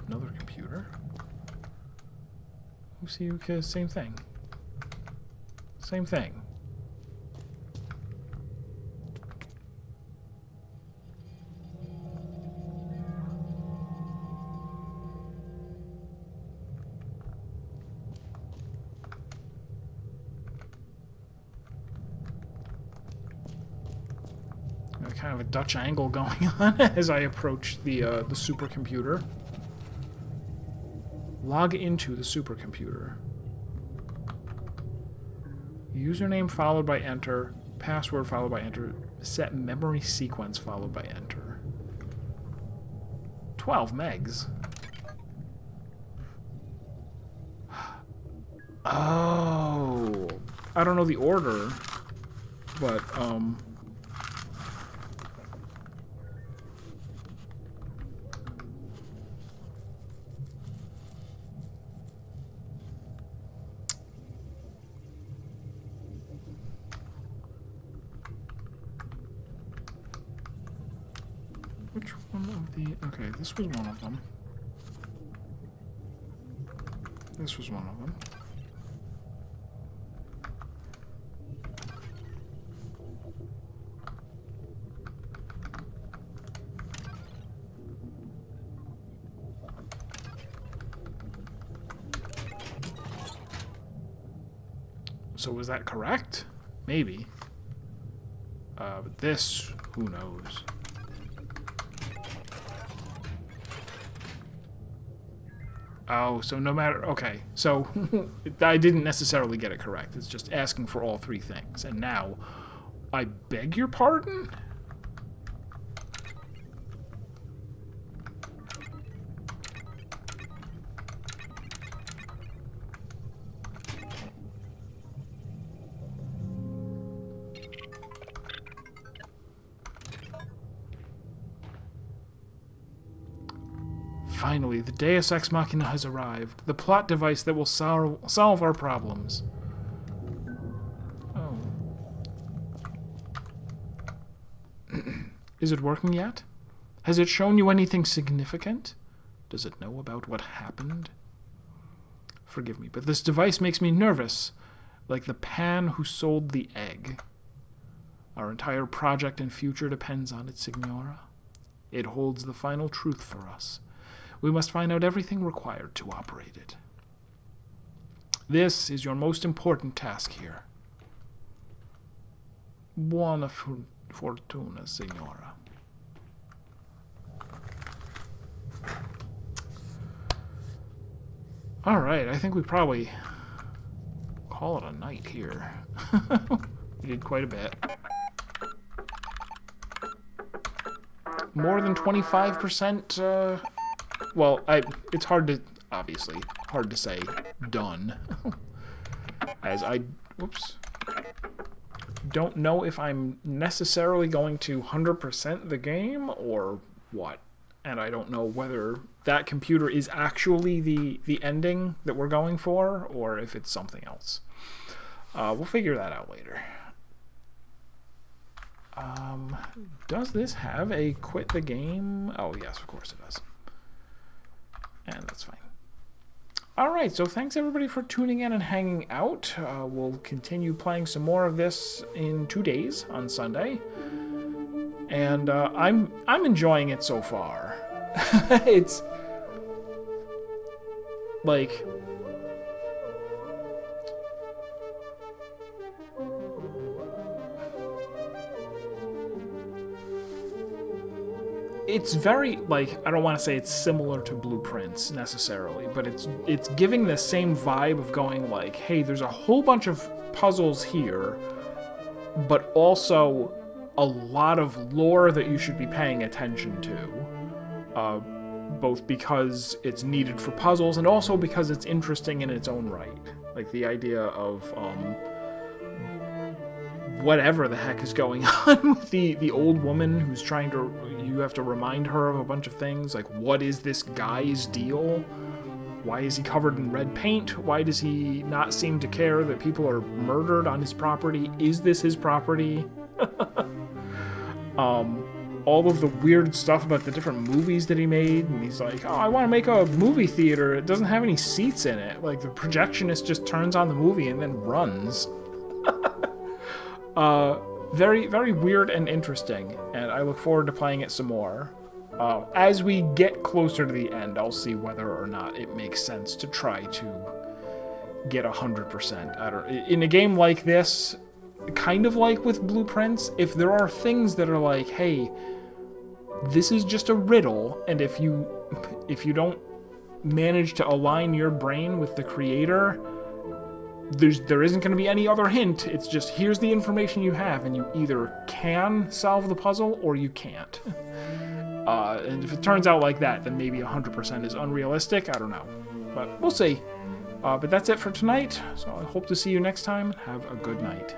Another computer. OCU, same thing. Same thing. Kind of a Dutch angle going on as I approach the supercomputer. Log into the supercomputer. Username followed by enter. Password followed by enter. Set memory sequence followed by enter. 12 megs. Oh. I don't know the order, but which one of the... Okay, this was one of them. This was one of them. So was that correct? Maybe. But this, who knows? Oh, so no matter... Okay, so I didn't necessarily get it correct. It's just asking for all three things. And now, I beg your pardon? Finally, the Deus Ex Machina has arrived. The plot device that will solve our problems. Oh. Is it working yet? Has it shown you anything significant? Does it know about what happened? Forgive me, but this device makes me nervous, like the pan who sold the egg. Our entire project and future depends on it, Signora. It holds the final truth for us. We must find out everything required to operate it. This is your most important task here. Buona fortuna, Signora. Alright, I think we probably call it a night here. We did quite a bit. More than 25%, well, it's hard to, obviously, hard to say done. As I, whoops, don't know if I'm necessarily going to 100% the game or what. And I don't know whether that computer is actually the ending that we're going for or if it's something else. We'll figure that out later. Does this have a quit the game? Oh, yes, of course it does. And that's fine. Alright, so thanks everybody for tuning in and hanging out. We'll continue playing some more of this in 2 days on Sunday. And I'm enjoying it so far. It's like it's very, like, I don't want to say it's similar to Blueprints necessarily, but it's giving the same vibe of going like, hey, there's a whole bunch of puzzles here, but also a lot of lore that you should be paying attention to, both because it's needed for puzzles and also because it's interesting in its own right. Like the idea of whatever the heck is going on with the old woman who's trying to, you have to remind her of a bunch of things, like what is this guy's deal? Why is he covered in red paint? Why does he not seem to care that people are murdered on his property? Is this his property? All of the weird stuff about the different movies that he made, and he's like, oh, I want to make a movie theater. It doesn't have any seats in it. Like, the projectionist just turns on the movie and then runs. Very, very weird and interesting, and I look forward to playing it some more. As we get closer to the end, I'll see whether or not it makes sense to try to get 100%. In a game like this, kind of like with Blueprints, if there are things that are like, hey, this is just a riddle, and if you don't manage to align your brain with the creator, there isn't going to be any other hint. It's just, here's the information you have, and you either can solve the puzzle or you can't. And if it turns out like that, then maybe 100% is unrealistic. I don't know, but we'll see. But that's it for tonight, so I hope to see you next time. Have a good night.